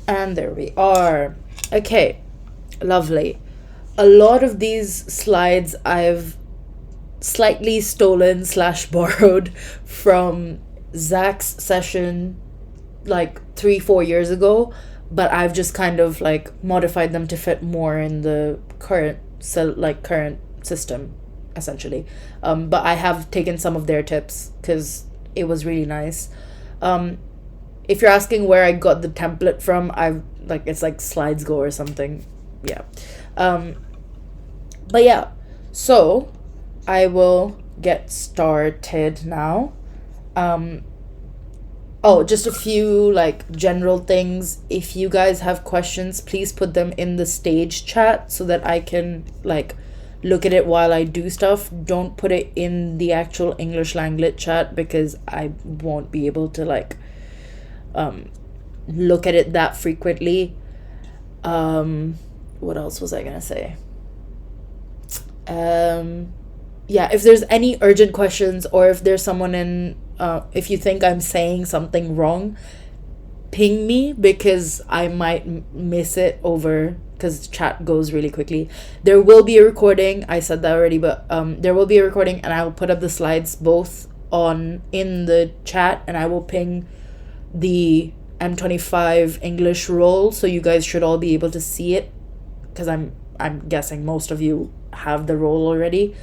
And there we are. Okay, lovely. A lot of these slides I've slightly stolen slash borrowed from Zach's session like 3-4 years ago, but I've just kind of like modified them to fit more in the current current system, essentially. But I have taken some of their tips because it was really nice. If you're asking where I got the template from, I've like it's like Slides Go or something. Yeah. But yeah, so I will get started now. Oh, just a few like general things. If you guys have questions, please put them in the stage chat so that I can like look at it while I do stuff. Don't put it in the actual English LangLit chat because I won't be able to like look at it that frequently. What else was I gonna say? Yeah, if there's any urgent questions or if there's someone in if you think I'm saying something wrong, ping me because I might miss it over because chat goes really quickly. There will be a recording. I said that already, but there will be a recording and I will put up the slides both on in the chat and I will ping the M25 English role so you guys should all be able to see it because I'm guessing most of you have the role already,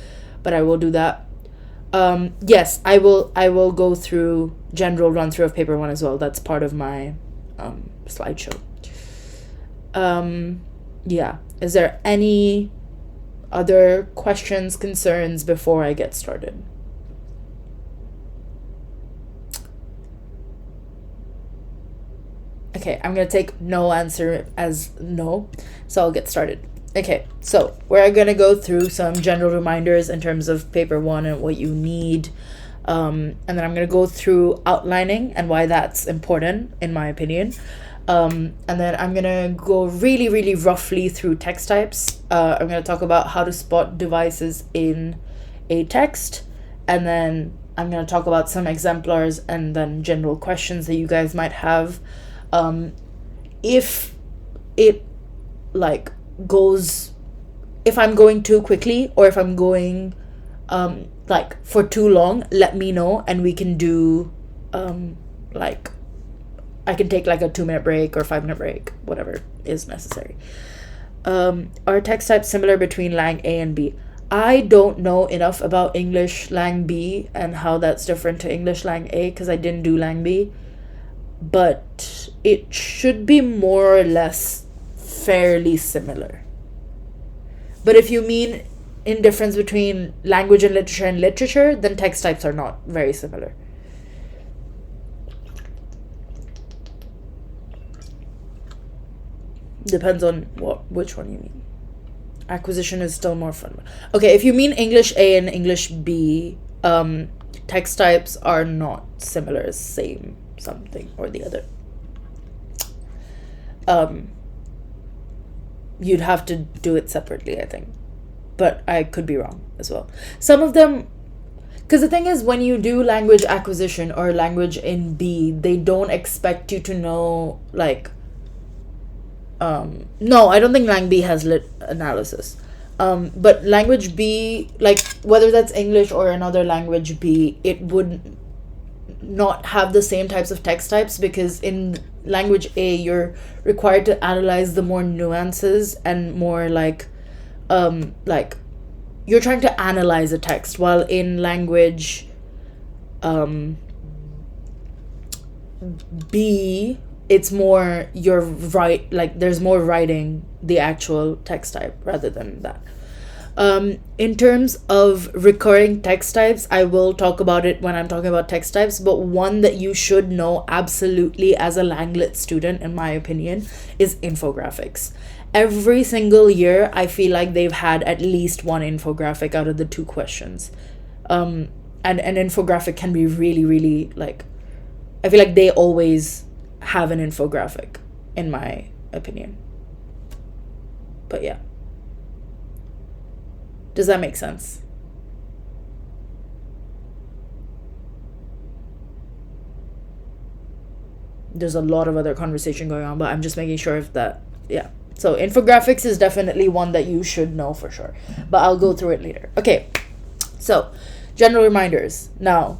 but I will do that. Yes, I will go through general run through of paper one as well. That's part of my slideshow. Yeah. Is there any other questions, concerns before I get started? Okay, I'm gonna take no answer as no, so I'll get started. Okay, so we're gonna go through some general reminders in terms of paper one and what you need. And then I'm gonna go through outlining and why that's important, in my opinion. And then I'm gonna go really, really roughly through text types. I'm gonna talk about how to spot devices in a text, and then I'm gonna talk about some exemplars and then general questions that you guys might have. If it like goes, if I'm going too quickly or if I'm going like for too long, let me know and we can do like I can take like a 2-minute break or 5-minute break, whatever is necessary. Are text types similar between Lang A and B? I don't know enough about English Lang B and how that's different to English Lang A because I didn't do Lang B, but it should be more or less fairly similar. But if you mean in difference between language and literature, then text types are not very similar. Depends on which one you mean. Acquisition is still more fun. Okay, if you mean English A and English B, text types are not similar, same something or the other. You'd have to do it separately, I think. But I could be wrong as well. Some of them, because the thing is, when you do language acquisition or language in B, they don't expect you to know, like, no, I don't think Lang B has lit analysis. But language B, like, whether that's English or another language B, it would not have the same types of text types because in language A you're required to analyze the more nuances and more like you're trying to analyze a text, while in language B it's more you're right, like there's more writing the actual text type rather than that. In terms of recurring text types, I will talk about it when I'm talking about text types, but one that you should know absolutely as a LangLit student, in my opinion, is infographics. Every single year, I feel like they've had at least one infographic out of the 2 questions. And an infographic can be really, really, like, I feel like they always have an infographic, in my opinion. But yeah. Does that make sense? there's a lot of other conversation going on, but I'm just making sure if that, yeah. So infographics is definitely one that you should know for sure, but I'll go through it later. Okay, so general reminders. Now,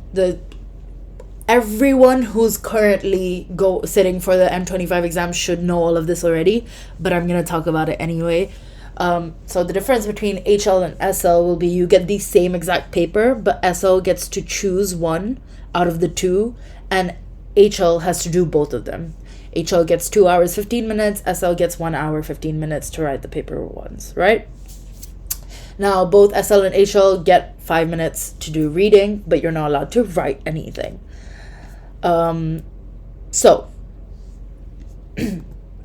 everyone who's currently sitting for the M25 exam should know all of this already, but I'm going to talk about it anyway. So the difference between HL and SL will be you get the same exact paper, but SL gets to choose one out of the two, and HL has to do both of them. HL gets 2 hours 15 minutes, SL gets 1 hour 15 minutes to write the paper once, right? Now, both SL and HL get 5 minutes to do reading, but you're not allowed to write anything. So,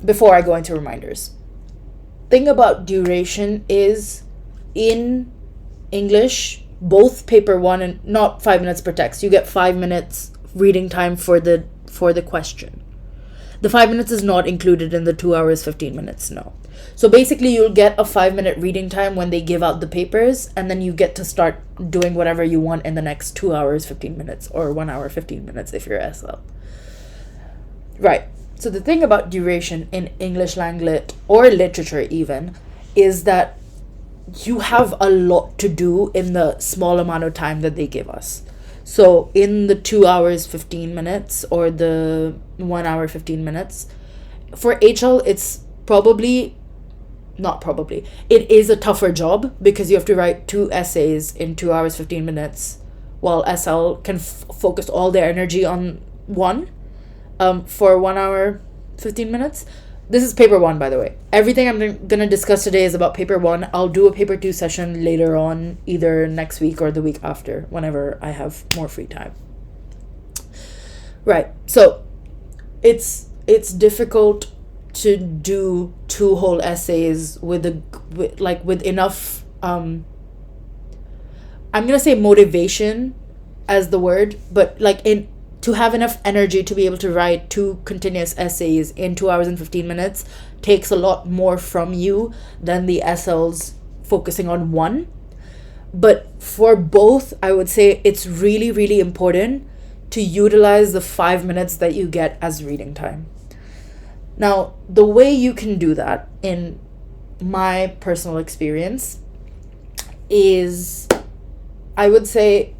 before I go into reminders, thing about duration is in English, both paper 1 and not 5 minutes per text, you get 5 minutes reading time for the question. The 5 minutes is not included in the 2 hours 15 minutes, no. So basically you'll get a 5-minute reading time when they give out the papers, and then you get to start doing whatever you want in the next 2 hours 15 minutes or 1 hour 15 minutes if you're SL. Right. So the thing about duration in English LangLit or literature even is that you have a lot to do in the small amount of time that they give us. So in the 2 hours 15 minutes or the 1 hour 15 minutes, for HL it's it is a tougher job because you have to write 2 essays in 2 hours 15 minutes, while SL can focus all their energy on one for 1 hour 15 minutes. This is paper 1, by the way. Everything I'm going to discuss today is about paper 1. I'll do a paper 2 session later on, either next week or the week after, whenever I have more free time. Right. So it's difficult to do 2 whole essays with enough I'm going to say motivation as the word, but to have enough energy to be able to write 2 continuous essays in 2 hours and 15 minutes takes a lot more from you than the SLs focusing on one. But for both, I would say it's really, really important to utilize the 5 minutes that you get as reading time. Now, the way you can do that, in my personal experience, is, I would say,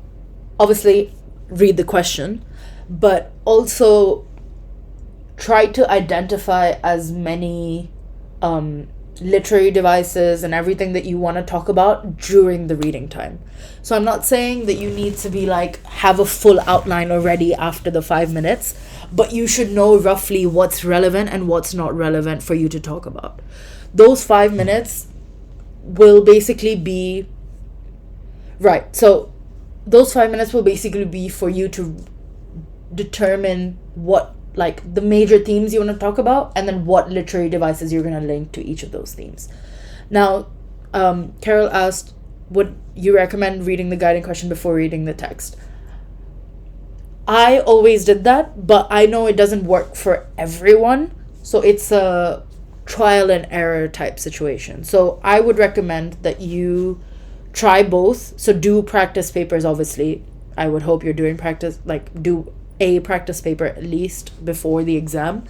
obviously, read the question, but also try to identify as many literary devices and everything that you want to talk about during the reading time. So I'm not saying that you need to be have a full outline already after the 5 minutes, but you should know roughly what's relevant and what's not relevant for you to talk about. Those 5 minutes will basically be those 5 minutes will basically be for you to determine what the major themes you want to talk about, and then what literary devices you're going to link to each of those themes. Now, Carol asked, would you recommend reading the guiding question before reading the text? I always did that, but I know it doesn't work for everyone, so it's a trial and error type situation. So I would recommend that you try both. So do practice papers, obviously. I would hope you're doing practice, do a practice paper at least before the exam,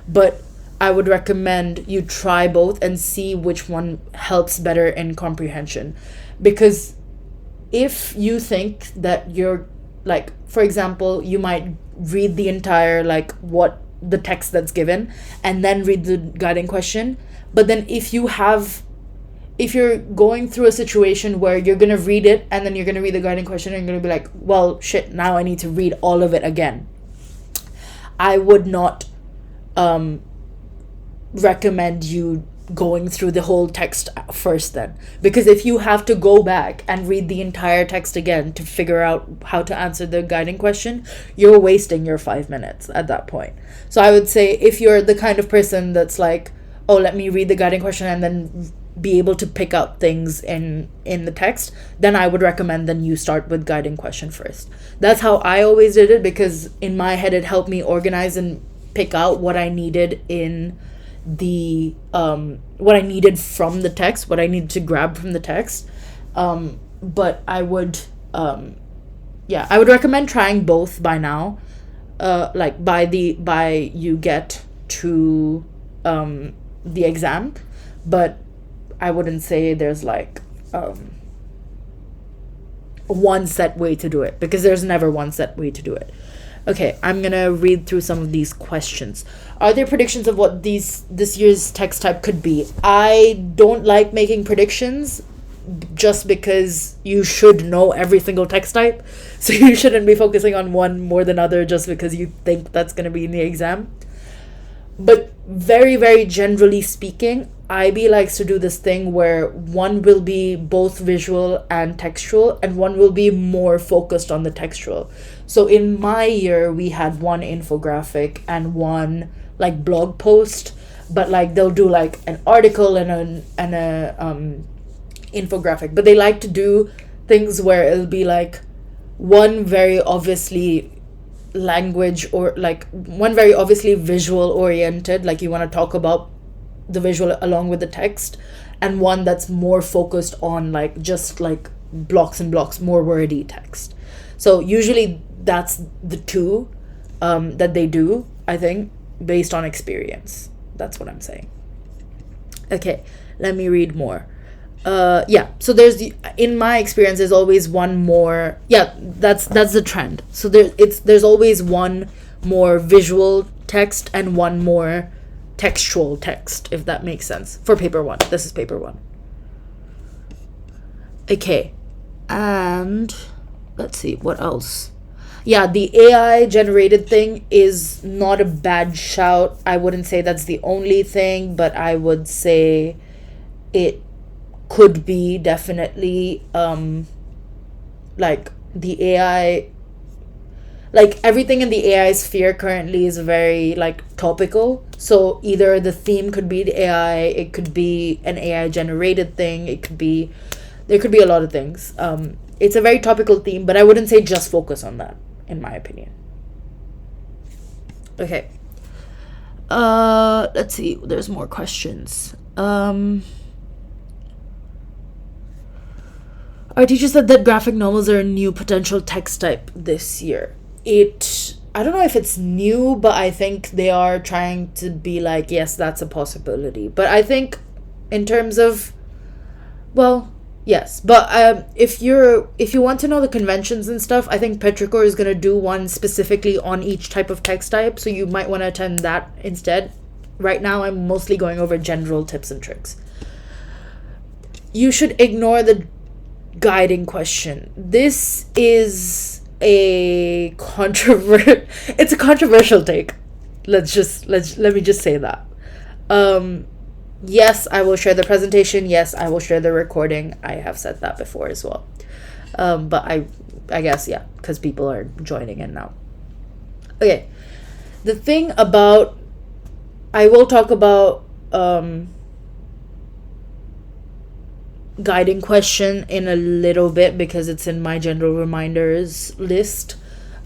but I would recommend you try both and see which one helps better in comprehension. Because if you think that you're for example, you might read the entire what the text that's given and then read the guiding question, but then if you're going through a situation where you're going to read it and then you're going to read the guiding question and you're going to be well, shit, now I need to read all of it again, I would not recommend you going through the whole text first then. Because if you have to go back and read the entire text again to figure out how to answer the guiding question, you're wasting your 5 minutes at that point. So I would say if you're the kind of person that's oh, let me read the guiding question and then be able to pick out things in the text, then I would recommend then you start with guiding question first. That's how I always did it, because in my head it helped me organize and pick out what I needed in the what I needed from the text, what I needed to grab from the text. But I would recommend trying both by now. like by you get to the exam, but I wouldn't say there's like one set way to do it, because there's never one set way to do it. Okay, I'm gonna read through some of these questions. Are there predictions of what this year's text type could be? I don't like making predictions, just because you should know every single text type, so you shouldn't be focusing on one more than other just because you think that's gonna be in the exam. But very, very generally speaking, IB likes to do this thing where one will be both visual and textual, and one will be more focused on the textual. So in my year, we had one infographic and one like blog post, but like they'll do like an article and a infographic. But they like to do things where it'll be like one very obviously language, or like one very obviously visual oriented, like you want to talk about the visual along with the text, and one that's more focused on like just like blocks and blocks, more wordy text. So usually that's the two that they do, I think, based on experience. That's what I'm saying. Okay, let me read more. So in my experience, there's always one more. Yeah, that's the trend. So there's always one more visual text and one more textual text, if that makes sense, for paper one. This is paper one. Okay, and let's see what else. Yeah, the AI generated thing is not a bad shout. I wouldn't say that's the only thing, but I would say it could be definitely like the AI, like everything in the AI sphere currently is very like topical. So either the theme could be the AI, it could be an AI generated thing, there could be a lot of things. It's a very topical theme, but I wouldn't say just focus on that, in my opinion. Okay. Let's see, there's more questions. Our teacher said that graphic novels are a new potential text type this year. I don't know if it's new, but I think they are trying to be like, yes, that's a possibility. But I think in terms of, well, yes. But if you want to know the conventions and stuff, I think Petrichor is going to do one specifically on each type of text type. So you might want to attend that instead. Right now, I'm mostly going over general tips and tricks. You should ignore the guiding question. This is it's a controversial take. Let me just say that. Yes, I will share the presentation. Yes, I will share the recording. I have said that before as well. But I guess, yeah, because people are joining in now. Okay. The thing about, I will talk about guiding question in a little bit because it's in my general reminders list.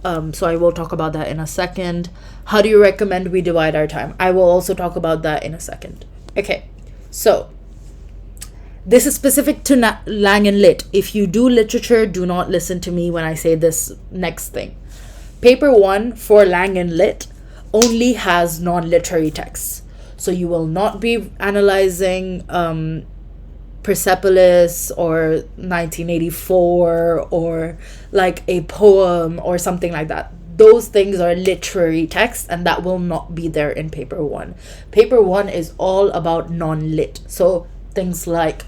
So I will talk about that in a second. How do you recommend we divide our time? I will also talk about that in a second. Okay, so this is specific to LangLit. If you do literature, do not listen to me when I say this next thing. Paper 1 for LangLit only has non-literary texts. So you will not be analyzing Persepolis or 1984 or like a poem or something like that. Those things are literary texts, and that will not be there in paper 1. Paper 1 is all about non-lit. So things like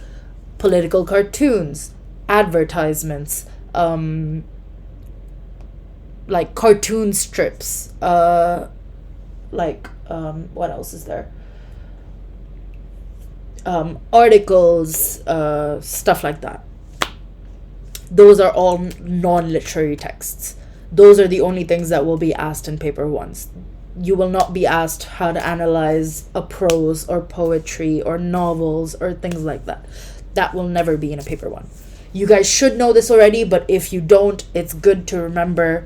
political cartoons, advertisements, like cartoon strips, what else is there? Articles, stuff like that. Those are all non-literary texts. Those are the only things that will be asked in paper 1. You will not be asked how to analyze a prose or poetry or novels or things like that. That will never be in a paper 1. You guys should know this already, but if you don't, it's good to remember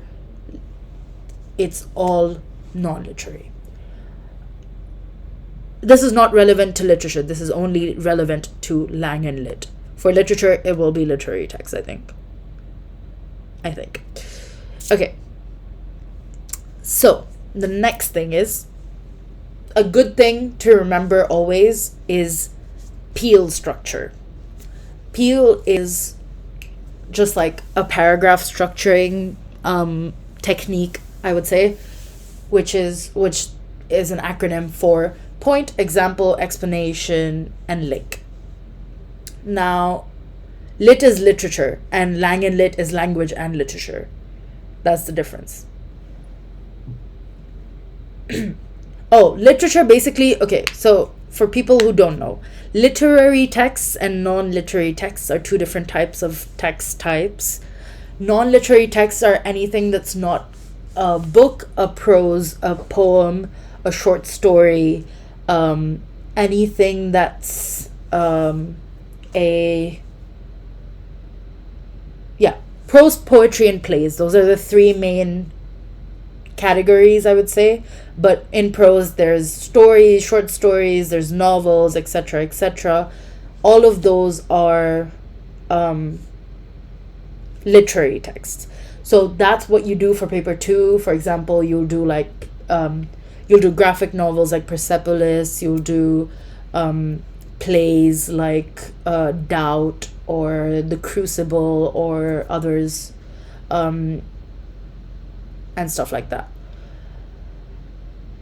it's all non-literary. This is not relevant to literature. This is only relevant to LangLit. For literature, it will be literary text, I think. Okay. So the next thing is, a good thing to remember always is peel structure. Peel is just like a paragraph structuring technique, I would say, which is an acronym for point, example, explanation, and link. Now, lit is literature, and lang and lit is language and literature. That's the difference. Oh, literature basically, okay, so for people who don't know, literary texts and non-literary texts are two different types of text types. Non-literary texts are anything that's not a book, a prose, a poem, a short story, anything that's prose, poetry, and plays. Those are the three main categories, I would say. But in prose, there's stories, short stories, there's novels, etc., etc. All of those are literary texts. So that's what you do for paper 2. For example, you'll do graphic novels like Persepolis. You'll do plays like Doubt or The Crucible or others, and stuff like that.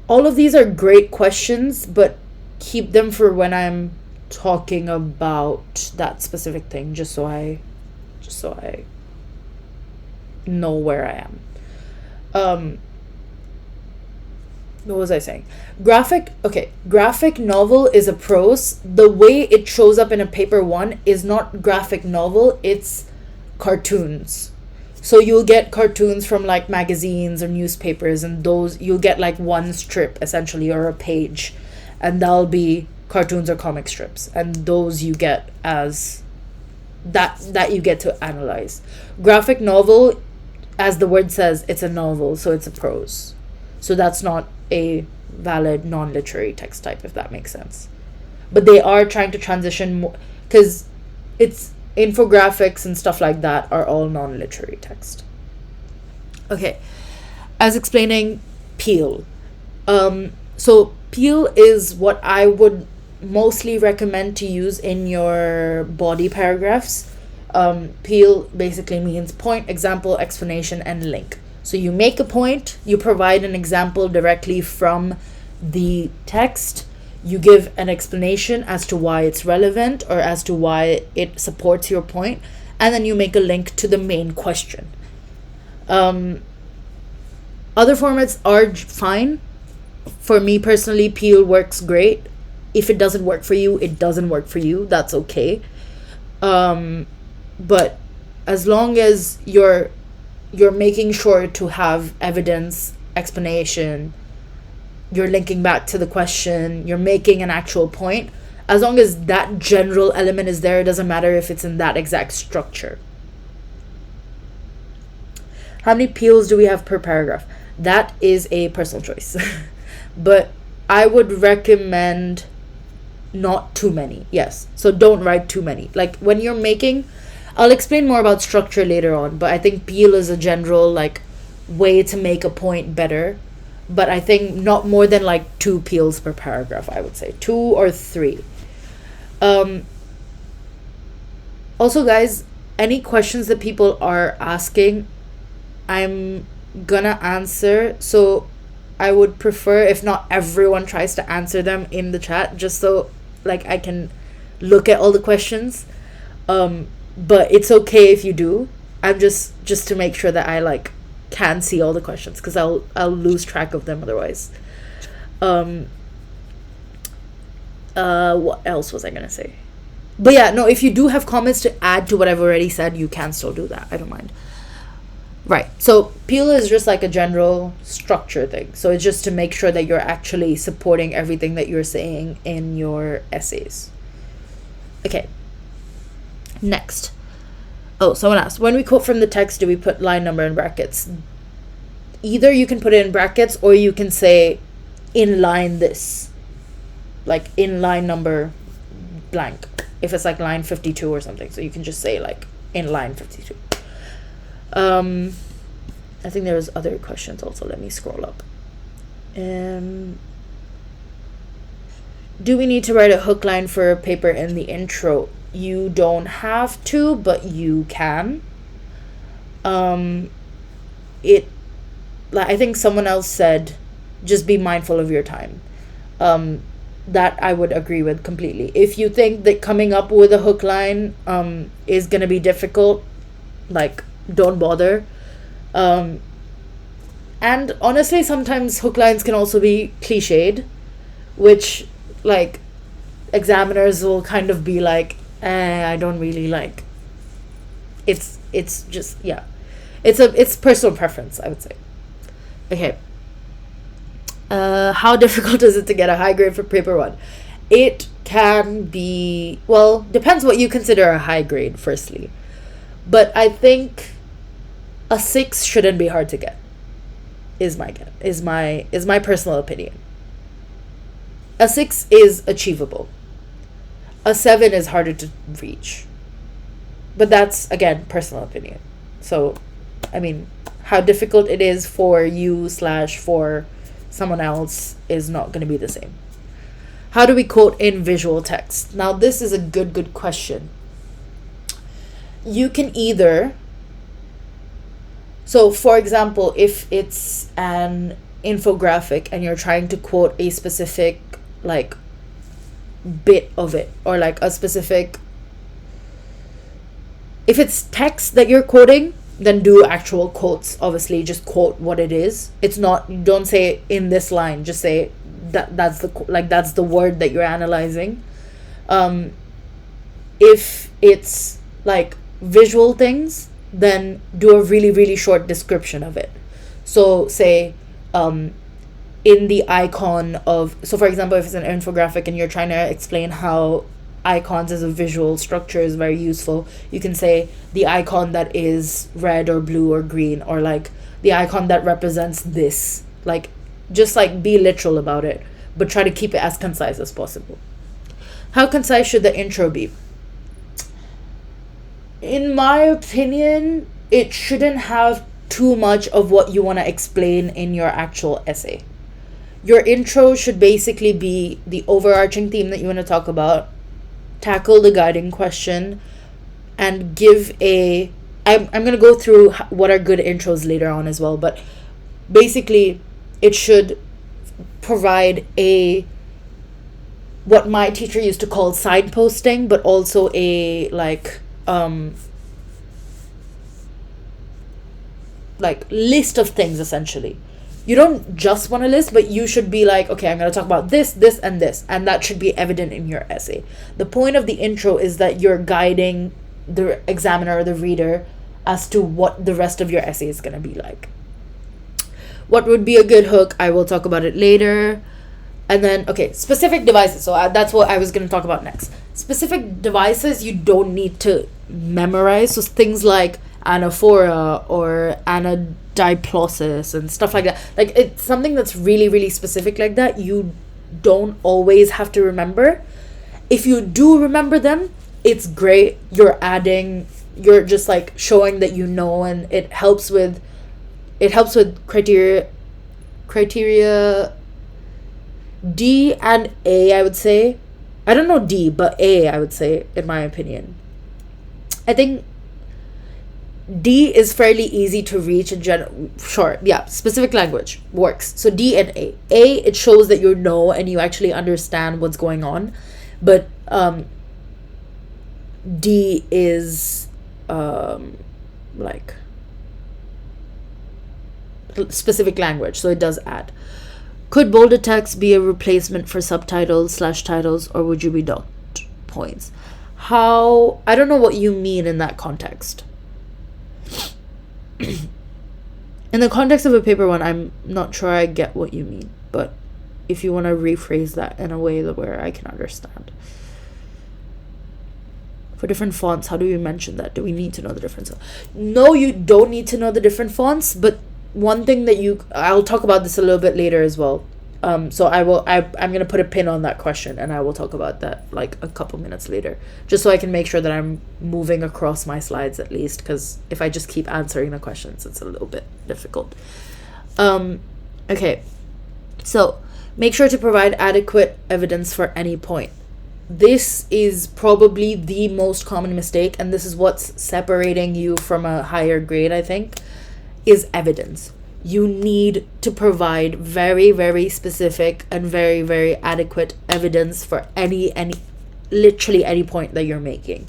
All of these are great questions, but keep them for when I'm talking about that specific thing, just so I know where I am. What was I saying? Graphic novel is a prose. The way it shows up in a paper 1 is not graphic novel, it's cartoons. So you'll get cartoons from like magazines or newspapers, and those you'll get like one strip essentially, or a page, and that'll be cartoons or comic strips, and those you get as that you get to analyze. Graphic novel, as the word says, it's a novel, so it's a prose. So that's not a valid non-literary text type, if that makes sense. But they are trying to transition more, because it's infographics and stuff like that are all non-literary text. Okay, as explaining peel. So peel is what I would mostly recommend to use in your body paragraphs. Peel basically means point, example, explanation, and link. So you make a point, you provide an example directly from the text, you give an explanation as to why it's relevant or as to why it supports your point, and then you make a link to the main question. Other formats are fine. For me personally, peel works great. If it doesn't work for you, it doesn't work for you. That's okay. But as long as you're making sure to have evidence, explanation, you're linking back to the question, you're making an actual point, as long as that general element is there, it doesn't matter if it's in that exact structure. How many peels do we have per paragraph? That is a personal choice. But I would recommend not too many. Yes. So don't write too many. Like when you're making, I'll explain more about structure later on, but I think peel is a general like way to make a point better. But I think not more than like 2 peels per paragraph, I would say 2 or 3. Also, guys, any questions that people are asking, I'm gonna answer. So I would prefer if not everyone tries to answer them in the chat, just so like I can look at all the questions. But it's okay if you do. I'm just to make sure that I like can see all the questions, because I'll lose track of them otherwise. What else was I gonna say? But yeah, no, if you do have comments to add to what I've already said, you can still do that. I don't mind. Right. So peel is just like a general structure thing. So it's just to make sure that you're actually supporting everything that you're saying in your essays. Okay. Next. Oh, someone asked, when we quote from the text, do we put line number in brackets? Either you can put it in brackets, or you can say in line this. Like in line number blank. If it's like line 52 or something. So you can just say like in line 52. I think there was other questions also. Let me scroll up. Do we need to write a hook line for a paper in the intro? You don't have to, but you can. It, like, I think someone else said, just be mindful of your time. That I would agree with completely. If you think that coming up with a hook line is gonna be difficult, like, don't bother. And honestly, sometimes hook lines can also be cliched, which, like, examiners will kind of be like, I don't really like. It's just, yeah. It's personal preference, I would say. Okay. How difficult is it to get a high grade for paper 1? It can be, well, depends what you consider a high grade, firstly. But I think a 6 shouldn't be hard to get. Is my personal opinion. A 6 is achievable. A 7 is harder to reach. But that's, again, personal opinion. So, I mean, how difficult it is for you / for someone else is not going to be the same. How do we quote in visual text? Now, this is a good question. You can either... So, for example, if it's an infographic and you're trying to quote a specific, like, bit of it, or like a specific... If it's text that you're quoting, then do actual quotes. Obviously, just quote what it is. It's not... Don't say in this line. Just say that's the word that you're analyzing. If it's, like, visual things, then do a really, really short description of it. So say in the icon of... So for example, if it's an infographic and you're trying to explain how icons as a visual structure is very useful, you can say the icon that is red or blue or green, or like the icon that represents this. Like, just like be literal about it, but try to keep it as concise as possible. How concise should the intro be? In my opinion, it shouldn't have too much of what you want to explain in your actual essay. Your intro should basically be the overarching theme that you want to talk about, tackle the guiding question, and give a... I'm going to go through what are good intros later on as well, but basically it should provide a... what my teacher used to call signposting, but also a, like list of things, essentially. You don't just want a list, but you should be like, okay, I'm going to talk about this, this, and this, and that should be evident in your essay. The point of the intro is that you're guiding the examiner or the reader as to what the rest of your essay is going to be like. What would be a good hook? I will talk about it later. And then, okay, specific devices. So that's what I was going to talk about next. Specific devices you don't need to memorize. So things like anaphora or anadiplosis and stuff like that. Like, it's something that's really, really specific like that. You don't always have to remember. If you do remember them, it's great. You're just like showing that you know, and it helps with criteria D and A, I would say. I don't know D, but A, I would say, in my opinion. I think D is fairly easy to reach in general. Sure, yeah, specific language works. So D and A. A, it shows that you know and you actually understand what's going on. But D is like specific language, so it does add. Could bolded text be a replacement for subtitles / titles, or would you be dot points? How... I don't know what you mean in that context. In the context of a paper one, I'm not sure I get what you mean, but if you want to rephrase that in a way where I can understand. For different fonts, how do we mention that? Do we need to know the difference? No, you don't need to know the different fonts, but one thing that I'll talk about this a little bit later as well. So I'm gonna put a pin on that question, and I will talk about that like a couple minutes later, just so I can make sure that I'm moving across my slides at least, because if I just keep answering the questions, it's a little bit difficult. Okay, so make sure to provide adequate evidence for any point. This is probably the most common mistake, and this is what's separating you from a higher grade, I think, is evidence. You need to provide very, very specific and very, very adequate evidence for literally any point that you're making.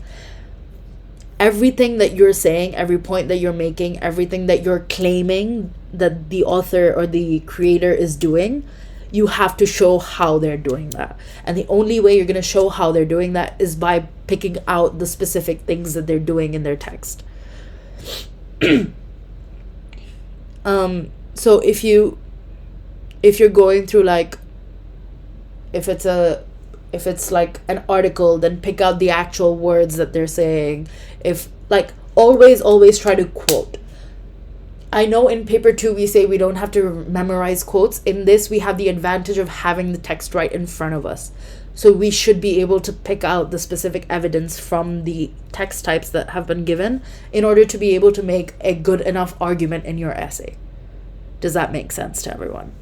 Everything that you're saying, every point that you're making, everything that you're claiming that the author or the creator is doing, you have to show how they're doing that. And the only way you're going to show how they're doing that is by picking out the specific things that they're doing in their text. So if you're going through, like, if it's like an article, then pick out the actual words that they're saying. If, like, always try to quote. I know in paper 2 we say we don't have to memorize quotes. In this, we have the advantage of having the text right in front of us. So we should be able to pick out the specific evidence from the text types that have been given in order to be able to make a good enough argument in your essay. Does that make sense to everyone?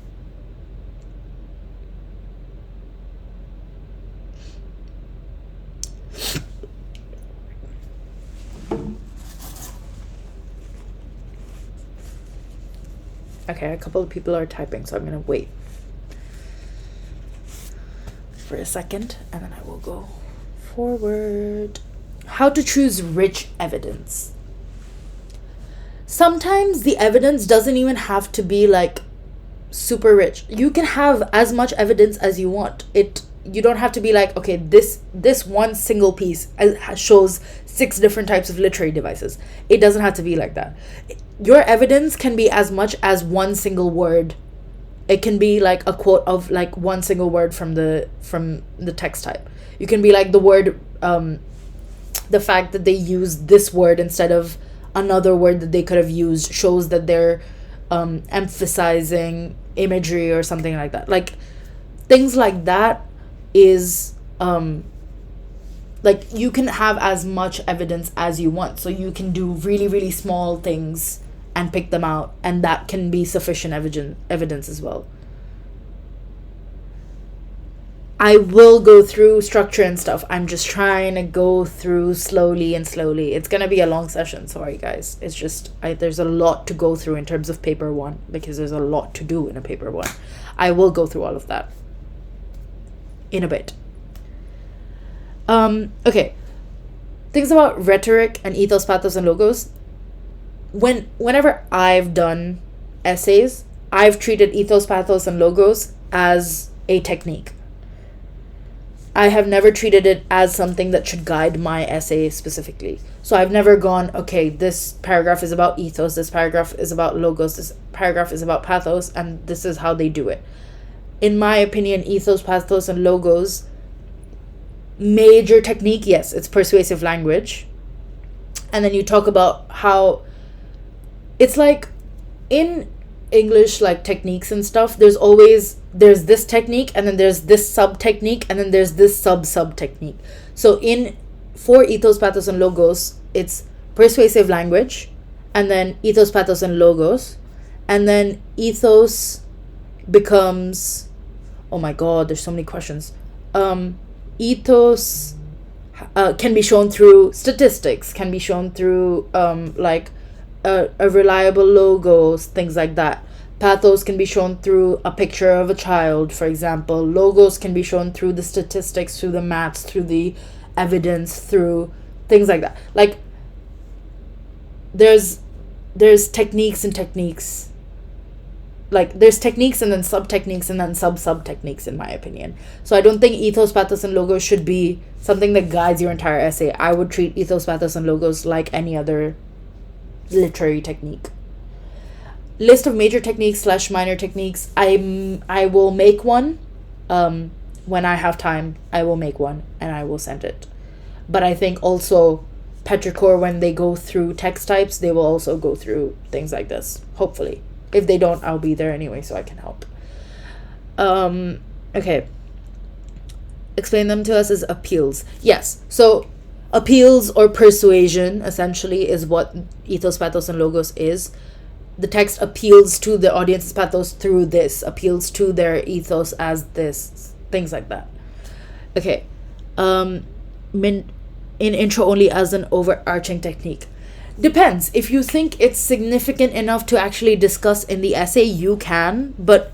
Okay, a couple of people are typing, so I'm going to wait for a second, and then I will go forward. How to choose rich evidence. Sometimes the evidence doesn't even have to be like super rich. You can have as much evidence as you want. You don't have to be like, okay, this one single piece shows 6 different types of literary devices. It doesn't have to be like that. Your evidence can be as much as one single word. It can be like a quote of like one single word from the text type. You can be like the word, the fact that they use this word instead of another word that they could have used shows that they're emphasizing imagery or something like that. Like, things like that is like, you can have as much evidence as you want. So you can do really, really small things and pick them out, and that can be sufficient evidence as well. I will go through structure and stuff. I'm just trying to go through slowly. It's gonna be a long session, sorry guys. It's just there's a lot to go through in terms of paper 1, because there's a lot to do in a paper 1. I will go through all of that in a bit. Okay, things about rhetoric and ethos, pathos, and logos. Whenever I've done essays, I've treated ethos, pathos, and logos as a technique. I have never treated it as something that should guide my essay specifically. So I've never gone, okay, this paragraph is about ethos, this paragraph is about logos, this paragraph is about pathos, and this is how they do it. In my opinion, ethos, pathos, and logos, major technique, yes, it's persuasive language. And then you talk about how it's like in English, like techniques and stuff, there's this technique, and then there's this sub technique, and then there's this sub technique. So for ethos, pathos, and logos, it's persuasive language, and then ethos, pathos, and logos, and then ethos becomes, oh my god, there's so many questions. Ethos can be shown through statistics, can be shown through like a reliable logos, things like that. Pathos can be shown through a picture of a child, for example. Logos can be shown through the statistics, through the maths, through the evidence, through things like that. Like, there's techniques and techniques. Like, there's techniques and then sub-techniques and then sub-techniques, in my opinion. So I don't think ethos, pathos, and logos should be something that guides your entire essay. I would treat ethos, pathos, and logos like any other literary technique. List of major techniques / minor techniques. I will make one. When I have time, I will make one and I will send it. But I think also Petrichor, when they go through text types, they will also go through things like this, hopefully. If they don't, I'll be there anyway, so I can help. Okay. Explain them to us as appeals. Yes. So appeals or persuasion essentially is what ethos, pathos, and logos is. The text appeals to the audience's pathos through this, appeals to their ethos as this, things like that. Okay. In intro only as an overarching technique. Depends. If you think it's significant enough to actually discuss in the essay, you can, but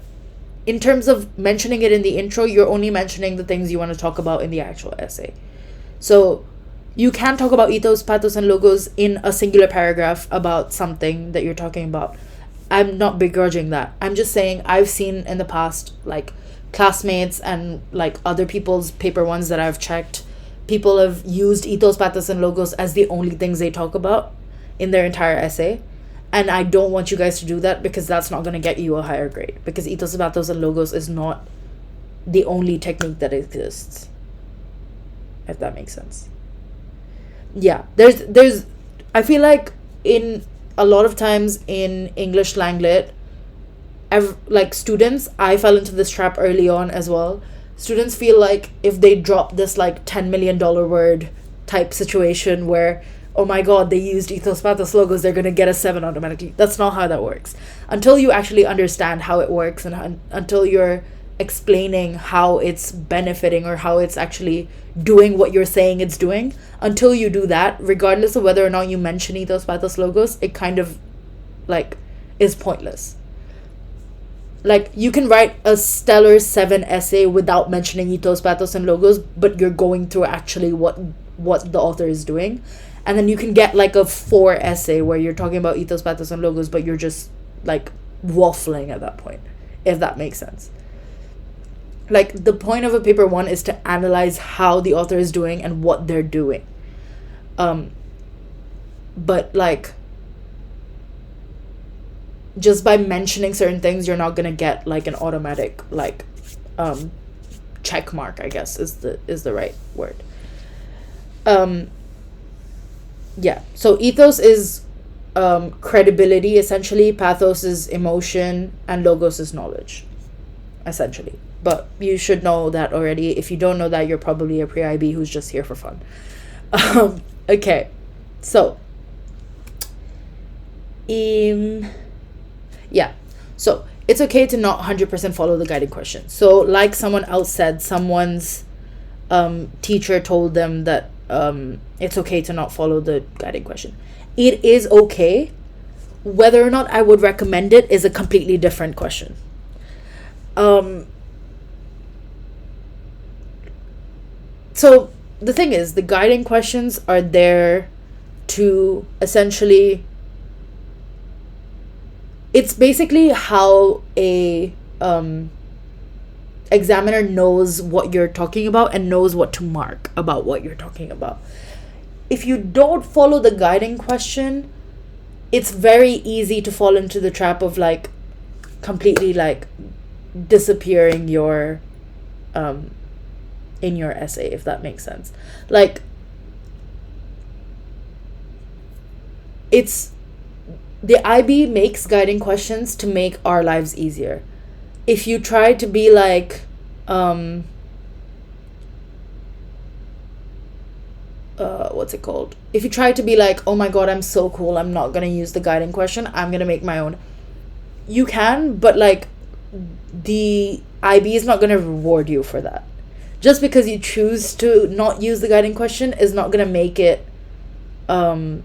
in terms of mentioning it in the intro, you're only mentioning the things you want to talk about in the actual essay. So you can talk about ethos, pathos, and logos in a singular paragraph about something that you're talking about. I'm not begrudging that. I'm just saying I've seen in the past, like, classmates and, like, other people's paper ones that I've checked, people have used ethos, pathos, and logos as the only things they talk about in their entire essay. And I don't want you guys to do that, because that's not going to get you a higher grade. Because ethos, pathos, and logos is not the only technique that exists. If that makes sense. Yeah, there's I feel like in a lot of times in English LangLit, like students, I fell into this trap early on as well. Students feel like if they drop this like $10 million word type situation where, oh my god, they used ethos, pathos, logos, they're going to get a 7 automatically. That's not how that works. Until you actually understand how it works, and until you're explaining how it's benefiting or how it's actually doing what you're saying it's doing, until you do that, regardless of whether or not you mention ethos, pathos, logos, it kind of, like, is pointless. Like, you can write a stellar 7 essay without mentioning ethos, pathos, and logos, but you're going through actually what the author is doing. And then you can get like a 4 essay where you're talking about ethos, pathos, and logos, but you're just like waffling at that point, if that makes sense. Like, the point of a paper 1 is to analyze how the author is doing and what they're doing. But like, just by mentioning certain things, you're not gonna get like an automatic like check mark, I guess is the right word. Yeah, so ethos is credibility, essentially. Pathos is emotion, and logos is knowledge, essentially. But you should know that already. If you don't know that, you're probably a pre-IB who's just here for fun. Okay, so yeah, so it's okay to not 100% follow the guiding question. So like someone else said, someone's teacher told them that it's okay to not follow the guiding question. It is okay. Whether or not I would recommend it is a completely different question. So the thing is, the guiding questions are there to essentially, it's basically how a examiner knows what you're talking about and knows what to mark about what you're talking about. If you don't follow the guiding question, it's very easy to fall into the trap of like completely like disappearing your in your essay, if that makes sense. Like, it's the IB makes guiding questions to make our lives easier. If you try to be like what's it called? If you try to be like, oh my god, I'm so cool, I'm not gonna use the guiding question, I'm gonna make my own. You can, but like the IB is not gonna reward you for that. Just because you choose to not use the guiding question is not gonna make it like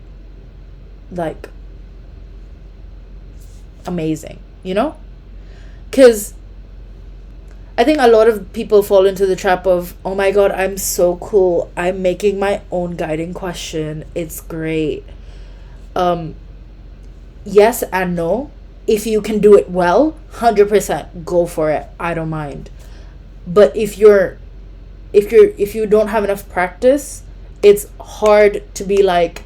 amazing, you know? Because I think a lot of people fall into the trap of, oh my god, I'm so cool, I'm making my own guiding question, it's great. Yes and no. If you can do it well, 100% go for it, I don't mind. But if you don't have enough practice, it's hard to be like,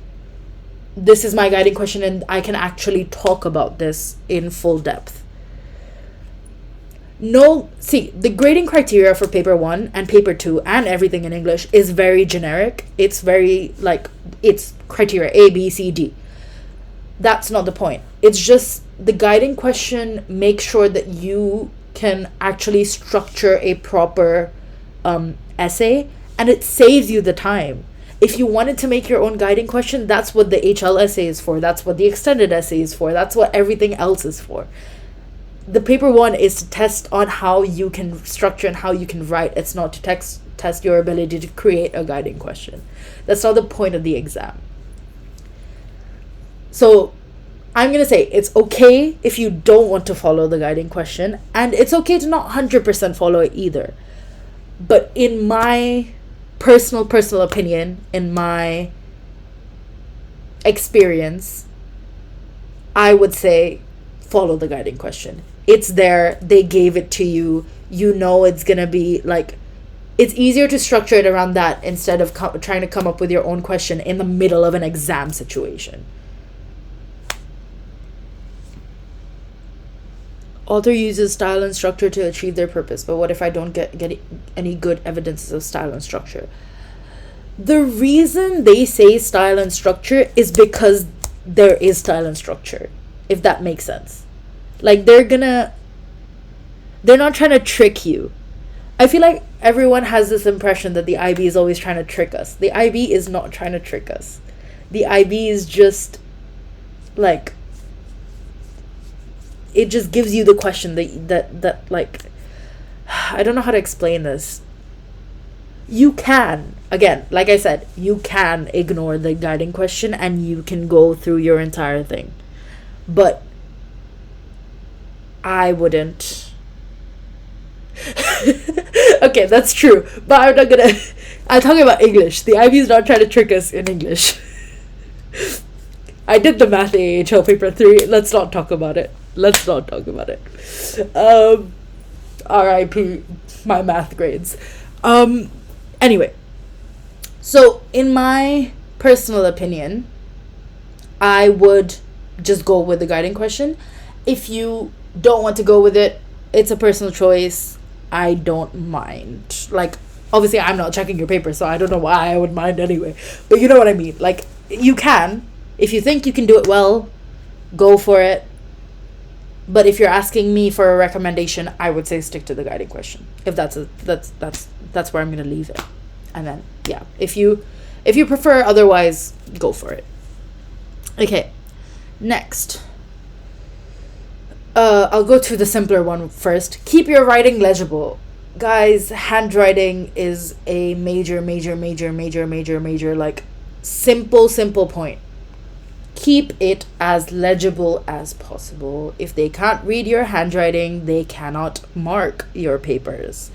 this is my guiding question and I can actually talk about this in full depth. No, see, the grading criteria for paper 1 and paper 2 and everything in English is very generic. It's very like, it's criteria A, B, C, D. That's not the point. It's just the guiding question makes sure that you can actually structure a proper essay, and it saves you the time. If you wanted to make your own guiding question, that's what the HL essay is for. That's what the extended essay is for. That's what everything else is for. The paper one is to test on how you can structure and how you can write. It's not to test your ability to create a guiding question. That's not the point of the exam. So I'm going to say it's okay if you don't want to follow the guiding question, and it's okay to not 100% follow it either. But in my personal opinion, in my experience, I would say follow the guiding question. It's there, they gave it to you, you know it's gonna be like, it's easier to structure it around that instead of trying to come up with your own question in the middle of an exam situation. Author uses style and structure to achieve their purpose, but what if I don't get any good evidences of style and structure? The reason they say style and structure is because there is style and structure, if that makes sense. Like, they're not trying to trick you. I feel like everyone has this impression that the IB is always trying to trick us. The IB is not trying to trick us. The IB is just like, it just gives you the question that like, I don't know how to explain this. You can, again, like I said, you can ignore the guiding question and you can go through your entire thing. But I wouldn't. Okay, that's true. But I'm not gonna. I'm talking about English. The IB is not trying to trick us in English. I did the math AHL paper 3. Let's not talk about it. RIP my math grades. Anyway, so in my personal opinion, I would just go with the guiding question. If you don't want to go with it, it's a personal choice. I don't mind. Like, obviously I'm not checking your paper, so I don't know why I would mind anyway. But you know what I mean. Like, you can. If you think you can do it well, go for it. But if you're asking me for a recommendation, I would say stick to the guiding question. If that's where I'm gonna leave it. And then yeah, if you prefer otherwise, go for it. Okay, next. I'll go to the simpler one first. Keep your writing legible. Guys, handwriting is a major like simple point. Keep it as legible as possible. If they can't read your handwriting, they cannot mark your papers.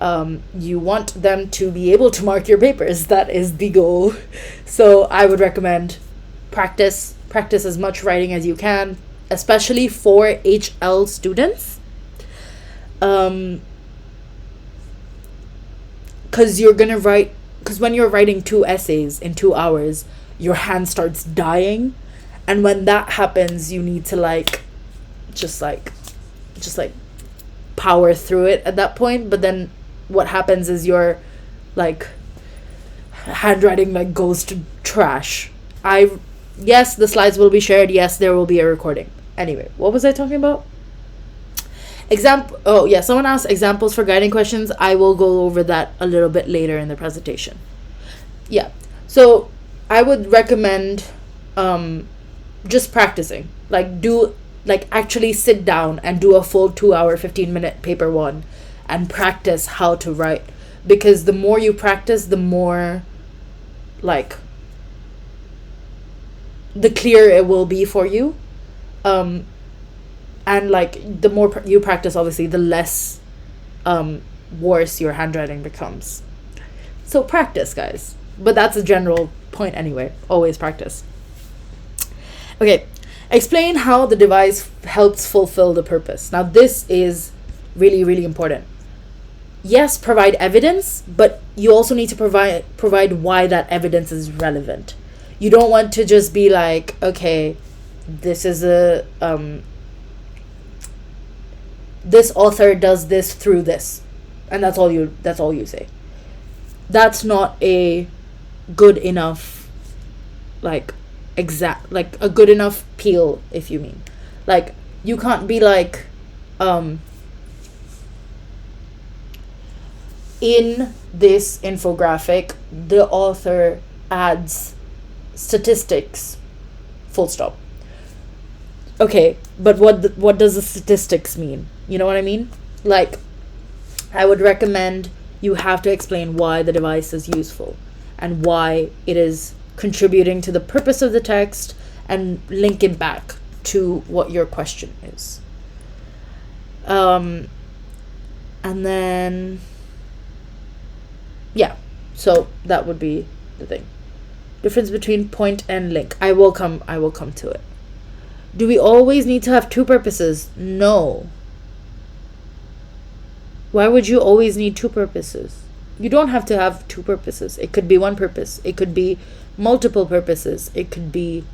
You want them to be able to mark your papers. That is the goal. So I would recommend practice as much writing as you can, especially for HL students. Because when you're writing 2 essays in 2 hours, your hand starts dying, and when that happens, you need to just power through it at that point. But then what happens is your handwriting goes to trash. Yes, the slides will be shared. Yes, there will be a recording. Anyway, what was I talking about? Someone asked examples for guiding questions. I will go over that a little bit later in the presentation. Yeah, so I would recommend just practicing. Actually sit down and do a full 2-hour, 15-minute paper 1 and practice how to write. Because the more you practice, the more the clearer it will be for you. And the more you practice, obviously, the less worse your handwriting becomes. So practice, guys. But that's a general point anyway. Always practice. Okay. Explain how the device helps fulfill the purpose. Now, this is really, really important. Yes, provide evidence, but you also need to provide why that evidence is relevant. You don't want to just be like, okay, this is this author does this through this, and that's all you say. That's not a good enough a good enough peel, if you mean. You can't be in this infographic, the author adds statistics, full stop. Okay, but what does the statistics mean? You know what I mean? Like, I would recommend you have to explain why the device is useful and why it is contributing to the purpose of the text, and link it back to what your question is. And then, yeah, so that would be the thing. Difference between point and link. I will come to it. Do we always need to have two purposes? No. Why would you always need two purposes? You don't have to have two purposes. It could be one purpose. It could be multiple purposes. It could be...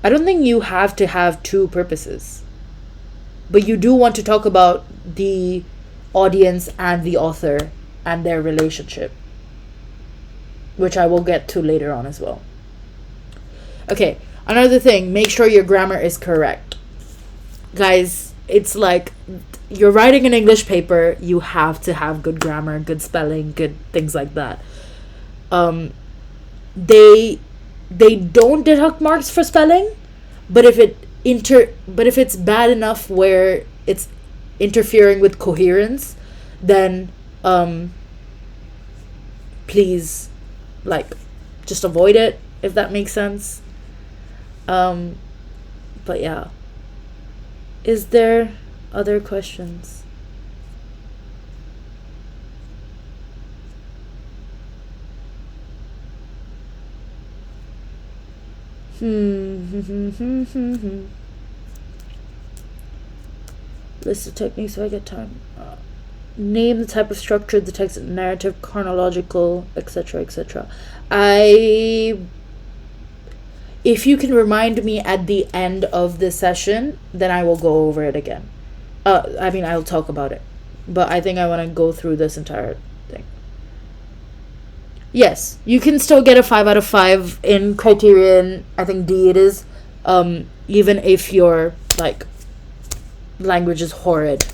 I don't think you have to have two purposes. But you do want to talk about the audience and the author and their relationship, which I will get to later on as well. Okay, another thing, make sure your grammar is correct. Guys, it's like you're writing an English paper, you have to have good grammar, good spelling, good things like that. They don't deduct marks for spelling, but if it's bad enough where it's interfering with coherence, then please, like, just avoid it, if that makes sense. But yeah. Is there other questions? List of techniques so I get time. Name the type of structure, the text, narrative, chronological, etc., etc. If you can remind me at the end of this session, then I will go over it again. I'll talk about it. But I think I want to go through this entire thing. Yes, you can still get a 5 out of 5 in Criterion. I think D it is. Even if your, like, language is horrid.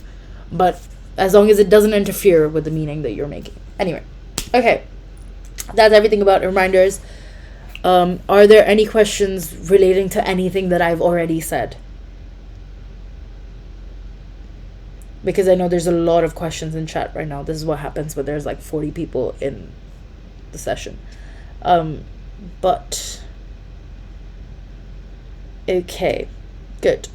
But as long as it doesn't interfere with the meaning that you're making. Anyway. Okay. That's everything about reminders. Are there any questions relating to anything that I've already said? Because I know there's a lot of questions in chat right now. This is what happens when there's like 40 people in the session. But okay, good.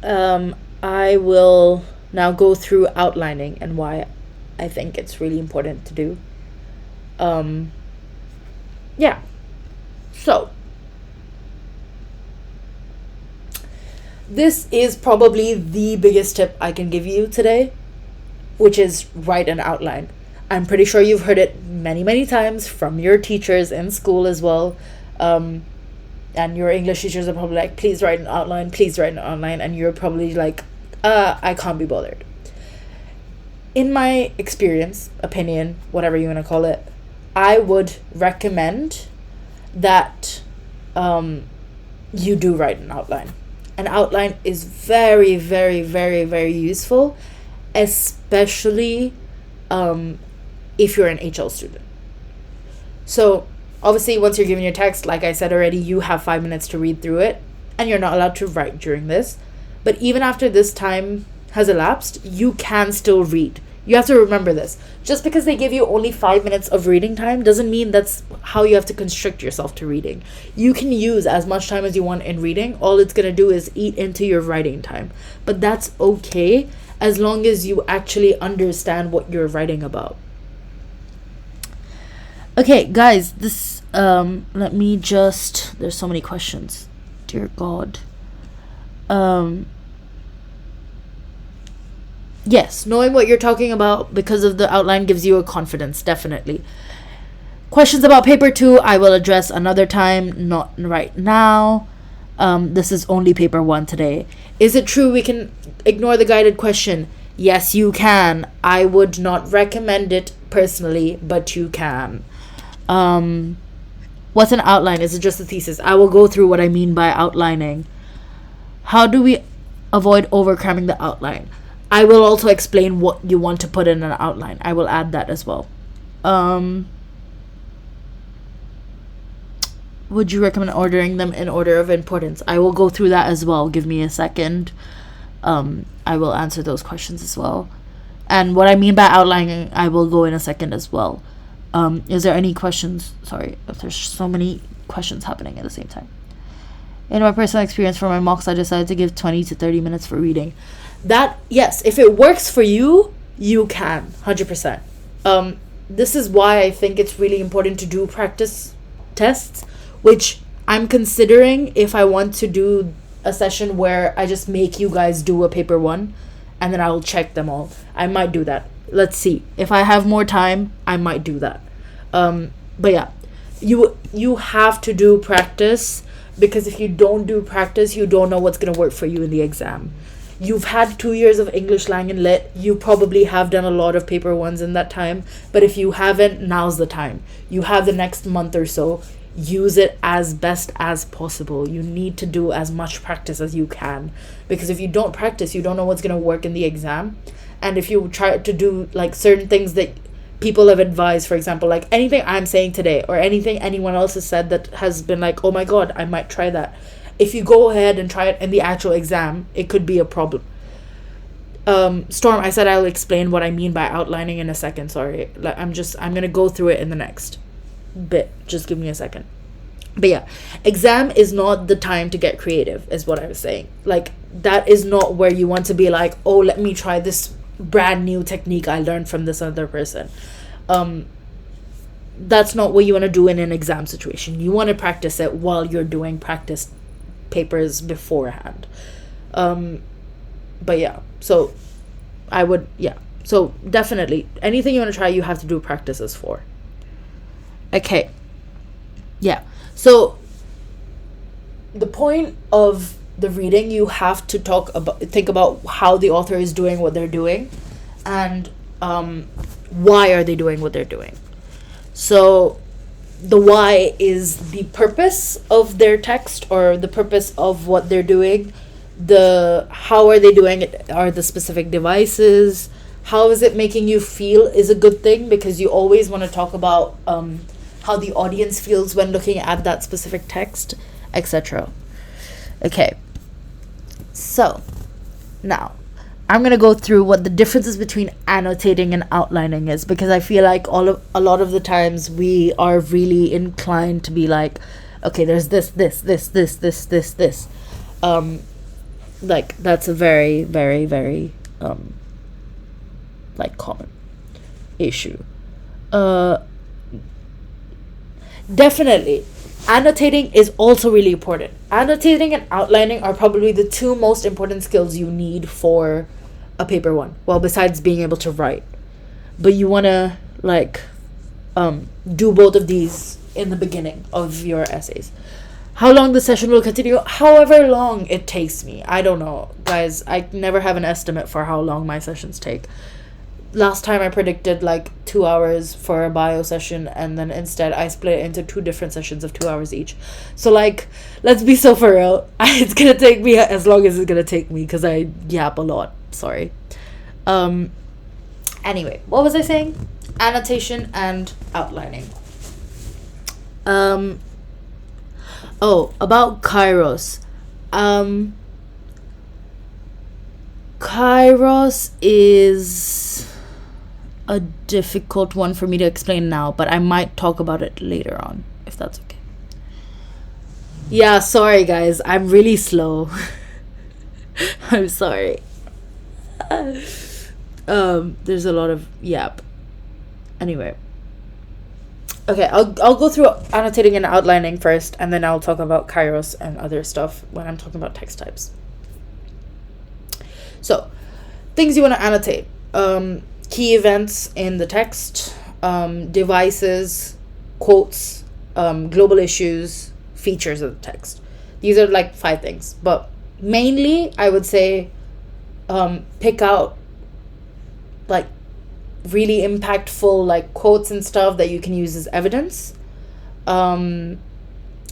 I will now go through outlining and why I think it's really important to do. Yeah. So, this is probably the biggest tip I can give you today, which is write an outline. I'm pretty sure you've heard it many, many times from your teachers in school as well. And your English teachers are probably like, please write an outline, please write an outline. And you're probably like, I can't be bothered. In my experience, opinion, whatever you want to call it, I would recommend that you do write an outline. An outline is very, very, very, very useful, especially if you're an HL student. So obviously, once you're given your text, like I said already, you have 5 minutes to read through it, and you're not allowed to write during this. But even after this time has elapsed, you can still read. You have to remember this. Just because they give you only 5 minutes of reading time doesn't mean that's how you have to constrict yourself to reading. You can use as much time as you want in reading. All it's going to do is eat into your writing time. But that's okay as long as you actually understand what you're writing about. Okay, guys, this, let me just, there's so many questions. Dear God. Yes, knowing what you're talking about because of the outline gives you a confidence, definitely. Questions about paper 2, I will address another time, not right now. This is only paper 1 today. Is it true we can ignore the guided question? Yes, you can. I would not recommend it personally, but you can. What's an outline? Is it just a thesis? I will go through what I mean by outlining. How do we avoid overcramming the outline? I will also explain what you want to put in an outline. I will add that as well. Would you recommend ordering them in order of importance? I will go through that as well. Give me a second. I will answer those questions as well. And what I mean by outlining, I will go in a second as well. Is there any questions? Sorry, if there's so many questions happening at the same time. In my personal experience for my mocks, I decided to give 20 to 30 minutes for reading. That, yes, if it works for you, you can, 100%. This is why I think it's really important to do practice tests, which I'm considering if I want to do a session where I just make you guys do a paper one, and then I'll check them all. I might do that. Let's see. If I have more time, I might do that. But yeah, you have to do practice, because if you don't do practice, you don't know what's going to work for you in the exam. You've had 2 years of English, Lang, and Lit. You probably have done a lot of paper ones in that time. But if you haven't, now's the time. You have the next month or so. Use it as best as possible. You need to do as much practice as you can. Because if you don't practice, you don't know what's going to work in the exam. And if you try to do like certain things that people have advised, for example, like anything I'm saying today or anything anyone else has said that has been like, oh my God, I might try that. If you go ahead and try it in the actual exam, it could be a problem. Storm, I said I'll explain what I mean by outlining in a second. Sorry. I'm going to go through it in the next bit. Just give me a second. But yeah, exam is not the time to get creative, is what I was saying. Like, that is not where you want to be like, oh, let me try this brand new technique I learned from this other person. That's not what you want to do in an exam situation. You want to practice it while you're doing practice papers beforehand. But yeah, so so definitely anything you want to try, you have to do practices for. Okay, yeah, so the point of the reading, you have to think about how the author is doing what they're doing, and why are they doing what they're doing. So the why is the purpose of their text or the purpose of what they're doing. The how are they doing it are the specific devices. How is it making you feel is a good thing, because you always want to talk about how the audience feels when looking at that specific text, etc. Okay, so now I'm going to go through what the differences between annotating and outlining is, because I feel like a lot of the times we are really inclined to be like, okay, there's this. Like, that's a very, very, very, like, common issue. Definitely, annotating is also really important. Annotating and outlining are probably the two most important skills you need for a paper one. Well, besides being able to write. But you want to, like, do both of these in the beginning of your essays. How long the session will continue? However long it takes me. I don't know. Guys, I never have an estimate for how long my sessions take. Last time I predicted like 2 hours for a bio session, and then instead I split it into 2 different sessions of 2 hours each. So, like, let's be so for real. It's gonna take me as long as it's gonna take me, because I yap a lot. Sorry. Anyway, what was I saying? Annotation and outlining. About Kairos. Kairos is a difficult one for me to explain now, but I might talk about it later on, if that's okay. Yeah, sorry guys, I'm really slow. I'm sorry. There's a lot of yap. Anyway. Okay, I'll go through annotating and outlining first, and then I'll talk about Kairos and other stuff when I'm talking about text types. So, things you want to annotate. Key events in the text, devices, quotes, global issues, features of the text. These are like 5 things. But mainly, I would say pick out like really impactful like quotes and stuff that you can use as evidence.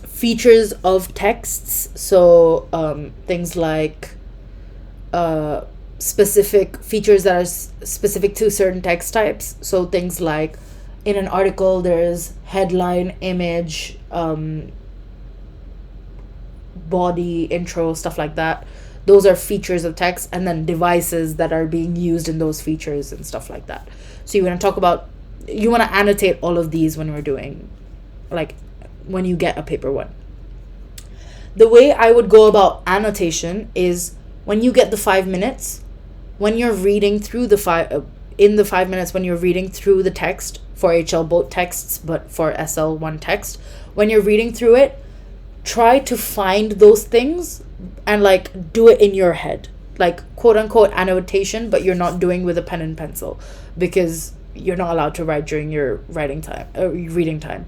Features of texts, so things like specific features that are specific to certain text types. So things like in an article, there's headline, image, body, intro, stuff like that. Those are features of text, and then devices that are being used in those features and stuff like that. So you want to annotate all of these when we're doing, like, when you get a paper one. The way I would go about annotation is when you get the 5 minutes, when you're reading through in the 5 minutes, when you're reading through the text for HL both texts, but for SL one text, when you're reading through it, try to find those things and like do it in your head, like quote unquote annotation, but you're not doing with a pen and pencil because you're not allowed to write during your reading time.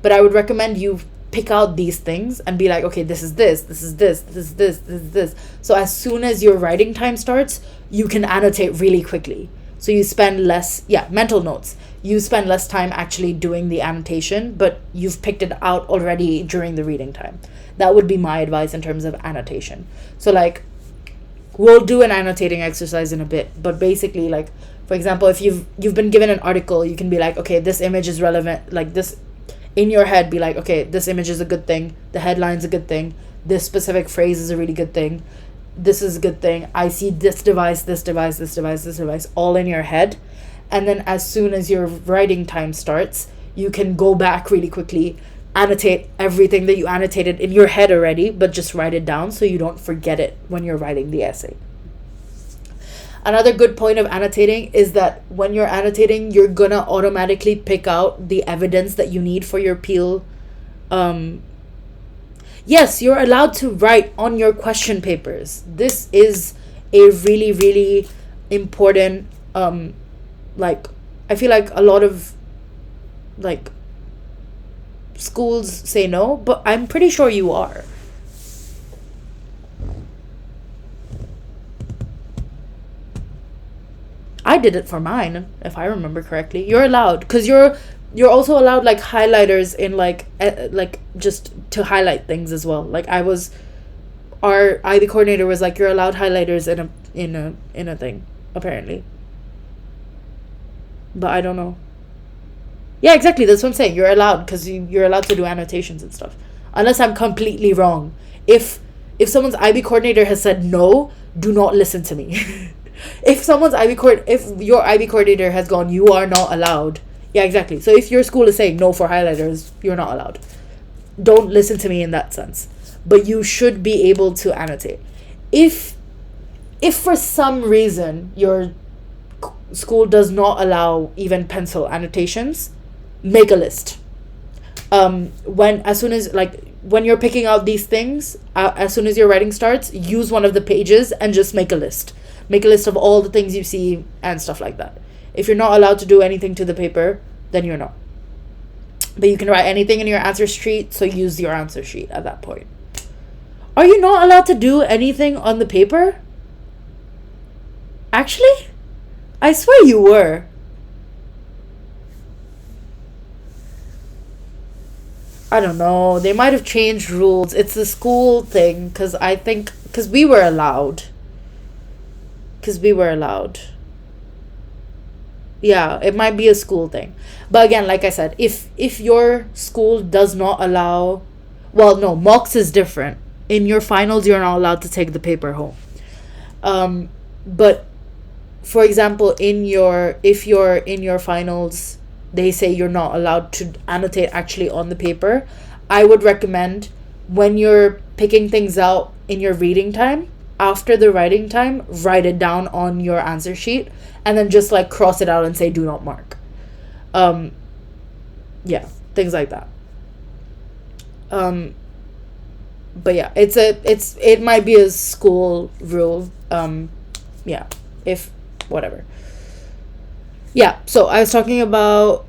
But I would recommend you pick out these things and be like, okay, this is this, this is this, this is this, this is this. So as soon as your writing time starts, you can annotate really quickly. So you spend less, mental notes. You spend less time actually doing the annotation, but you've picked it out already during the reading time. That would be my advice in terms of annotation. So like, we'll do an annotating exercise in a bit, but basically, like, for example, if you've been given an article, you can be like, okay, this image is relevant, like this, in your head, be like, okay, this image is a good thing, the headline's a good thing, this specific phrase is a really good thing, this is a good thing, I see this device, this device, this device, this device, all in your head. And then as soon as your writing time starts, you can go back really quickly, annotate everything that you annotated in your head already, but just write it down so you don't forget it when you're writing the essay. Another good point of annotating is that when you're annotating, you're gonna automatically pick out the evidence that you need for your appeal. Yes, you're allowed to write on your question papers. This is a really, really important, like, I feel like a lot of, like, schools say no, but I'm pretty sure you are. I did it for mine, if I remember correctly. You're allowed, because you're also allowed like highlighters in like just to highlight things as well. Like our IB coordinator was like, you're allowed highlighters in a thing apparently, but I don't know. Yeah, exactly. That's what I'm saying. You're allowed, because you're allowed to do annotations and stuff, unless I'm completely wrong. If someone's IB coordinator has said no, do not listen to me. If your IB coordinator has gone, you are not allowed. Yeah, exactly. So if your school is saying no for highlighters, you're not allowed. Don't listen to me in that sense. But you should be able to annotate. If for some reason your school does not allow even pencil annotations, make a list. When you're picking out these things, as soon as your writing starts, use one of the pages and just make a list. Make a list of all the things you see and stuff like that. If you're not allowed to do anything to the paper, then you're not. But you can write anything in your answer sheet, so use your answer sheet at that point. Are you not allowed to do anything on the paper? Actually? I swear you were. I don't know. They might have changed rules. It's a school thing, because we were allowed. Yeah, it might be a school thing. But again, like I said, if your school does not allow... Well, no, mocks is different. In your finals, you're not allowed to take the paper home. But, for example, if you're in your finals, they say you're not allowed to annotate actually on the paper, I would recommend when you're picking things out in your reading time, after the writing time, write it down on your answer sheet and then just like cross it out and say do not mark. Yeah, things like that. But yeah, it might be a school rule. Yeah, if whatever. Yeah, so I was talking about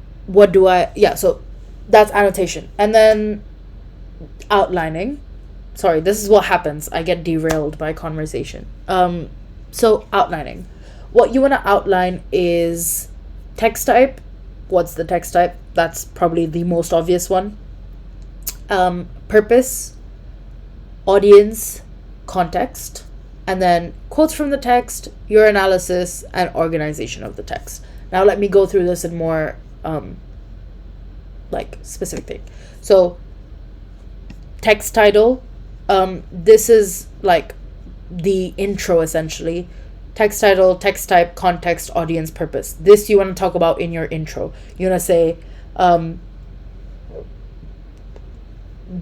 so that's annotation. And then outlining. Sorry, this is what happens. I get derailed by conversation. So outlining. What you want to outline is text type. What's the text type? That's probably the most obvious one. Purpose, audience, context, and then quotes from the text, your analysis, and organization of the text. Now let me go through this in more like specific thing. So text title, this is like the intro essentially. Text title, text type, context, audience, purpose. This you want to talk about in your intro. You want to say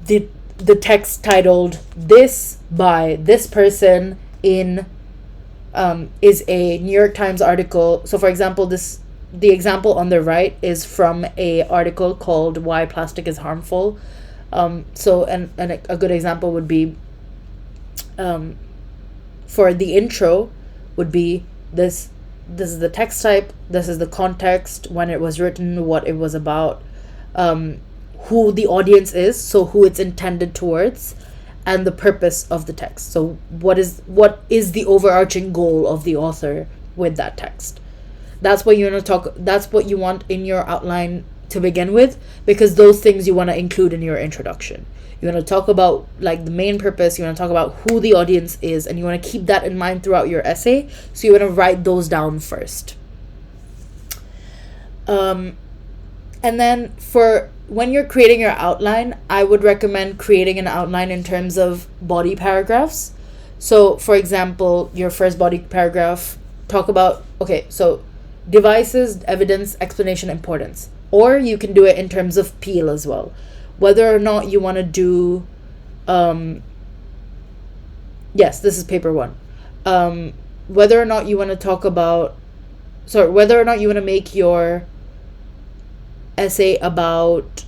the text titled "This by this person in" is a New York Times article. So for example, the example on the right is from a article called "Why Plastic is Harmful." So a good example would be for the intro would be this is the text type, this is the context, when it was written, what it was about, who the audience is, so who it's intended towards, and the purpose of the text. So what is the overarching goal of the author with that text? That's what you want to talk, that's what you want in your outline to begin with, because those things you want to include in your introduction. You want to talk about like the main purpose, you want to talk about who the audience is, and you want to keep that in mind throughout your essay. So you want to write those down first. And then for when you're creating your outline, I would recommend creating an outline in terms of body paragraphs. So for example, your first body paragraph, talk about, okay, so devices, evidence, explanation, importance. Or you can do it in terms of peel as well. Whether or not you want to do, yes, this is paper one. Whether or not you want to talk about, whether or not you want to make your essay about,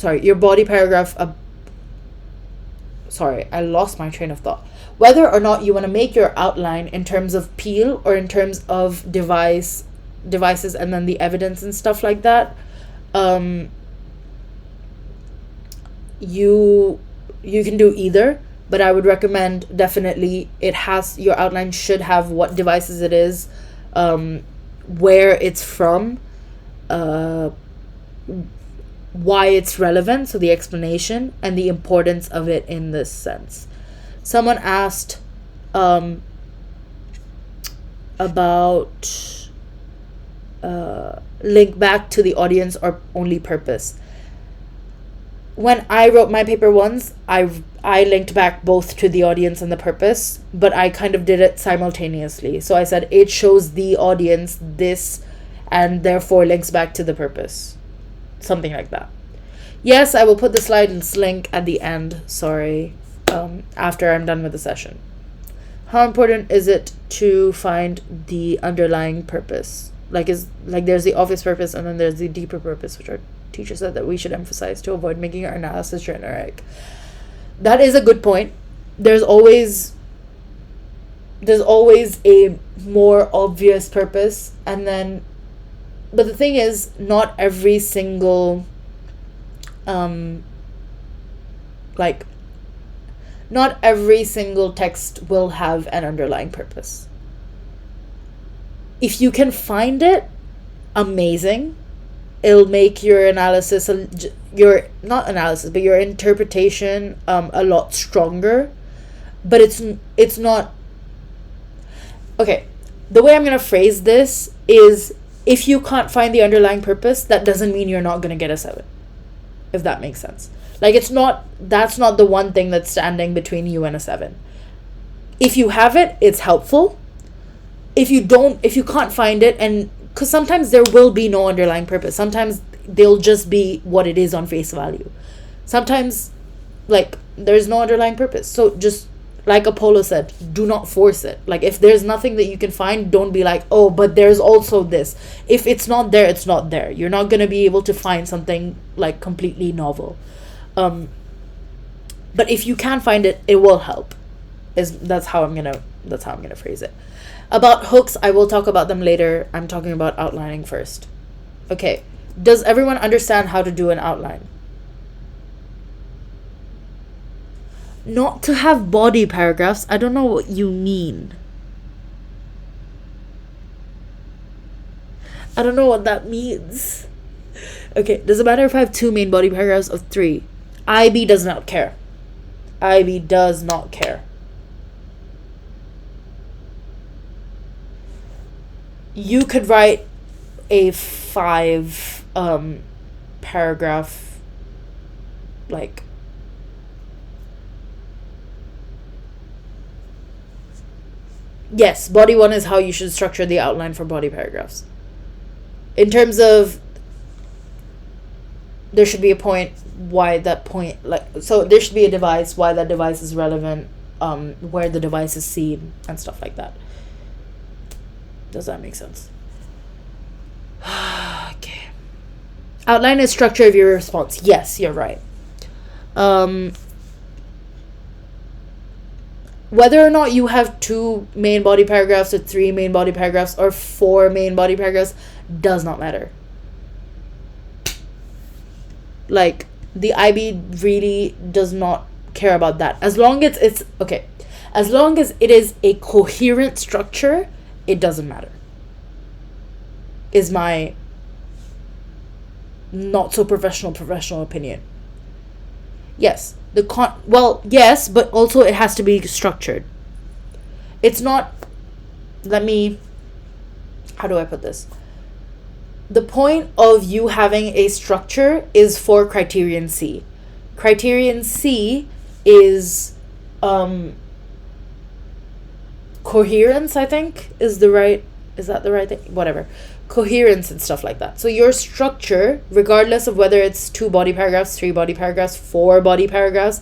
your body paragraph, I lost my train of thought. Whether or not you want to make your outline in terms of peel or in terms of devices and then the evidence and stuff like that, you can do either, but I would recommend definitely your outline should have what devices it is, where it's from, why it's relevant, so the explanation, and the importance of it in this sense. Someone asked about link back to the audience or only purpose. When I wrote my paper once, I linked back both to the audience and the purpose, but I kind of did it simultaneously. So I said it shows the audience this and therefore links back to the purpose. Something like that. Yes, I will put the slides link at the end, after I'm done with the session. How important is it to find the underlying purpose? There's the obvious purpose and then there's the deeper purpose, which our teacher said that we should emphasize to avoid making our analysis generic. That is a good point. There's always a more obvious purpose, but the thing is, not every single not every single text will have an underlying purpose. If you can find it, amazing. It'll make your analysis, your interpretation a lot stronger. But it's not... Okay, the way I'm going to phrase this is, if you can't find the underlying purpose, that doesn't mean you're not going to get a 7. If that makes sense. That's not the one thing that's standing between you and a 7. If you have it, it's helpful. If you can't find it, and because sometimes there will be no underlying purpose. Sometimes they'll just be what it is on face value. Sometimes, there's no underlying purpose. So just, like Apollo said, do not force it. If there's nothing that you can find, don't be like, oh, but there's also this. If it's not there, it's not there. You're not going to be able to find something, completely novel. But if you can find it, it will help. That's how I'm gonna phrase it. About hooks, I will talk about them later. I'm talking about outlining first. Okay. Does everyone understand how to do an outline? Not to have body paragraphs. I don't know what you mean. I don't know what that means. Okay. Does it matter if I have 2 main body paragraphs or 3? IB does not care. IB does not care. you could write a 5 paragraph, like, yes, body 1 is how you should structure the outline for body paragraphs. In terms of, there should be a point, why that point, like, so there should be a device, why that device is relevant, where the device is seen, and stuff like that. Does that make sense? Okay. Outline is structure of your response. Yes, you're right. Whether or not you have 2 main body paragraphs or 3 main body paragraphs or 4 main body paragraphs does not matter. Like, the IB really does not care about that. As long as it's okay. As long as it is a coherent structure, it doesn't matter. Is my not so professional opinion. Yes, yes, but also it has to be structured. It's not, how do I put this? The point of you having a structure is for criterion C. Criterion C is coherence, I think, is that the right thing? Whatever. Coherence and stuff like that. So your structure, regardless of whether it's 2 body paragraphs, 3 body paragraphs, 4 body paragraphs,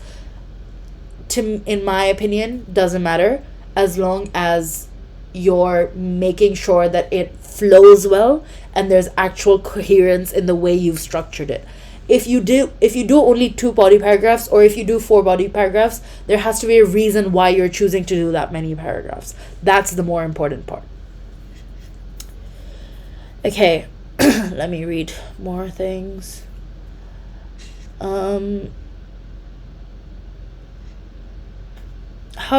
in my opinion, doesn't matter, as long as you're making sure that it flows well and there's actual coherence in the way you've structured it. If you do only 2 body paragraphs, or if you do 4 body paragraphs, there has to be a reason why you're choosing to do that many paragraphs. That's the more important part. Okay, let me read more things. How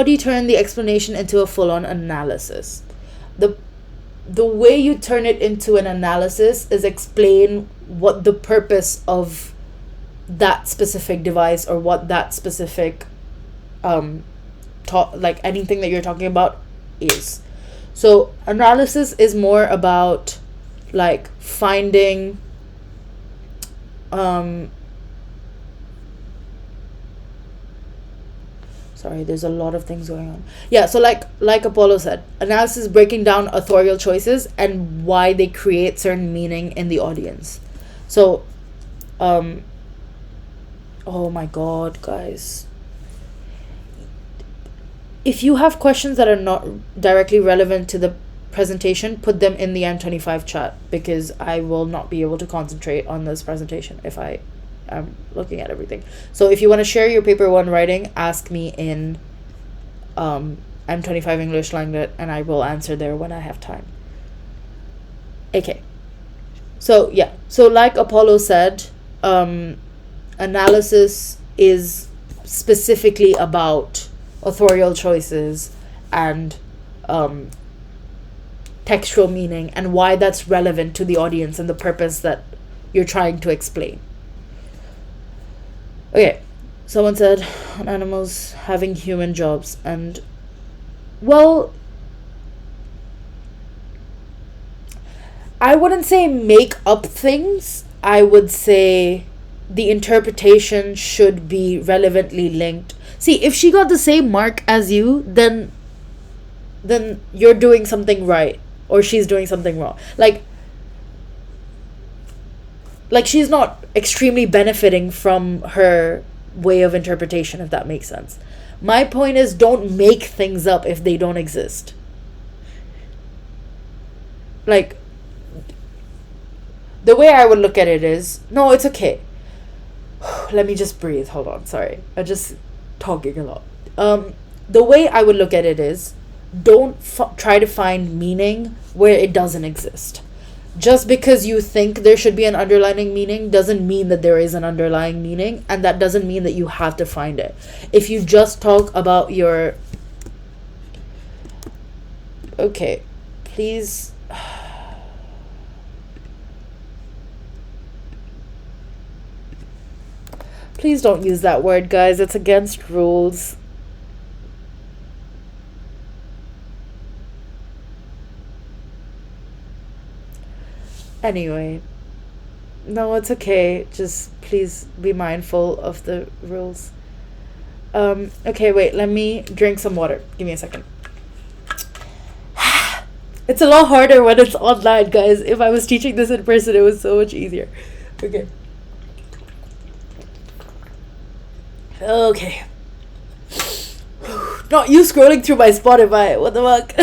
do you turn the explanation into a full-on analysis? The way you turn it into an analysis is explain what the purpose of that specific device or what that specific like anything that you're talking about is. So analysis is more about like finding sorry, there's a lot of things going on. Yeah, so like Apollo said, analysis is breaking down authorial choices and why they create certain meaning in the audience. So oh my god, guys, if you have questions that are not directly relevant to the presentation, put them in the M25 chat, because I will not be able to concentrate on this presentation if I am looking at everything. So if you want to share your paper 1 writing, ask me in M25 English LangLit, and I will answer there when I have time. Okay. So yeah, so like Apollo said, analysis is specifically about authorial choices and textual meaning and why that's relevant to the audience and the purpose that you're trying to explain. Okay, someone said on animals having human jobs, and well, I wouldn't say make up things. I would say the interpretation should be relevantly linked. See, if she got the same mark as you, then you're doing something right, or she's doing something wrong. Like she's not extremely benefiting from her way of interpretation, if that makes sense. My point is, don't make things up if they don't exist. Like, the way I would look at it is, no, it's okay. Let me just breathe. Hold on. Sorry. I'm just talking a lot. The way I would look at it is, don't try to find meaning where it doesn't exist. Just because you think there should be an underlying meaning doesn't mean that there is an underlying meaning, and that doesn't mean that you have to find it. If you just talk about your... Okay, please... Please don't use that word, guys. It's against rules. Anyway, no, it's okay. Just please be mindful of the rules. Okay, wait, let me drink some water. Give me a second. It's a lot harder when it's online, guys. If I was teaching this in person, it was so much easier. Okay. Okay. Not you scrolling through my Spotify. What the fuck?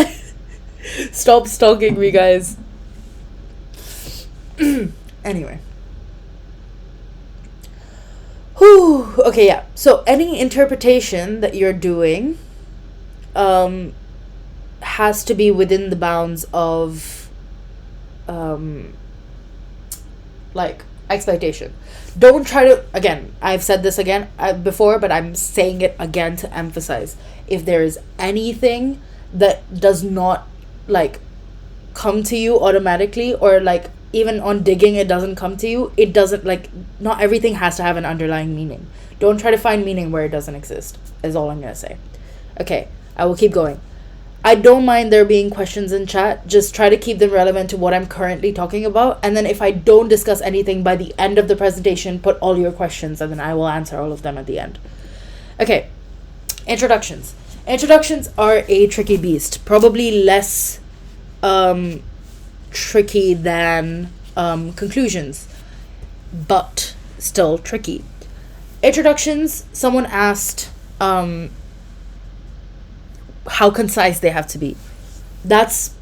Stop stalking me, guys. Anyway. Whew. Okay, yeah. So any interpretation that you're doing has to be within the bounds of like expectation. Don't try to, again, I've said this again before, but I'm saying it again to emphasize. If there is anything that does not like come to you automatically, or like even on digging it doesn't come to you, it doesn't, like, not everything has to have an underlying meaning. Don't try to find meaning where it doesn't exist, is all I'm gonna say. Okay, I will keep going. I don't mind there being questions in chat. Just try to keep them relevant to what I'm currently talking about. And then if I don't discuss anything by the end of the presentation, put all your questions and then I will answer all of them at the end. Okay, introductions. Introductions are a tricky beast. Probably less tricky than conclusions, but still tricky. Introductions, someone asked how concise they have to be. That's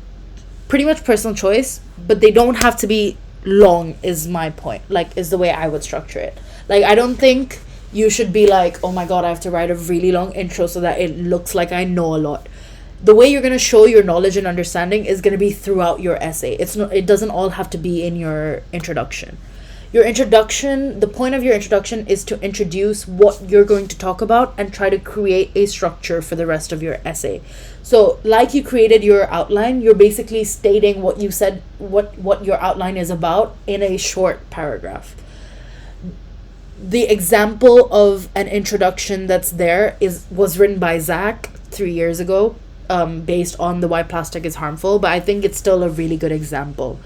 pretty much personal choice, but they don't have to be long, is my point. Like, is the way I would structure it. Like, I don't think you should be like, oh my god, I have to write a really long intro so that it looks like I know a lot. The way you're going to show your knowledge and understanding is going to be throughout your essay. It doesn't all have to be in your introduction. Your introduction, the point of your introduction is to introduce what you're going to talk about and try to create a structure for the rest of your essay. So, like you created your outline, you're basically stating what you said, what your outline is about in a short paragraph. The example of an introduction that's there was written by Zach 3 years ago, based on the why plastic is harmful, but I think it's still a really good example.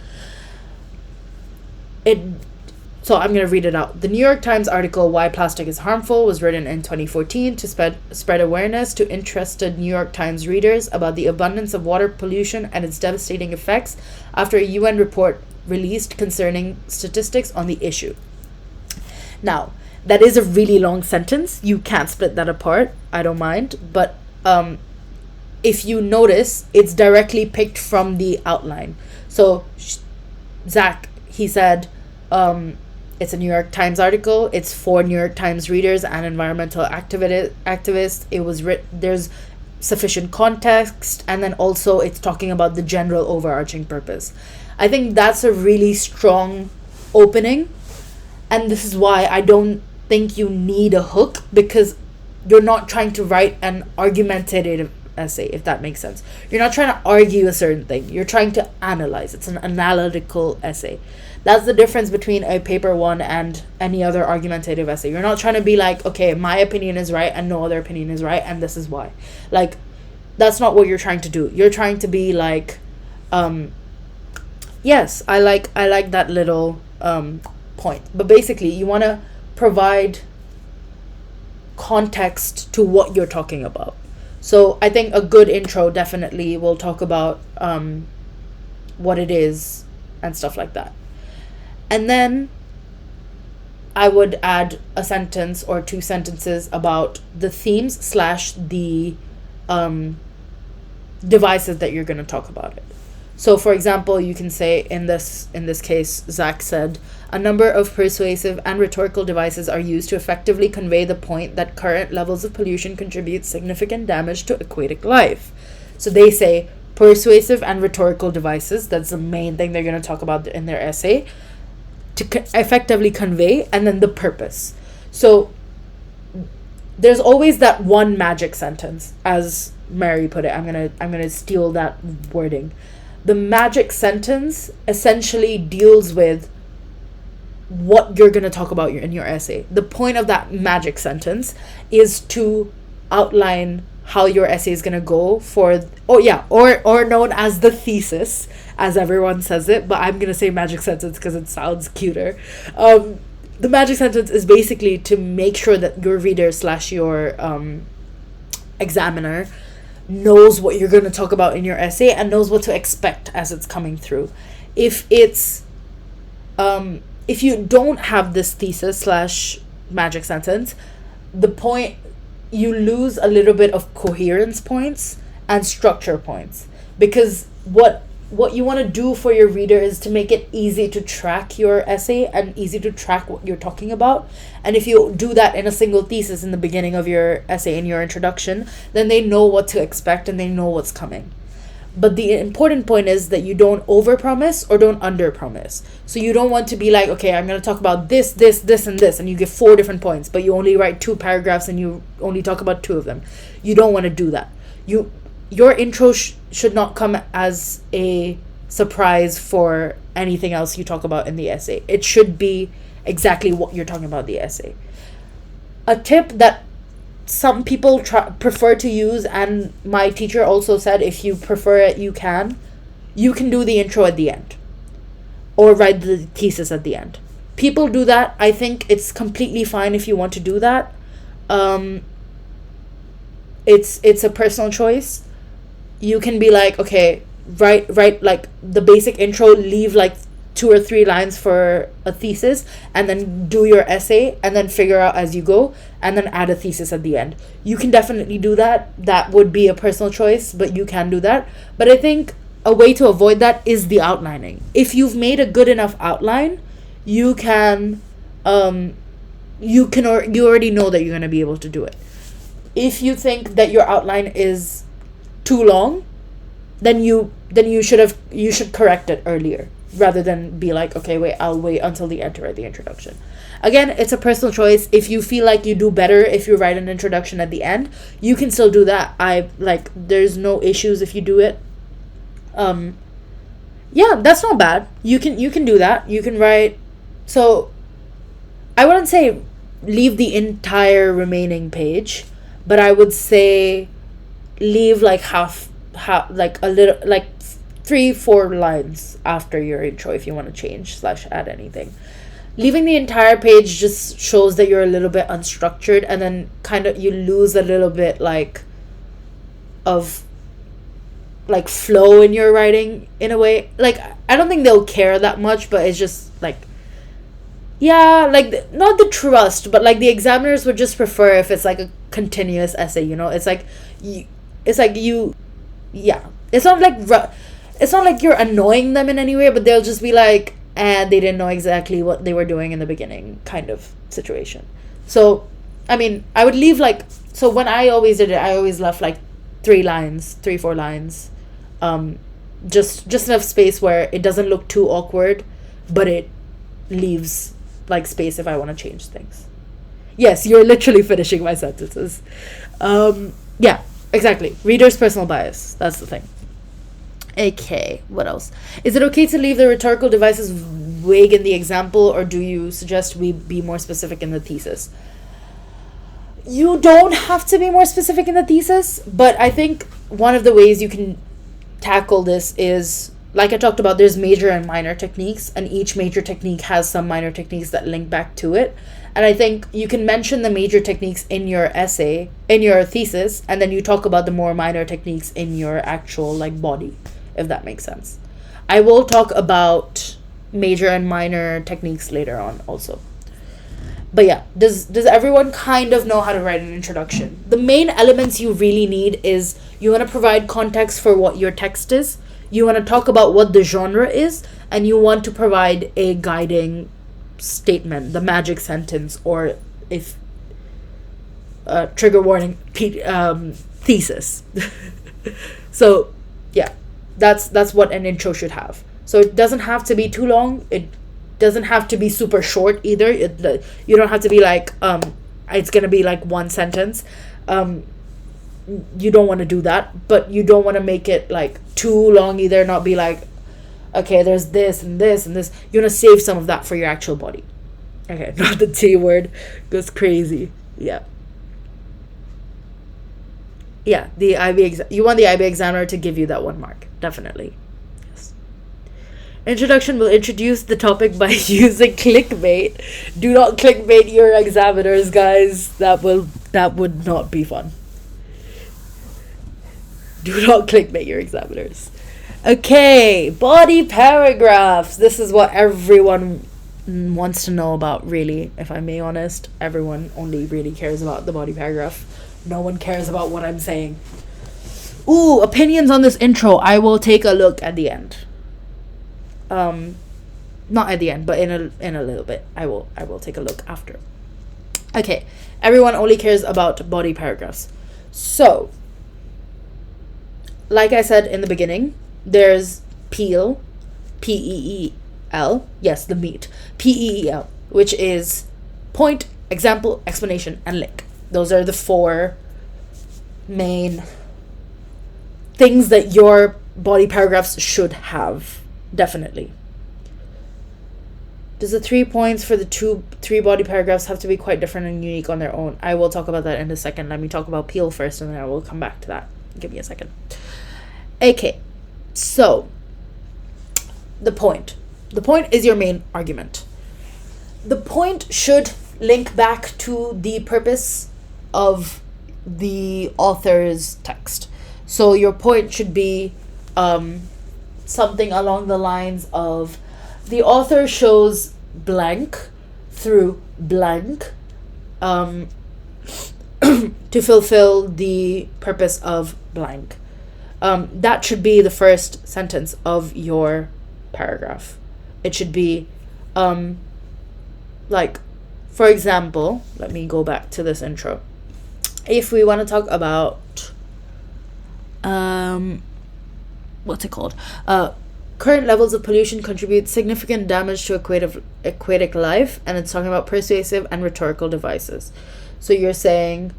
So I'm going to read it out. The New York Times article, Why Plastic is Harmful, was written in 2014 to spread awareness to interested New York Times readers about the abundance of water pollution and its devastating effects after a UN report released concerning statistics on the issue. Now, that is a really long sentence. You can't split that apart. I don't mind. But if you notice, it's directly picked from the outline. So Zach, he said, it's a New York Times article. It's for New York Times readers and environmental activists. It was there's sufficient context, and then also it's talking about the general overarching purpose. I think that's a really strong opening, and this is why I don't think you need a hook, because you're not trying to write an argumentative essay, if that makes sense. You're not trying to argue a certain thing. You're trying to analyze. It's an analytical essay. That's the difference between a paper one and any other argumentative essay. You're not trying to be like, okay, my opinion is right and no other opinion is right and this is why. Like, that's not what you're trying to do. You're trying to be like, yes, I like that little point. But basically, you want to provide context to what you're talking about. So I think a good intro definitely will talk about what it is and stuff like that. And then I would add a sentence or two sentences about the themes / the devices that you're going to talk about it. So, for example, you can say in this case, Zach said, a number of persuasive and rhetorical devices are used to effectively convey the point that current levels of pollution contribute significant damage to aquatic life. So they say persuasive and rhetorical devices. That's the main thing they're going to talk about in their essay, to effectively convey, and then the purpose. So there's always that one magic sentence, as Mary put it. I'm gonna steal that wording. The magic sentence essentially deals with what you're going to talk about in your essay. The point of that magic sentence is to outline how your essay is going to go or known as the thesis, as everyone says it, but I'm gonna say magic sentence because it sounds cuter. The magic sentence is basically to make sure that your reader slash your examiner knows what you're going to talk about in your essay and knows what to expect as it's coming through. If it's if you don't have this thesis slash magic sentence, the point, you lose a little bit of coherence points and structure points, because what you want to do for your reader is to make it easy to track your essay and easy to track what you're talking about. And if you do that in a single thesis in the beginning of your essay, in your introduction, then they know what to expect and they know what's coming. But the important point is that you don't overpromise or don't underpromise. So you don't want to be like, okay, I'm going to talk about this, this, this, and this, and you give 4 different points, but you only write 2 paragraphs and you only talk about 2 of them. You don't want to do that. Your intro should not come as a surprise for anything else you talk about in the essay. It should be exactly what you're talking about in the essay. A tip that some people prefer to use, and my teacher also said if you prefer it, you can do the intro at the end or write the thesis at the end. People do that. I think it's completely fine if you want to do that. It's a personal choice. You can be like, okay, write like the basic intro, leave like 2 or 3 lines for a thesis, and then do your essay and then figure out as you go, and then add a thesis at the end. You can definitely do that. That would be a personal choice, but you can do that. But I think a way to avoid that is the outlining. If you've made a good enough outline, you already know that you're going to be able to do it. If you think that your outline is too long, then you should correct it earlier rather than be like, okay, wait, I'll wait until the end to write the introduction. Again, it's a personal choice. If you feel like you do better if you write an introduction at the end, you can still do that. There's no issues if you do it. Yeah, that's not bad. You can do that. You can write. So I wouldn't say leave the entire remaining page, but I would say leave like half like a little, like 3-4 lines after your intro if you want to change / add anything. Leaving the entire page just shows that you're a little bit unstructured, and then kind of you lose a little bit of flow in your writing in a way. Like, I don't think they'll care that much, but it's just like, yeah, like not the trust, but like the examiners would just prefer if it's like a continuous essay, you know. It's not like you're annoying them in any way, but they'll just be like, and they didn't know exactly what they were doing in the beginning kind of situation. So I mean, I would leave so when I always did it, I always left like 3-4 lines, just enough space where it doesn't look too awkward, but it leaves like space if I want to change things. Yes, you're literally finishing my sentences. Yeah, exactly. Reader's personal bias. That's the thing. Okay, what else? Is it okay to leave the rhetorical devices vague in the example, or do you suggest we be more specific in the thesis? You don't have to be more specific in the thesis, but I think one of the ways you can tackle this is, like I talked about, there's major and minor techniques, and each major technique has some minor techniques that link back to it. And I think you can mention the major techniques in your essay, in your thesis, and then you talk about the more minor techniques in your actual body, if that makes sense. I will talk about major and minor techniques later on also. But yeah, does everyone kind of know how to write an introduction? The main elements you really need is you want to provide context for what your text is, you want to talk about what the genre is, and you want to provide a guiding statement, the magic sentence, or if trigger warning, thesis. So yeah, that's what an intro should have. So it doesn't have to be too long. It doesn't have to be super short either. You don't have to be like it's gonna be like one sentence. You don't want to do that, but you don't want to make it like too long either. Not be like, okay, there's this and this and this. You want to save some of that for your actual body. Okay, not the T word goes crazy. Yeah. Yeah, the IB you want the IB examiner to give you that 1 mark, definitely. Yes. Introduction will introduce the topic by using clickbait. Do not clickbait your examiners, guys. That would not be fun. Do not clickbait your examiners. Okay, body paragraphs. This is what everyone wants to know about, really, if I'm being honest. Everyone only really cares about the body paragraph. No one cares about what I'm saying. Ooh, opinions on this intro. I will take a look at the end. Not at the end, but in a little bit. I will take a look after. Okay, everyone only cares about body paragraphs. So, like I said in the beginning, there's peel, P-E-E-L, yes, the meat, P-E-E-L, which is point, example, explanation, and link. Those are the 4 main things that your body paragraphs should have, definitely. Does the 3 points for the 3 body paragraphs have to be quite different and unique on their own? I will talk about that in a second. Let me talk about peel first, and then I will come back to that. Give me a second. Okay, so the point is your main argument. The point should link back to the purpose of the author's text. So your point should be something along the lines of, the author shows blank through blank to fulfill the purpose of blank. That should be the first sentence of your paragraph. It should be, like, for example, let me go back to this intro. If we want to talk about, what's it called? Current levels of pollution contribute significant damage to aquatic life, and it's talking about persuasive and rhetorical devices. So you're saying,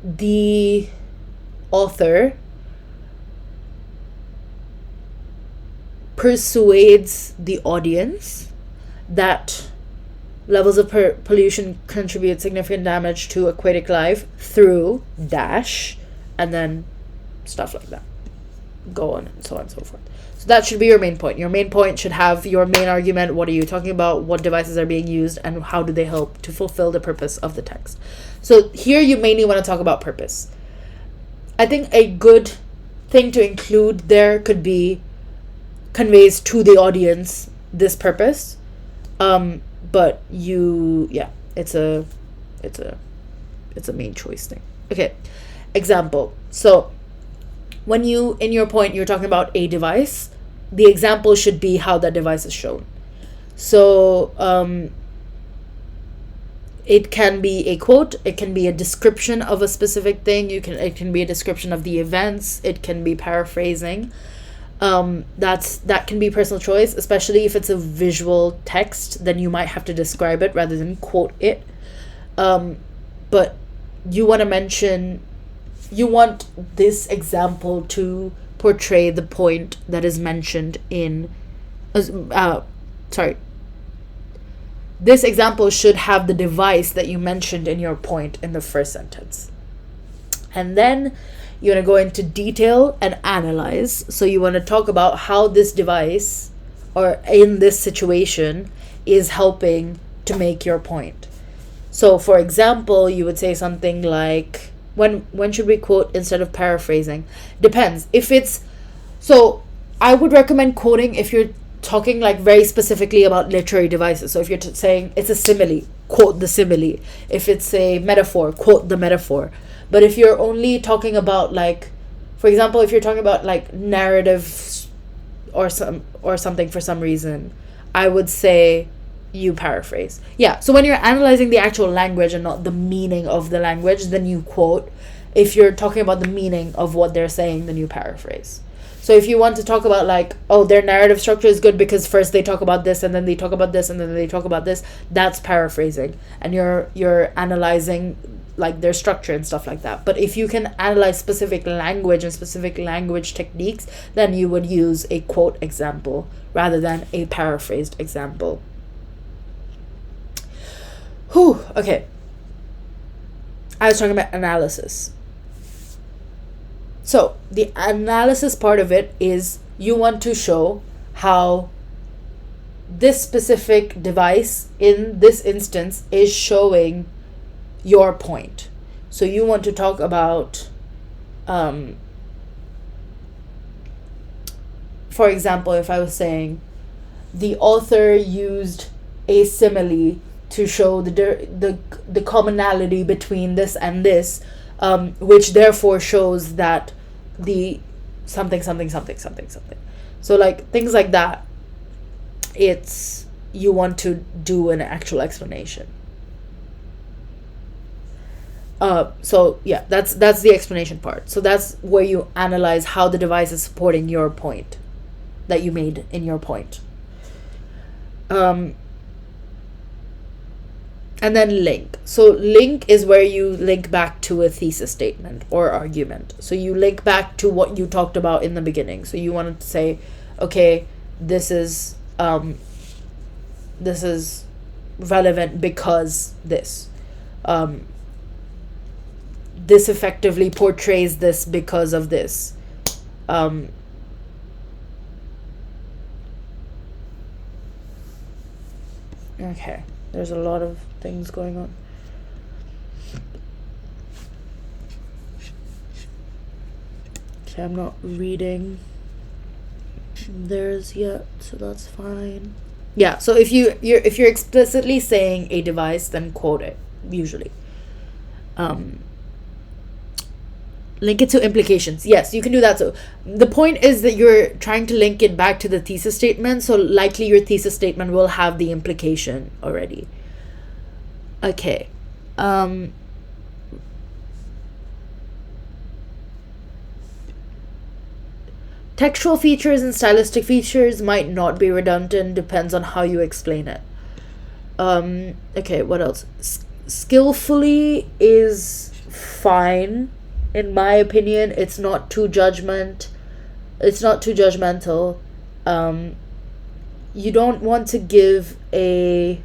the author persuades the audience that levels of pollution contribute significant damage to aquatic life through dash, and then stuff like that. Go on, and so on and so forth. So that should be your main point. Your main point should have your main argument. What are you talking about? What devices are being used? And how do they help to fulfill the purpose of the text? So here you mainly want to talk about purpose. I think a good thing to include there could be conveys to the audience this purpose. But it's a main choice thing. Okay, example. So when you, in your point, you're talking about a device, the example should be how that device is shown. So it can be a quote, it can be a description of a specific thing, it can be a description of the events, it can be paraphrasing. That can be personal choice, especially if it's a visual text, then you might have to describe it rather than quote it. But you want this example to portray the point that is mentioned in, this example should have the device that you mentioned in your point in the first sentence. And then you want to go into detail and analyze. So you want to talk about how this device, or in this situation, is helping to make your point. So for example, you would say something like, when should we quote instead of paraphrasing? Depends. So I would recommend quoting if you're talking like very specifically about literary devices. So if you're saying it's a simile, quote the simile. If it's a metaphor, quote the metaphor. But if you're only talking about, like, for example, if you're talking about like narratives or something for some reason, I would say you paraphrase. Yeah, so when you're analyzing the actual language and not the meaning of the language, then you quote. If you're talking about the meaning of what they're saying, then you paraphrase. So if you want to talk about like, oh, their narrative structure is good because first they talk about this and then they talk about this and then they talk about this, that's paraphrasing, and you're analyzing like their structure and stuff like that. But if you can analyze specific language and specific language techniques, then you would use a quote example rather than a paraphrased example. Okay. I was talking about analysis. So the analysis part of it is you want to show how this specific device in this instance is showing your point. So you want to talk about, for example, if I was saying the author used a simile to show the commonality between this and this, which therefore shows that the something something something something something. So like things like that, it's you want to do an actual explanation. So yeah, that's the explanation part. So that's where you analyze how the device is supporting your point that you made in your point. And then link. So link is where you link back to a thesis statement or argument. So you link back to what you talked about in the beginning. So you wanted to say, okay, this is relevant because this. This effectively portrays this because of this. Okay, there's a lot of things going on. Okay, I'm not reading theirs yet, so that's fine. Yeah, so if you're explicitly saying a device, then quote it usually. Link it to implications. Yes, you can do that. So the point is that you're trying to link it back to the thesis statement. So likely your thesis statement will have the implication already. Okay. Textual features and stylistic features might not be redundant. Depends on how you explain it. Okay, what else? Skillfully is fine. In my opinion, it's not too judgmental. You don't want to give a...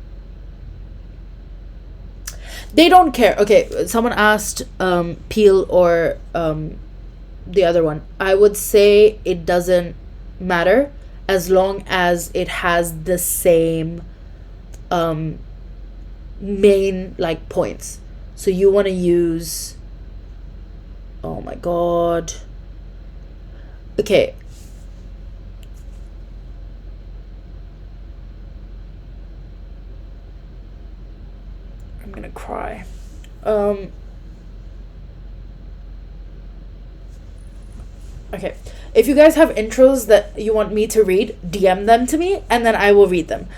They don't care. Okay, someone asked Peel or the other one. I would say it doesn't matter as long as it has the same main like points. So you want to use... Oh my god. Okay. I'm gonna cry. Okay. If you guys have intros that you want me to read, DM them to me and then I will read them.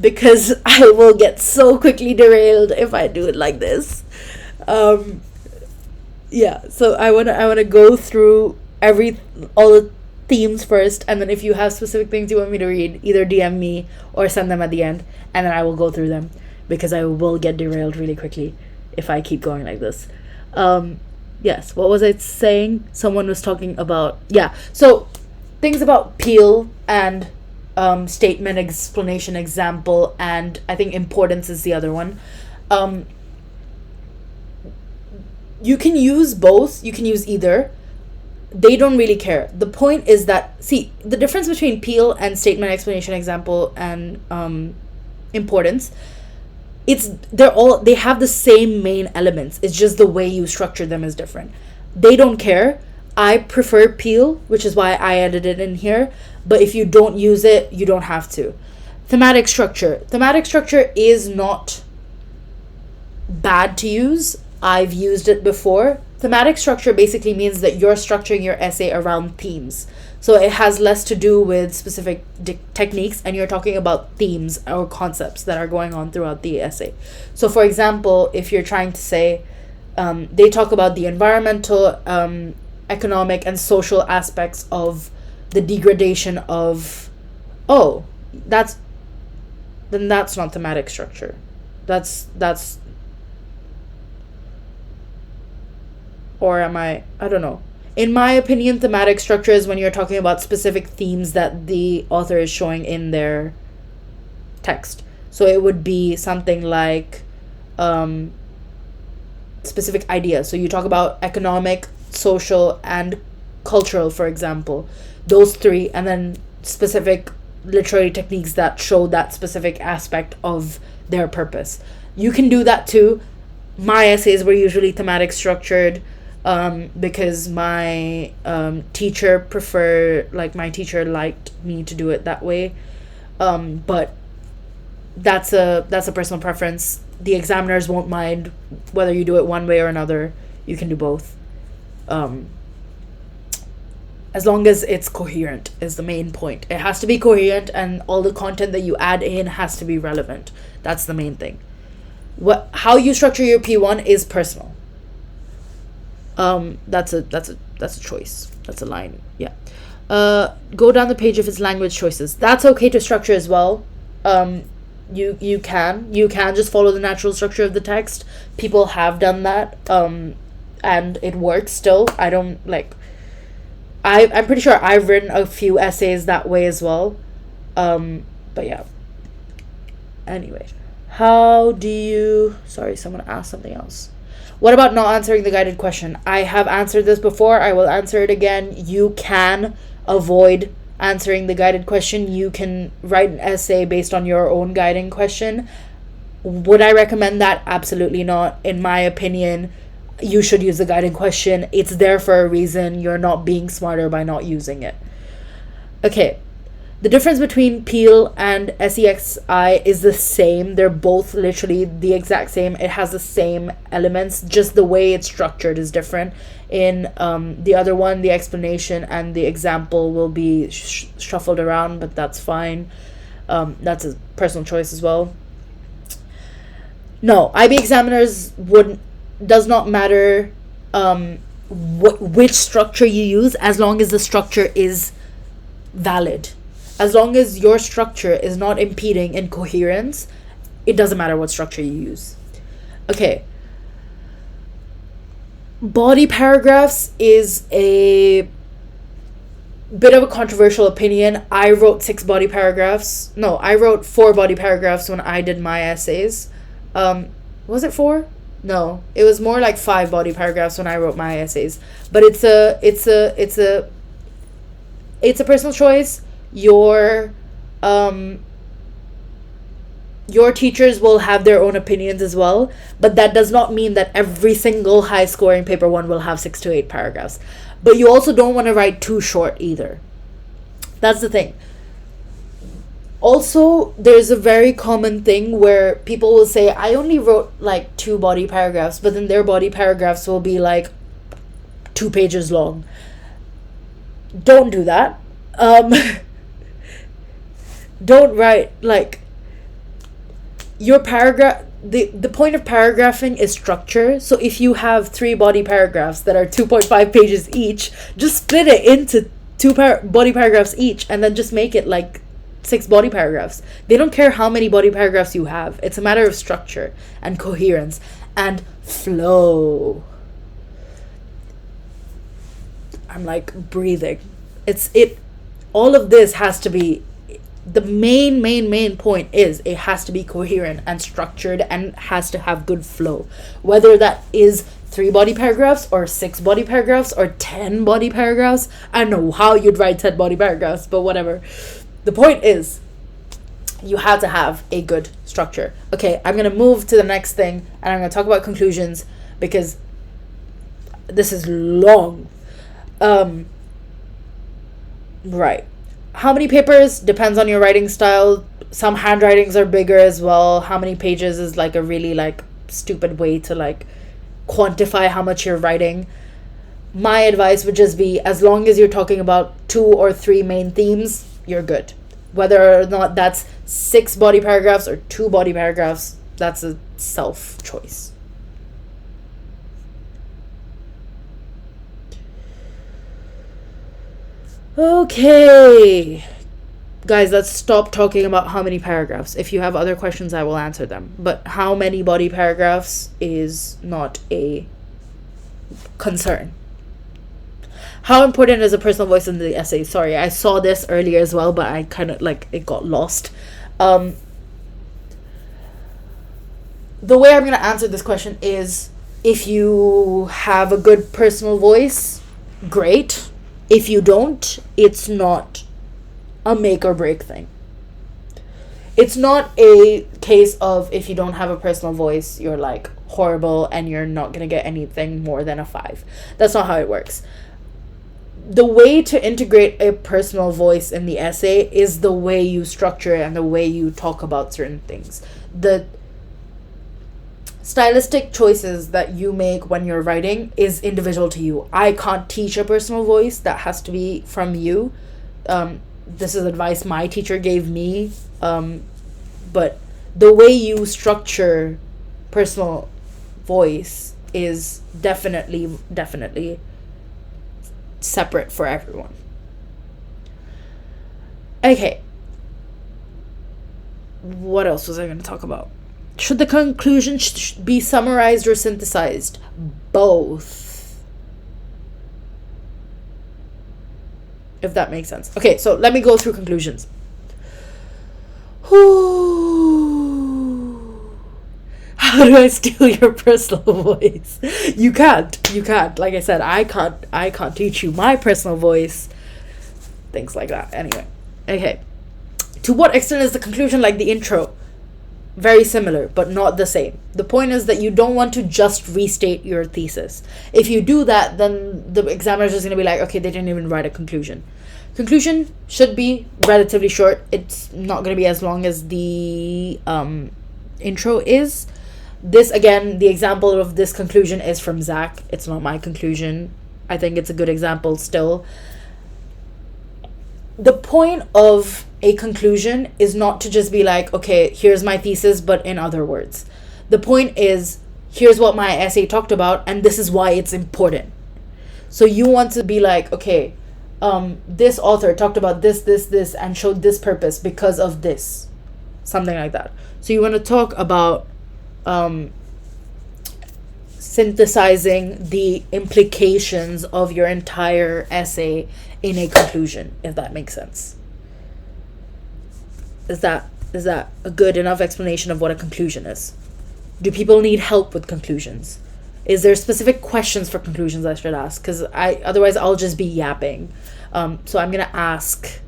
Because I will get so quickly derailed if I do it like this. Yeah, so I wanna go through all the themes first, and then if you have specific things you want me to read, either DM me or send them at the end, and then I will go through them because I will get derailed really quickly if I keep going like this. Yes, what was I saying? Someone was talking about so things about Peel and statement, explanation, example, and I think importance is the other one. You can use both. You can use either. They don't really care. The point is that, see, the difference between Peel and statement, explanation, example, and importance, they have the same main elements. It's just the way you structure them is different. They don't care. I prefer Peel, which is why I added it in here. But if you don't use it, you don't have to. Thematic structure. Thematic structure is not bad to use. I've used it before. Thematic structure basically means that you're structuring your essay around themes. So it has less to do with specific techniques, and you're talking about themes or concepts that are going on throughout the essay. So for example, if you're trying to say, they talk about the environmental, economic, and social aspects of the degradation of... Oh, that's not thematic structure. That's or am I don't know. In my opinion, thematic structure is when you're talking about specific themes that the author is showing in their text. So it would be something like specific ideas. So you talk about economic, social, and cultural, for example. Those three, and then specific literary techniques that show that specific aspect of their purpose. You can do that too. My essays were usually thematic structured, because my teacher my teacher liked me to do it that way. But that's a personal preference. The examiners won't mind whether you do it one way or another. You can do both. As long as it's coherent is the main point. It has to be coherent, and all the content that you add in has to be relevant. That's the main thing. How you structure your P1 is personal. That's a choice. That's a line. Yeah. Go down the page if it's language choices. That's okay to structure as well. You can just follow the natural structure of the text. People have done that, and it works still. I'm pretty sure I've written a few essays that way as well. But yeah. Anyway, sorry, someone asked something else. What about not answering the guided question? I have answered this before. I will answer it again. You can avoid answering the guided question. You can write an essay based on your own guiding question. Would I recommend that? Absolutely not. In my opinion, you should use the guiding question. It's there for a reason. You're not being smarter by not using it. Okay. The difference between Peel and SEXI is the same. They're both literally the exact same. It has the same elements. Just the way it's structured is different. In the other one, the explanation and the example will be shuffled around, but that's fine. That's a personal choice as well. No, IB examiners does not matter which structure you use, as long as the structure is valid. As long as your structure is not impeding in coherence, it doesn't matter what structure you use. Okay. Body paragraphs is a bit of a controversial opinion. I wrote 4 body paragraphs when I did my essays. Was it 4? No, it was more like 5 body paragraphs when I wrote my essays. But it's a personal choice. Your teachers will have their own opinions as well, but that does not mean that every single high scoring paper 1 will have 6 to 8 paragraphs. But you also don't want to write too short either. That's the thing. Also, there's a very common thing where people will say, I only wrote like 2 body paragraphs, but then their body paragraphs will be like 2 pages long. Don't do that. Don't write like your paragraph. The point of paragraphing is structure. So if you have 3 body paragraphs that are 2.5 pages each, just split it into 2 body paragraphs each, and then just make it like 6 body paragraphs. They don't care how many body paragraphs you have. It's a matter of structure and coherence and flow. I'm like breathing. All of this has to be, the main point is it has to be coherent and structured and has to have good flow. Whether that is 3 body paragraphs or 6 body paragraphs or 10 body paragraphs. I don't know how you'd write 10 body paragraphs, but whatever. The point is, you have to have a good structure. Okay, I'm going to move to the next thing, and I'm going to talk about conclusions because this is long. Right. How many papers depends on your writing style. Some handwritings are bigger as well. How many pages is like a really like stupid way to like quantify how much you're writing. My advice would just be, as long as you're talking about 2 or 3 main themes, you're good. Whether or not that's 6 body paragraphs or 2 body paragraphs, that's a self choice. Okay. Guys, let's stop talking about how many paragraphs. If you have other questions, I will answer them. But how many body paragraphs is not a concern. How important is a personal voice in the essay? Sorry, I saw this earlier as well, but I kind of like it got lost. The way I'm going to answer this question is If you have a good personal voice, great. If you don't, it's not a make or break thing. It's not a case of if you don't have a personal voice, you're like horrible and you're not going to get anything more than a 5. That's not how it works. The way to integrate a personal voice in the essay is the way you structure it and the way you talk about certain things. The stylistic choices that you make when you're writing is individual to you. I can't teach a personal voice. That has to be from you. This is advice my teacher gave me. But the way you structure personal voice is definitely separate for everyone. Okay. What else was I going to talk about? Should the conclusion be summarized or synthesized? Both. If that makes sense. Okay, so let me go through conclusions. How do I steal your personal voice? You can't. Like I said, I can't teach you my personal voice. Things like that. Anyway. Okay. To what extent is the conclusion like the intro? Very similar, but not the same. The point is that you don't want to just restate your thesis. If you do that, then the examiner is just going to be like, okay, they didn't even write a conclusion. Conclusion should be relatively short. It's not going to be as long as the intro is. This, again, the example of this conclusion is from Zach. It's not my conclusion. I think it's a good example still. The point of a conclusion is not to just be like, okay, here's my thesis, but in other words. The point is, here's what my essay talked about, and this is why it's important. So you want to be like, okay, this author talked about this, and showed this purpose because of this. Something like that. So you want to talk about synthesizing the implications of your entire essay in a conclusion, if that makes sense. Is that a good enough explanation of what a conclusion is? Do people need help with conclusions? Is there specific questions for conclusions I should ask? Because otherwise I'll just be yapping. So I'm gonna ask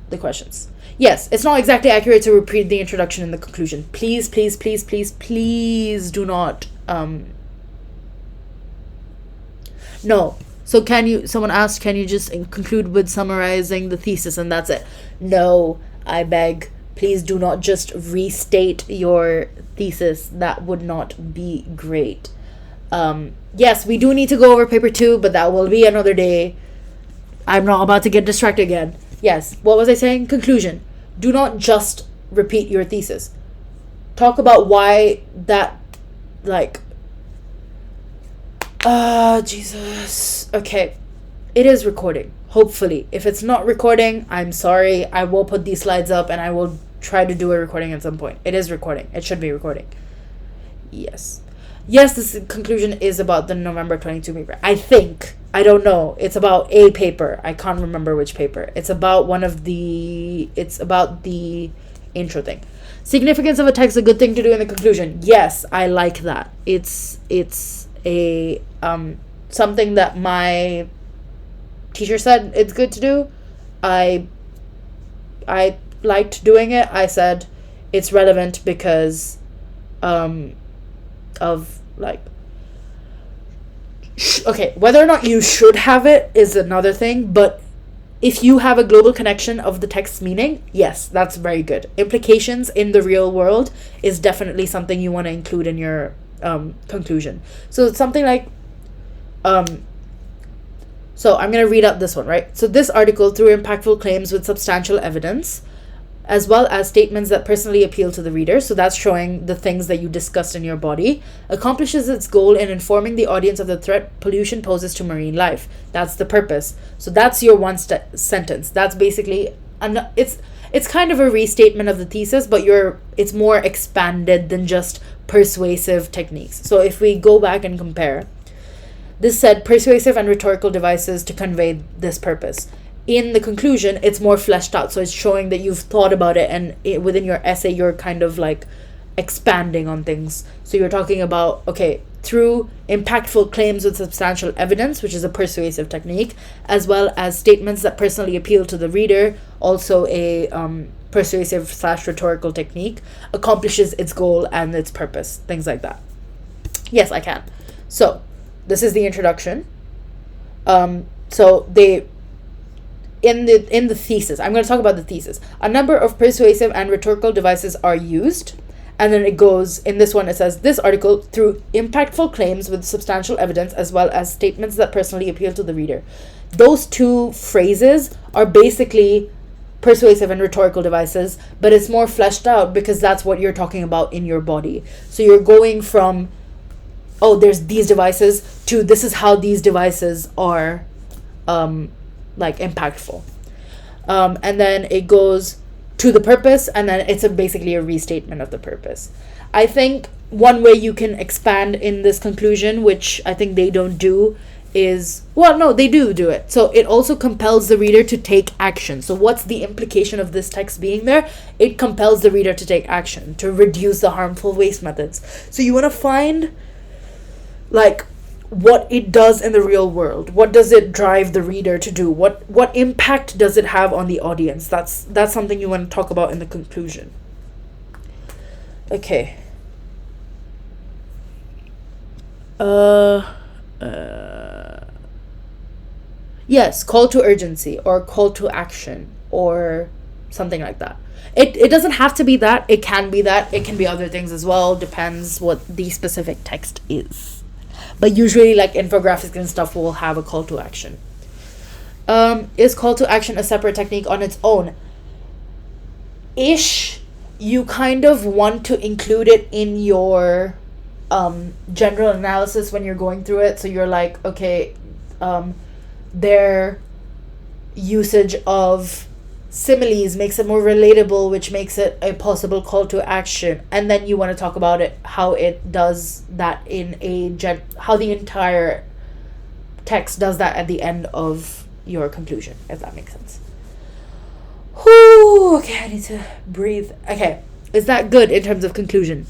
the questions. Yes, it's not exactly accurate to repeat the introduction and the conclusion. Please do not. No. So someone asked, can you just conclude with summarizing the thesis and that's it? No, I beg. Please do not just restate your thesis. That would not be great. Yes, we do need to go over paper 2, but that will be another day. I'm not about to get distracted again. Yes, what was I saying? Conclusion. Do not just repeat your thesis. Talk about why that, Jesus. Okay. It is recording. Hopefully. If it's not recording, I'm sorry. I will put these slides up and I will try to do a recording at some point. It is recording. It should be recording. Yes. Yes, this conclusion is about the November 22 paper. I think. I don't know. It's about a paper. I can't remember which paper. It's about it's about the intro thing. Significance of a text, a good thing to do in the conclusion. Yes, I like that. It's a something that my teacher said it's good to do. I liked doing it. I said it's relevant because of okay, whether or not you should have it is another thing, but if you have a global connection of the text's meaning, yes, that's very good. Implications in the real world is definitely something you want to include in your conclusion. So it's something like so I'm going to read out this one, right? So this article, through impactful claims with substantial evidence, as well as statements that personally appeal to the reader, so that's showing the things that you discussed in your body, accomplishes its goal in informing the audience of the threat pollution poses to marine life. That's the purpose. So that's your one sentence. That's basically, it's kind of a restatement of the thesis, but it's more expanded than just persuasive techniques. So if we go back and compare, this said persuasive and rhetorical devices to convey this purpose. In the conclusion, it's more fleshed out, so it's showing that you've thought about it, and within your essay you're kind of expanding on things. So you're talking about, okay, through impactful claims with substantial evidence, which is a persuasive technique, as well as statements that personally appeal to the reader, also a persuasive/rhetorical technique, accomplishes its goal and its purpose, things like that. Yes, I can. So, this is the introduction. So they in the thesis, I'm going to talk about the thesis. A number of persuasive and rhetorical devices are used. And then it goes, in this one, it says, this article, through impactful claims with substantial evidence, as well as statements that personally appeal to the reader. Those two phrases are basically persuasive and rhetorical devices, but it's more fleshed out because that's what you're talking about in your body. So you're going from, oh, there's these devices, to this is how these devices are, like, impactful. And then it goes to the purpose, and then it's basically a restatement of the purpose. I think one way you can expand in this conclusion, which I think they don't do, is, well, no, they do it. So it also compels the reader to take action. So what's the implication of this text being there? It compels the reader to take action, to reduce the harmful waste methods. So you want to find, like, what it does in the real world. What does it drive the reader to do? What impact does it have on the audience? That's something you want to talk about in the conclusion. Okay. Yes, call to urgency or call to action or something like that. It doesn't have to be that. It can be that. It can be other things as well. Depends what the specific text is. But usually, like, infographics and stuff will have a call to action. Is call to action a separate technique on its own? You kind of want to include it in your general analysis when you're going through it. So you're like, okay, their usage of similes makes it more relatable, which makes it a possible call to action. And then you want to talk about it, how it does that in how the entire text does that at the end of your conclusion, if that makes sense. Whew, okay, I need to breathe. Okay, is that good in terms of conclusion?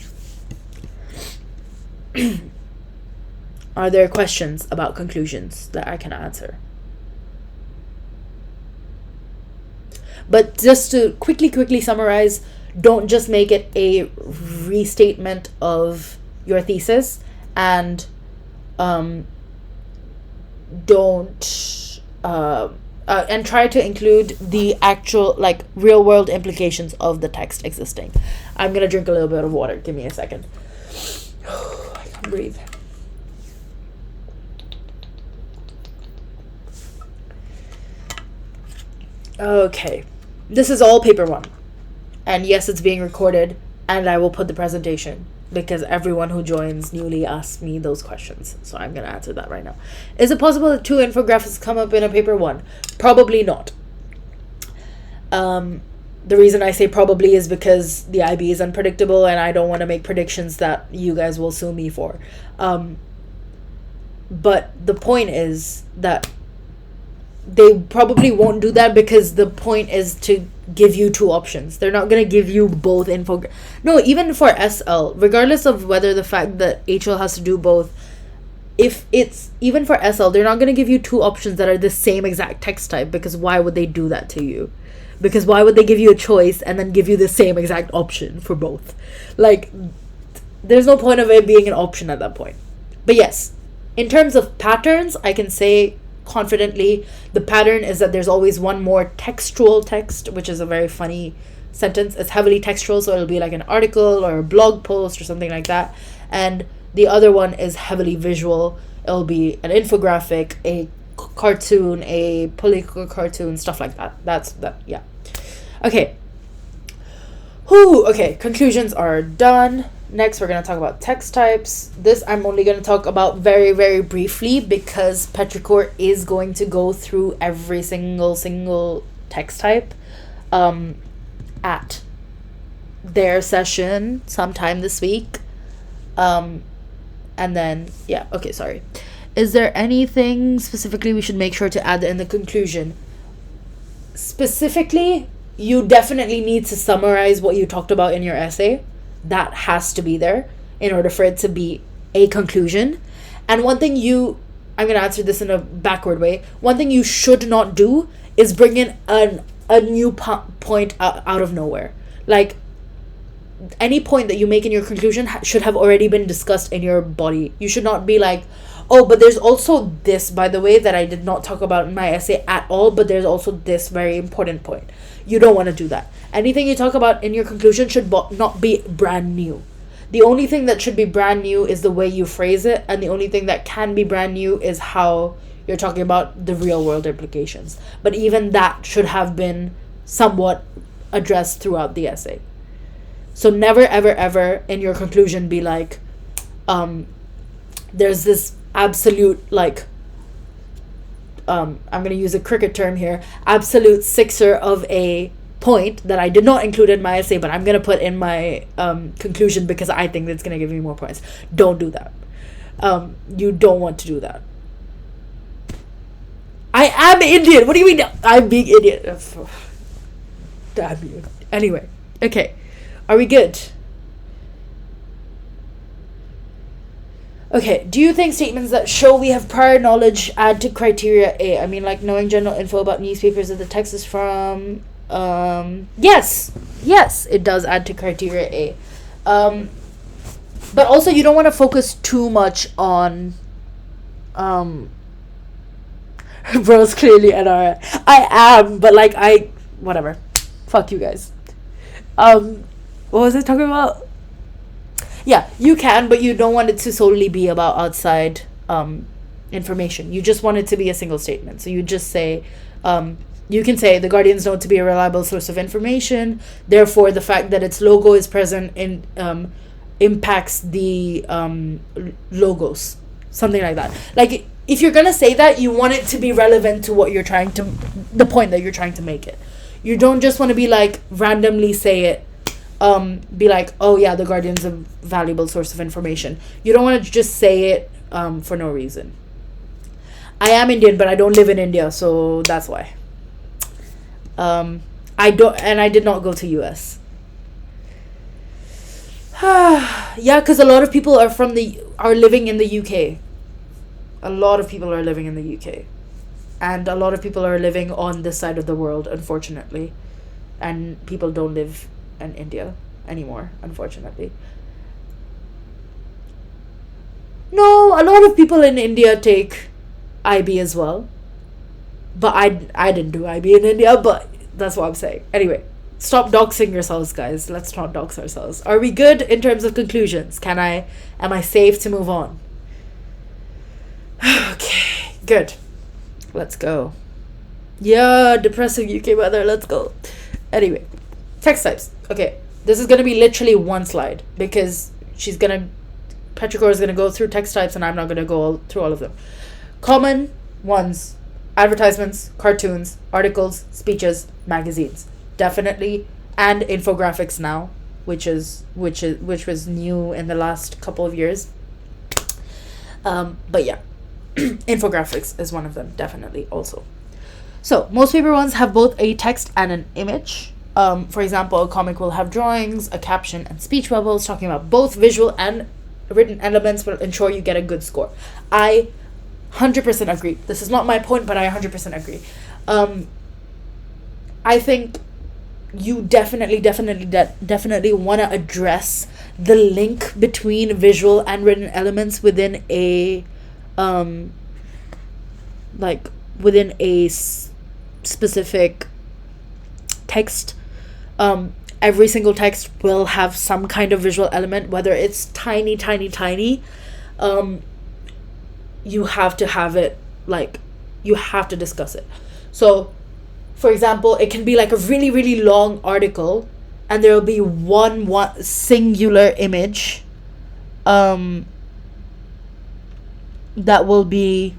Are there questions about conclusions that I can answer? But just to quickly summarize, don't just make it a restatement of your thesis, and don't and try to include the actual, like, real world implications of the text existing. I'm gonna drink a little bit of water. Give me a second. I can't breathe. Okay. This is all paper 1. And yes, it's being recorded, and I will put the presentation because everyone who joins newly asks me those questions. So I'm going to answer that right now. Is it possible that 2 infographics come up in a paper 1? Probably not. The reason I say probably is because the IB is unpredictable and I don't want to make predictions that you guys will sue me for. But the point is that they probably won't do that because the point is to give you 2 options. They're not going to give you both No, even for SL, regardless of whether the fact that HL has to do both, if it's even for SL, they're not going to give you 2 options that are the same exact text type, because why would they do that to you? Because why would they give you a choice and then give you the same exact option for both? Like, there's no point of it being an option at that point. But yes, in terms of patterns, I can say confidently the pattern is that there's always one more textual text, which is a very funny sentence. It's heavily textual, so it'll be like an article or a blog post or something like that, and the other one is heavily visual. It'll be an infographic, a cartoon, a political cartoon, stuff like that. Yeah. Okay. Okay, conclusions are done. Next, we're going to talk about text types. This I'm only going to talk about very, very briefly because Petrichor is going to go through every single text type at their session sometime this week. And then, yeah, okay, sorry. Is there anything specifically we should make sure to add in the conclusion? Specifically, you definitely need to summarize what you talked about in your essay. That has to be there in order for it to be a conclusion. And one thing I'm going to answer this in a backward way. One thing you should not do is bring in a new point out of nowhere. Like, any point that you make in your conclusion should have already been discussed in your body. You should not be like, oh, but there's also this, by the way, that I did not talk about in my essay at all, but there's also this very important point. You don't want to do that. Anything you talk about in your conclusion should not be brand new. The only thing that should be brand new is the way you phrase it, and the only thing that can be brand new is how you're talking about the real world implications. But even that should have been somewhat addressed throughout the essay. So never, ever, ever in your conclusion be like, there's this absolute, like, I'm going to use a cricket term here, absolute sixer of a point that I did not include in my essay, but I'm going to put in my conclusion because I think that's going to give me more points. Don't do that. You don't want to do that. I am Indian. What do you mean I'm being Indian? Damn you. Anyway, okay. Are we good? Okay, do you think statements that show we have prior knowledge add to criteria A? I mean, like knowing general info about newspapers that the text is from. Yes, it does add to criteria A. But also you don't want to focus too much on, bro's clearly NR. I am, but like whatever. Fuck you guys. What was I talking about? Yeah, you can, but you don't want it to solely be about outside information. You just want it to be a single statement. So you just say, you can say the Guardian's known to be a reliable source of information. Therefore, the fact that its logo is present in impacts the logos, something like that. Like, if you're gonna say that, you want it to be relevant to what you're trying to, the point that you're trying to make it. You don't just want to be like randomly say it. Be like, oh yeah, the Guardian's a valuable source of information. You don't want to just say it for no reason. I am Indian, but I don't live in India, so that's why. I did not go to US. Yeah, because a lot of people are living in the UK. A lot of people are living in the UK. And a lot of people are living on this side of the world, unfortunately. And people don't live in India anymore, unfortunately. No, a lot of people in India take IB as well. But I didn't do IB in India, but that's what I'm saying. Anyway, stop doxing yourselves, guys. Let's not dox ourselves. Are we good in terms of conclusions? Am I safe to move on? Okay, good. Let's go. Yeah, depressing UK weather. Let's go. Anyway, text types. Okay, this is going to be literally one slide because Petrichor is going to go through text types and I'm not going to go through all of them. Common ones: advertisements, cartoons, articles, speeches, magazines. Definitely. And infographics now, which was new in the last couple of years. But yeah. Infographics is one of them, definitely, also. So most paper ones have both a text and an image. For example, a comic will have drawings, a caption, and speech bubbles talking about both visual and written elements will ensure you get a good score. I 100% agree. This is not my point, but I 100% agree. I think you definitely want to address the link between visual and written elements within a within a specific text. Every single text will have some kind of visual element, whether it's tiny. You have to have it, like, you have to discuss it. So, for example, it can be like a really, really long article, and there will be one singular image that will be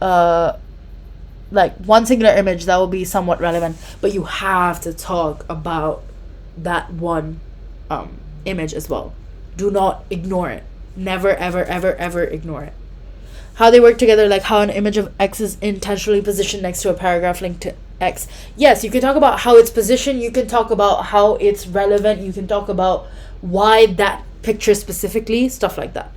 like one singular image that will be somewhat relevant, but you have to talk about that one image as well. Do not ignore it. Never, ever, ever, ever ignore it. How they work together, like how an image of X is intentionally positioned next to a paragraph linked to X. Yes, you can talk about how it's positioned, you can talk about how it's relevant, you can talk about why that picture specifically, stuff like that.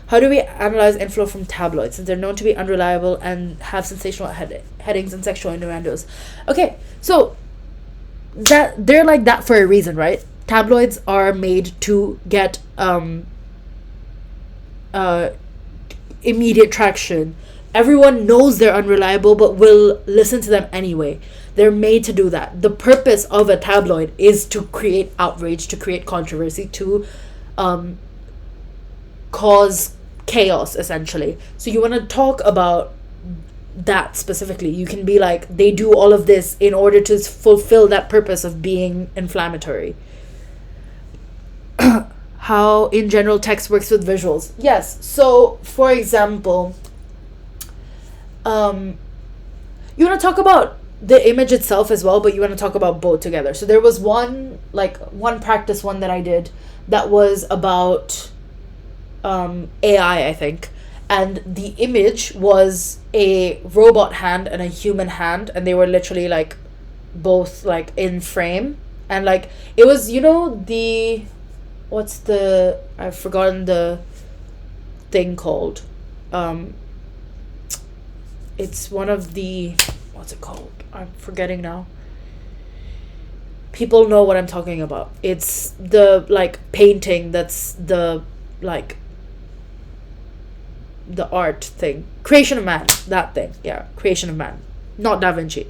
How do we analyze inflow from tabloids, since they're known to be unreliable and have sensational headings and sexual innuendos? Okay, so that they're like that for a reason, right? Tabloids are made to get immediate traction. Everyone knows they're unreliable but will listen to them anyway. They're made to do that. The purpose of a tabloid is to create outrage, to create controversy, to cause chaos, essentially. So you want to talk about that specifically. You can be like, they do all of this in order to fulfill that purpose of being inflammatory. How in general text works with visuals. Yes, so for example, you want to talk about the image itself as well, but you want to talk about both together. So there was one practice one that I did that was about AI, I think, and the image was a robot hand and a human hand, and they were literally like both like in frame, and like it was, you know, the I've forgotten the thing called, it's one of the, what's it called, I'm forgetting now. People know what I'm talking about. It's the like painting that's the like the art thing. Creation of Man. That thing. Yeah. Creation of Man. Not Da Vinci.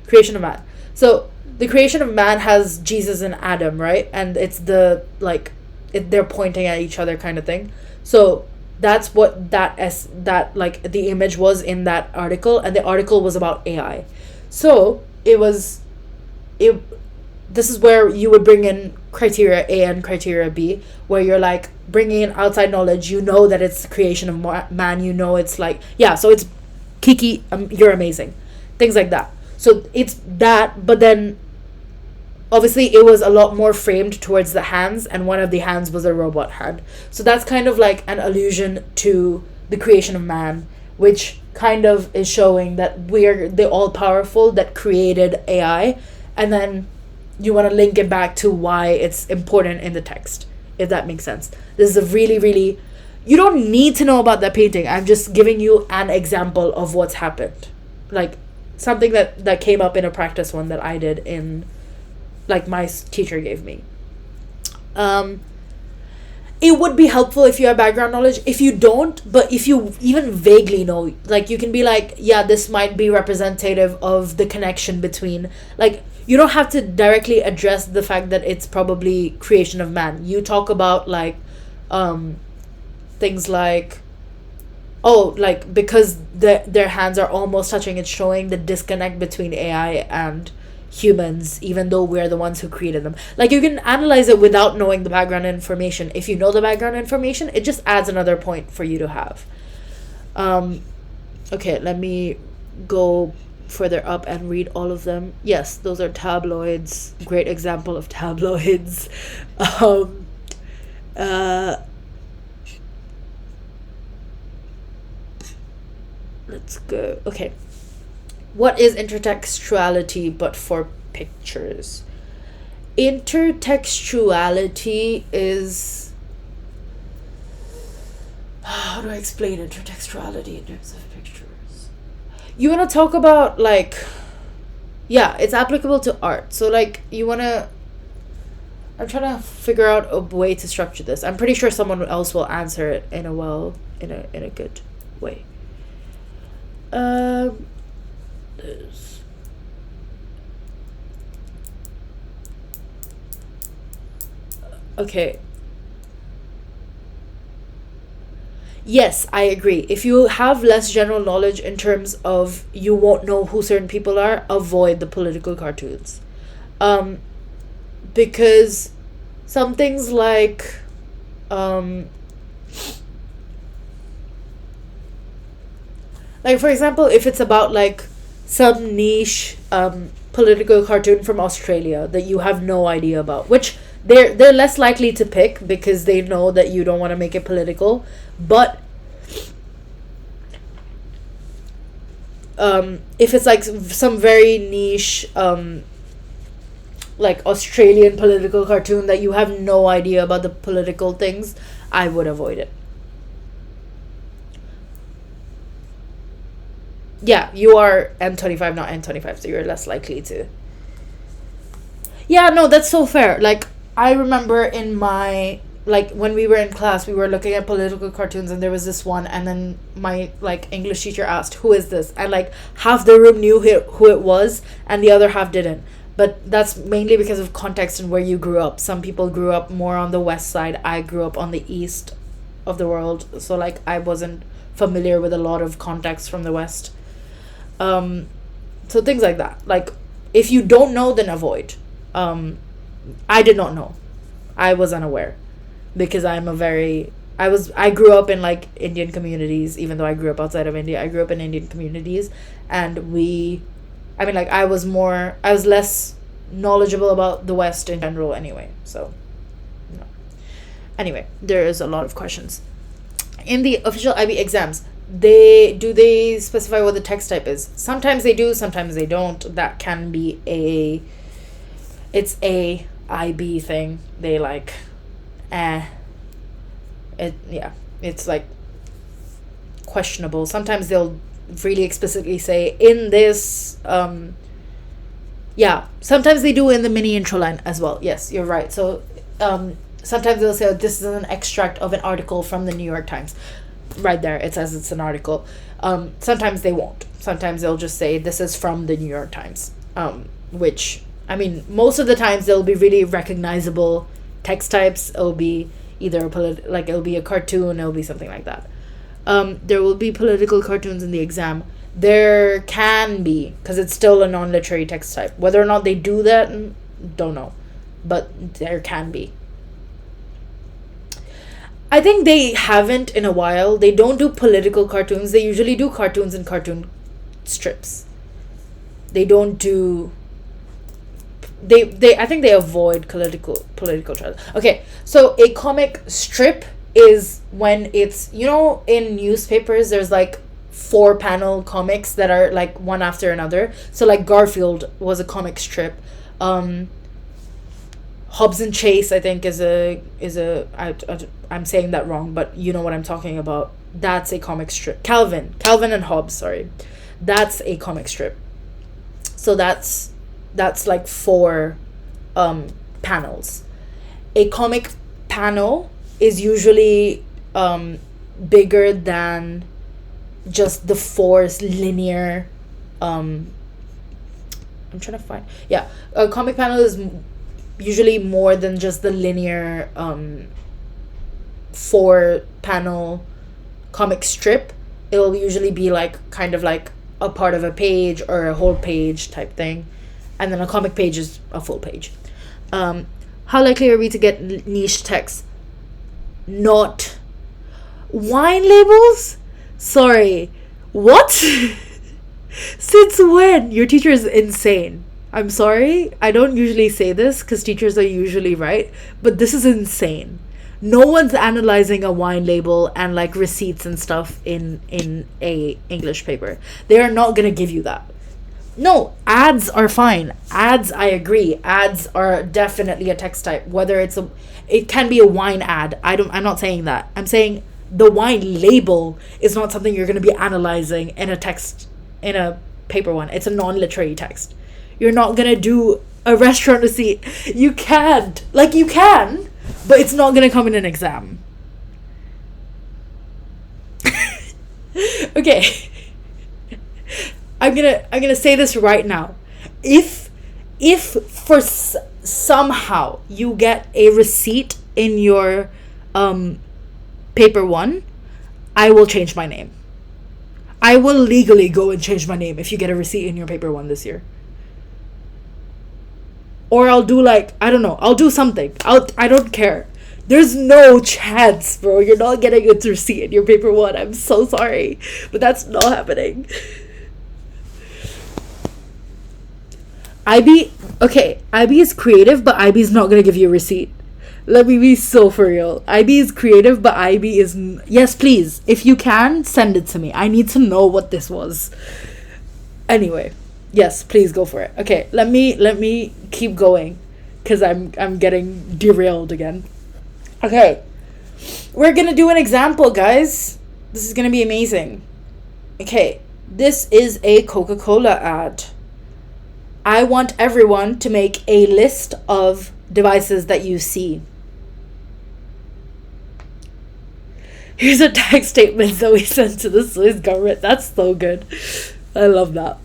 Creation of Man. So the creation of man has Jesus and Adam, right? And it's the like they're pointing at each other kind of thing. So that's what that like the image was in that article, and the article was about AI. So this is where you would bring in criteria A and criteria B, where you're like bringing in outside knowledge. You know that it's the creation of man. You know it's like, yeah, so it's Kiki, you're amazing. Things like that. So it's that, but then obviously it was a lot more framed towards the hands, and one of the hands was a robot hand. So that's kind of like an allusion to the creation of man, which kind of is showing that we're the all-powerful that created AI, and then you want to link it back to why it's important in the text, if that makes sense. This is a really, really... You don't need to know about that painting. I'm just giving you an example of what's happened. Like, something that came up in a practice one that I did in... Like, my teacher gave me. It would be helpful if you have background knowledge. If you don't, but if you even vaguely know, like, you can be like, yeah, this might be representative of the connection between... Like, you don't have to directly address the fact that it's probably creation of man. You talk about, like, things like, oh, like, because their hands are almost touching, it's showing the disconnect between AI and humans, even though we're the ones who created them. Like, you can analyze it without knowing the background information. If you know the background information, it just adds another point for you to have. Okay, let me go further up and read all of them. Yes, those are tabloids. Great example of tabloids. Let's go. Okay. What is intertextuality but for pictures? Intertextuality is... How do I explain intertextuality in terms of pictures? You want to talk about, like... Yeah, it's applicable to art. So, like, you want to... I'm trying to figure out a way to structure this. I'm pretty sure someone else will answer it in a good way. Okay. Yes, I agree. If you have less general knowledge in terms of you won't know who certain people are, avoid the political cartoons. Because some things like for example, if it's about like some niche political cartoon from Australia that you have no idea about, which they're less likely to pick because they know that you don't want to make it political. But if it's like some very niche like Australian political cartoon that you have no idea about the political things, I would avoid it. Yeah, you are N25, not N25, so you're less likely to. Yeah, no, that's so fair. Like, I remember in my, like, when we were in class, we were looking at political cartoons, and there was this one, and then my, like, English teacher asked, "Who is this?" And, like, half the room knew who it was, and the other half didn't. But that's mainly because of context and where you grew up. Some people grew up more on the west side. I grew up on the east of the world, so, like, I wasn't familiar with a lot of context from the west. Um, so things like that. Like, if you don't know, then avoid. Um, I did not know. I was unaware because I grew up in, like, Indian communities. Even though I grew up outside of India, I grew up in Indian communities, and like, I was less knowledgeable about the West in general anyway. So, no. Anyway, there is a lot of questions in the official IB exams. They specify what the text type is? Sometimes they do, sometimes they don't. That can be it's a IB thing. They, like, it's, like, questionable. Sometimes they'll really explicitly say in this. Sometimes they do in the mini intro line as well. Yes, you're right. So sometimes they'll say, oh, this is an extract of an article from the New York Times. Right there, it says it's an article. Sometimes they won't. Sometimes they'll just say this is from the New York Times, which, I mean, most of the times they'll be really recognizable text types. It'll be either it'll be a cartoon, it'll be something like that. There will be political cartoons in the exam. There can be, because it's still a non-literary text type. Whether or not they do that, don't know, but there can be. I think they haven't in a while. They don't do political cartoons. They usually do cartoons and cartoon strips. They don't do. They I think they avoid political trials. Okay, so a comic strip is when it's, in newspapers there's, like, 4-panel comics that are, like, one after another. So, like, Garfield was a comic strip. Hobbs and Chase, I think, I'm saying that wrong, but you know what I'm talking about. That's a comic strip. Calvin and Hobbes, sorry. That's a comic strip. So that's like 4 panels. A comic panel is usually bigger than just the 4 linear. I'm trying to find. Yeah, a comic panel is usually more than just the linear 4-panel comic strip. It'll usually be, like, kind of like a part of a page or a whole page type thing, and then a comic page is a full page. How likely are we to get niche text? Not. Wine labels? Sorry, what? Since when? Your teacher is insane. I'm sorry, I don't usually say this because teachers are usually right, but this is insane. No one's analyzing a wine label and, like, receipts and stuff in a English paper. They are not gonna give you that. No, ads are fine. Ads, I agree. Ads are definitely a text type. Whether it can be a wine ad. I'm not saying that. I'm saying the wine label is not something you're gonna be analyzing in a paper one. It's a non-literary text. You're not gonna do a restaurant receipt. You can't. Like, you can, but it's not gonna come in an exam. Okay. I'm gonna say this right now. If for somehow you get a receipt in your paper one, I will change my name. I will legally go and change my name if you get a receipt in your paper one this year. Or I'll do, like, I don't know, I'll do something. I don't care. There's no chance, bro. You're not getting a receipt in your paper one. I'm so sorry, but that's not happening. IB is creative, but IB is not gonna give you a receipt. Let me be so for real. IB is creative, but IB is yes, please. If you can, send it to me. I need to know what this was. Anyway, yes, please go for it. Okay, let me keep going, because I'm getting derailed again. Okay, we're gonna do an example, guys. This is gonna be amazing. Okay, This is a Coca-Cola ad. I want everyone to make a list of devices that you see. Here's a tax statement that we sent to the Swiss government. That's so good. I love that.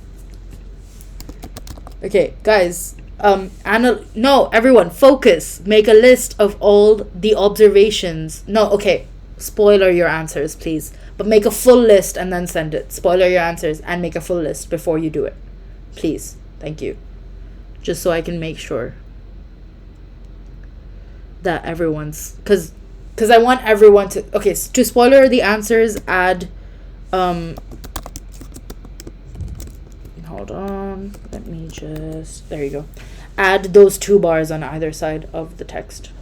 Okay, guys. No, everyone, focus. Make a list of all the observations. No, okay. Spoiler your answers, please. But make a full list and then send it. Spoiler your answers and make a full list before you do it. Please. Thank you. Just so I can make sure that everyone's... Because I want everyone to... Okay, to spoiler the answers, add... Hold on. Let me just... There you go. Add those 2 bars on either side of the text.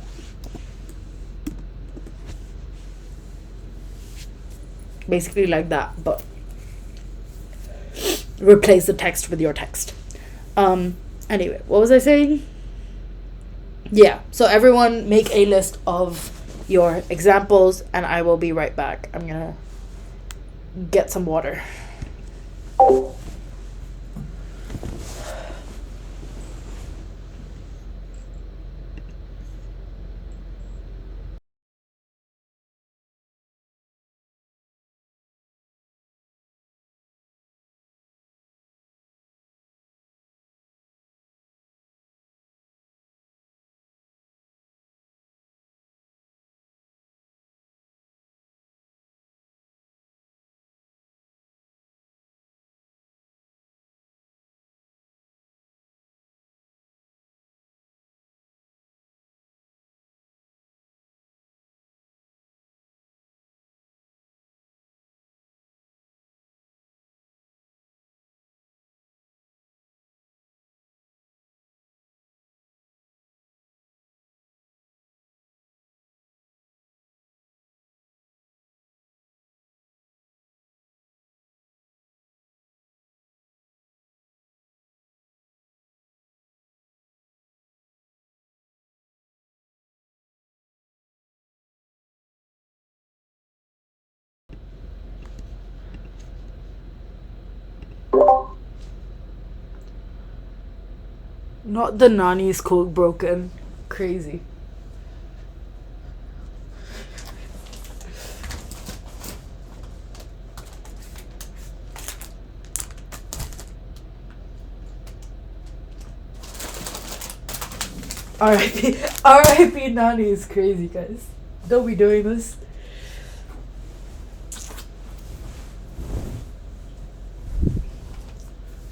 Basically like that, but replace the text with your text. Anyway, what was I saying? Yeah, so everyone make a list of your examples and I will be right back. I'm gonna get some water. Not the Nani's Coke broken. Crazy. R.I.P. Nani is crazy, guys. Don't be doing this.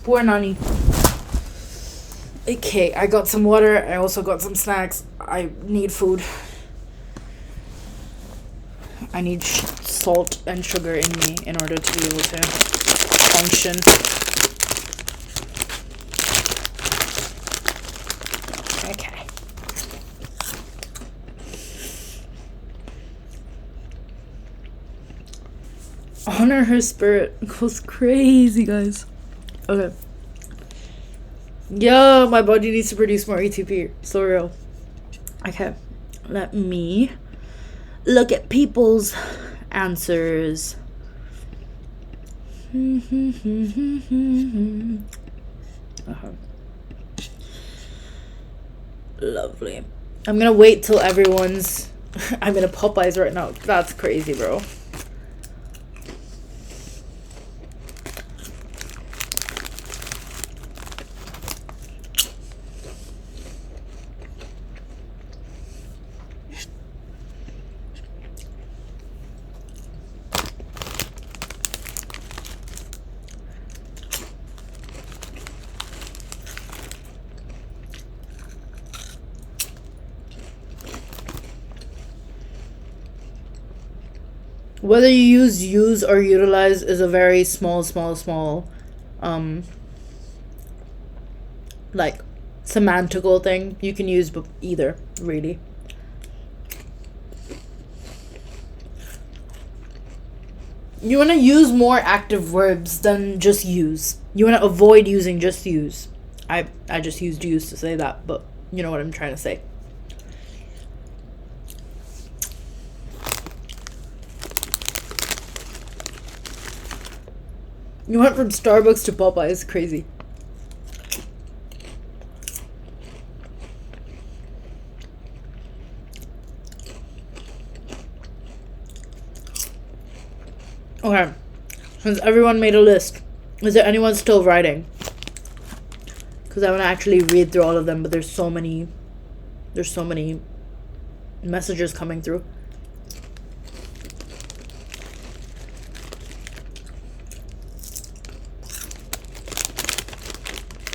Poor Nani. Okay, I got some water. I also got some snacks. I need food. I need salt and sugar in me in order to be able to function. Okay. Honor her spirit goes crazy, guys. Okay. Yeah, my body needs to produce more ATP. So real. Okay. Let me look at people's answers. Lovely. I'm gonna wait till everyone's... I'm in a Popeyes right now. That's crazy, bro. Whether you use or utilize is a very small like semantical thing. You can use either, really. You want to use more active verbs than just use. You want to avoid using just use. I just used use to say that, but you know what I'm trying to say. You went from Starbucks to Popeyes. Crazy. Okay. Since everyone made a list, is there anyone still writing? Because I want to actually read through all of them, but there's so many messages coming through.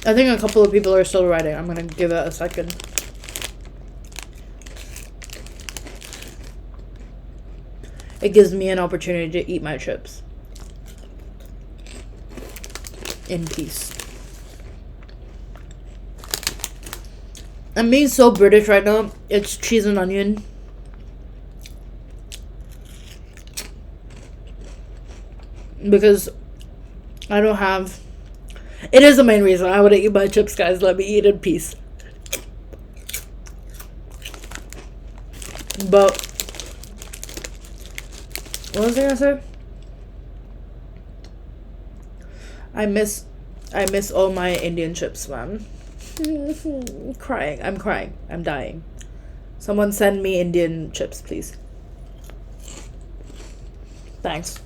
I think a couple of people are still writing. I'm gonna give it a second. It gives me an opportunity to eat my chips in peace. I'm being so British right now. It's cheese and onion. Because I don't have... It is the main reason I want to eat my chips, guys. Let me eat in peace. But... what was I gonna say? I miss all my Indian chips, man. Crying. I'm crying. I'm dying. Someone send me Indian chips, please. Thanks.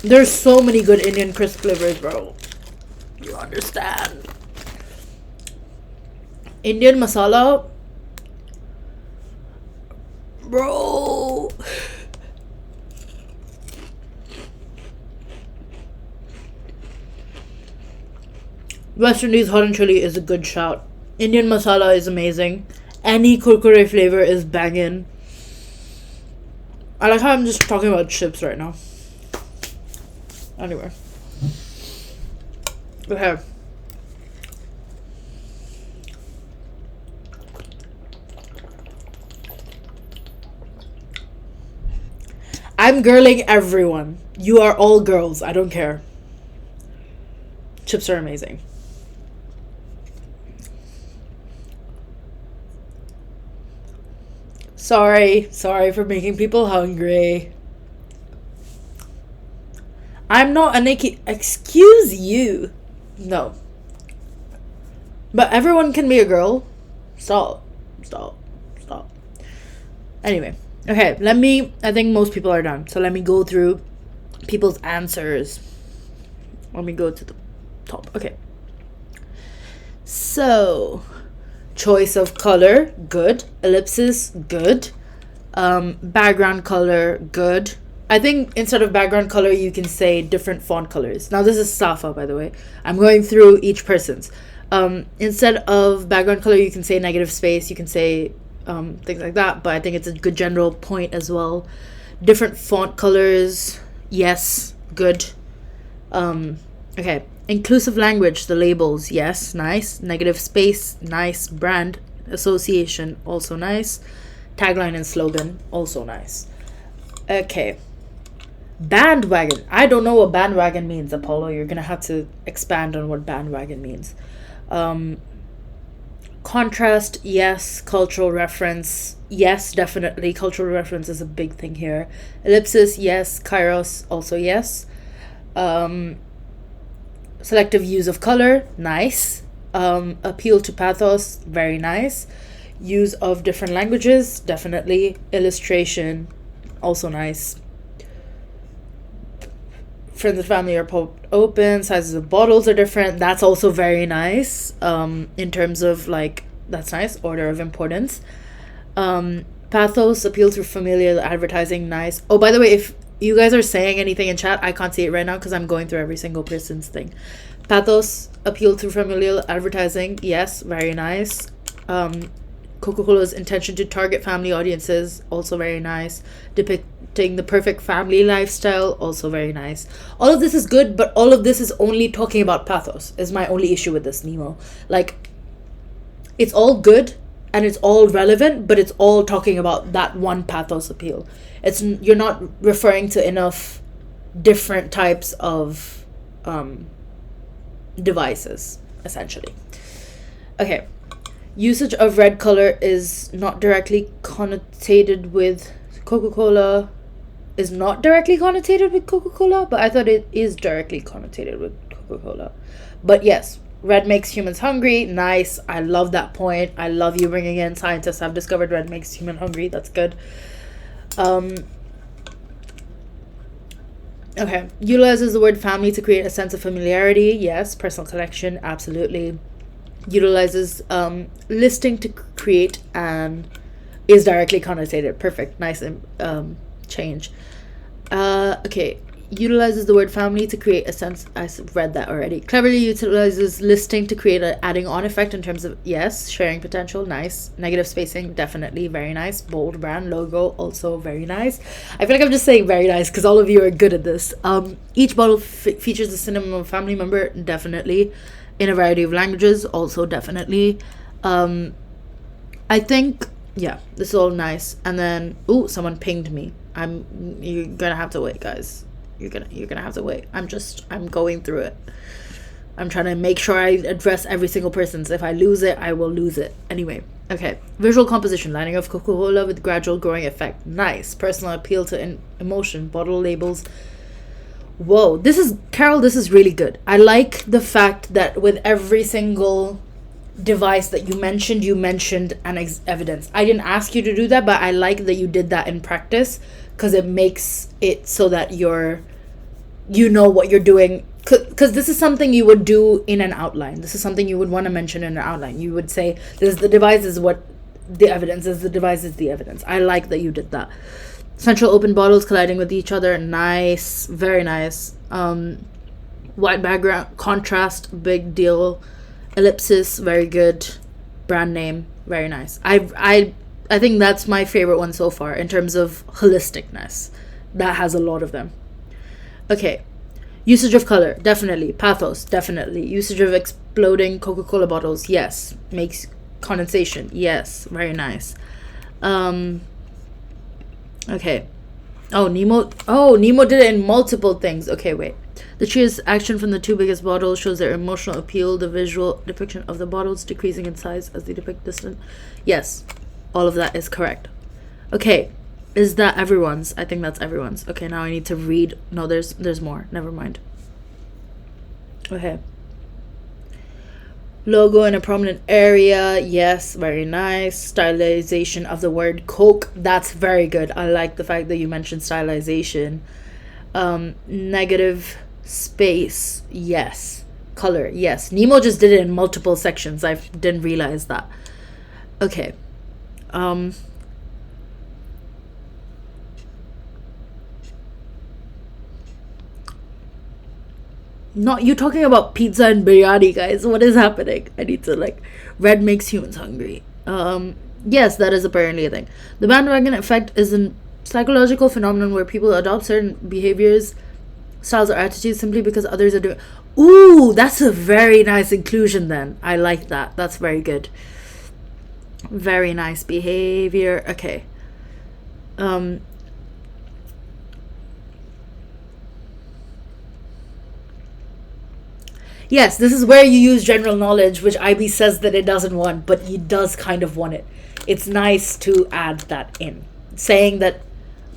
There's so many good Indian crisp flavors, bro. You understand? Indian masala, bro. West Indies hot and chili is a good shout. Indian masala is amazing. Any kurkure flavor is banging. I like how I'm just talking about chips right now. Anyway. Okay. I'm girling everyone. You are all girls. I don't care. Chips are amazing. Sorry for making people hungry. I'm not a Nikki. Excuse you. No. But everyone can be a girl. Stop. Anyway. Okay, I think most people are done. So let me go through people's answers. Let me go to the top. Okay. So, choice of color, good. Ellipsis, good. Background color, good. I think instead of background color, you can say different font colors. Now, this is Safa, by the way. I'm going through each person's. Instead of background color, you can say negative space. You can say things like that. But I think it's a good general point as well. Different font colors, yes, good. Okay. Inclusive language, the labels, yes, nice. Negative space, nice. Brand association, also nice. Tagline and slogan, also nice. Okay. Bandwagon. I don't know what bandwagon means, Apollo. You're gonna have to expand on what bandwagon means. Contrast, yes. Cultural reference, yes, definitely. Cultural reference is a big thing here. Ellipsis, yes. Kairos, also yes. Selective use of color, nice. Appeal to pathos, very nice. Use of different languages, definitely. Illustration, also nice. Friends and family are open. Sizes of bottles are different. That's also very nice. In terms of that's nice. Order of importance. Pathos, appeal through familial advertising, nice. Oh, by the way, if you guys are saying anything in chat, I can't see it right now because I'm going through every single person's thing. Pathos, appeal through familial advertising, yes, very nice. Coca-Cola's intention to target family audiences, also very nice. Depicting the perfect family lifestyle, also very nice. All of this is good, but all of this is only talking about pathos, is my only issue with this, Nemo. It's all good and it's all relevant, but it's all talking about that one pathos appeal. You're not referring to enough different types of devices, essentially. Okay. Usage of red color is not directly connotated with Coca-Cola. Is not directly connotated with Coca-Cola, but I thought it is directly connotated with Coca-Cola. But yes, red makes humans hungry. Nice. I love that point. I love you bringing in scientists have discovered red makes human hungry. That's good. Okay. Utilizes the word family to create a sense of familiarity. Yes. Personal collection. Absolutely. Utilizes listing to create and is directly connotated. Perfect. Nice change. Okay. Utilizes the word family to create a sense. I read that already. Cleverly utilizes listing to create an adding on effect in terms of, yes, sharing potential. Nice. Negative spacing, definitely very nice. Bold brand logo, also very nice. I feel like I'm just saying very nice because all of you are good at this. Each bottle features a synonym of a family member, definitely. In a variety of languages, also definitely. I think, yeah, this is all nice. And then, ooh, someone pinged me. You're gonna have to wait, guys. You're gonna have to wait. I'm going through it. I'm trying to make sure I address every single person. So if I lose it, I will lose it. Anyway, okay. Visual composition, lining of Coca-Cola with gradual growing effect. Nice. Personal appeal to emotion. Bottle labels. Whoa, this is really good. I like the fact that with every single device that you mentioned an evidence. I didn't ask you to do that, but I like that you did that in practice because it makes it so that you know what you're doing, because this is something you would do in an outline. This is something you would want to mention in an outline. You would say, this is the device, is what the evidence is, the device is the evidence. I like that you did that. Central open bottles colliding with each other, nice, very nice. White background, contrast, big deal. Ellipsis, very good. Brand name, very nice. I think that's my favorite one so far in terms of holisticness. That has a lot of them. Okay. Usage of color, definitely. Pathos, definitely. Usage of exploding Coca-Cola bottles, yes. Makes condensation, yes. Very nice. Okay. Nemo did it in multiple things. Okay, wait. The cheers action from the two biggest bottles shows their emotional appeal. The visual depiction of the bottles decreasing in size as they depict distance. Yes, all of that is correct. Okay, is that everyone's? I think that's everyone's. Okay, now I need to read. No, there's more. Never mind. Okay. Logo in a prominent area. Yes, very nice. Stylization of the word Coke. That's very good. I like the fact that you mentioned stylization. Negative space. Yes. Color. Yes. Nemo just did it in multiple sections. I didn't realize that. Okay. Not you talking about pizza and biryani, guys. What is happening? I need to red makes humans hungry. Yes, that is apparently a thing. The bandwagon effect is a psychological phenomenon where people adopt certain behaviors, styles, or attitudes simply because others are doing. Ooh, that's a very nice inclusion then. I like that. That's very good. Very nice behavior. Okay. Yes, this is where you use general knowledge, which IB says that it doesn't want, but he does kind of want it. It's nice to add that in, saying that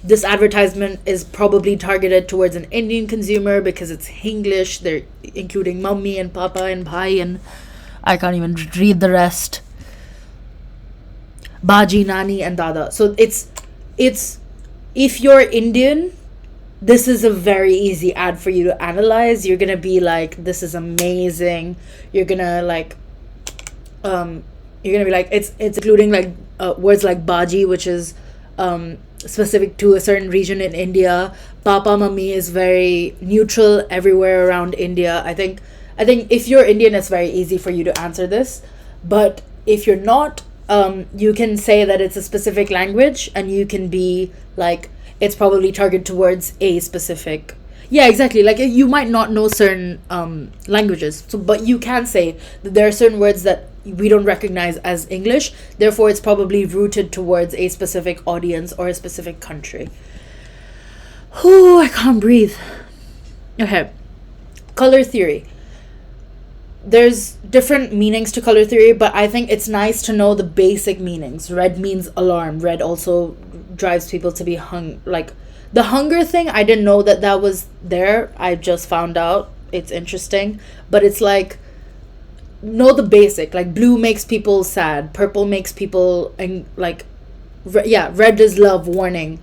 this advertisement is probably targeted towards an Indian consumer because it's English. They're including mummy and papa and bhai, and I can't even read the rest. Baji, nani, and dada. So it's if you're Indian, this is a very easy ad for you to analyze. You're gonna be like, this is amazing. You're gonna be like, it's including words like baji, which is specific to a certain region in India. Papa, mummy is very neutral everywhere around India. I think if you're Indian, it's very easy for you to answer this. But if you're not, you can say that it's a specific language, and you can be like, it's probably targeted towards a specific. Yeah, exactly. Like, you might not know certain languages, but you can say that there are certain words that we don't recognize as English. Therefore, it's probably rooted towards a specific audience or a specific country. Oh, I can't breathe. Okay. Color theory. there's different meanings to color theory, but I think it's nice to know the basic meanings. Red means alarm. Red also drives people to be like the hunger thing. I didn't know that that was there. I just found out. It's interesting, but it's like know the basic. Like blue makes people sad. Purple makes people and like red is love, warning.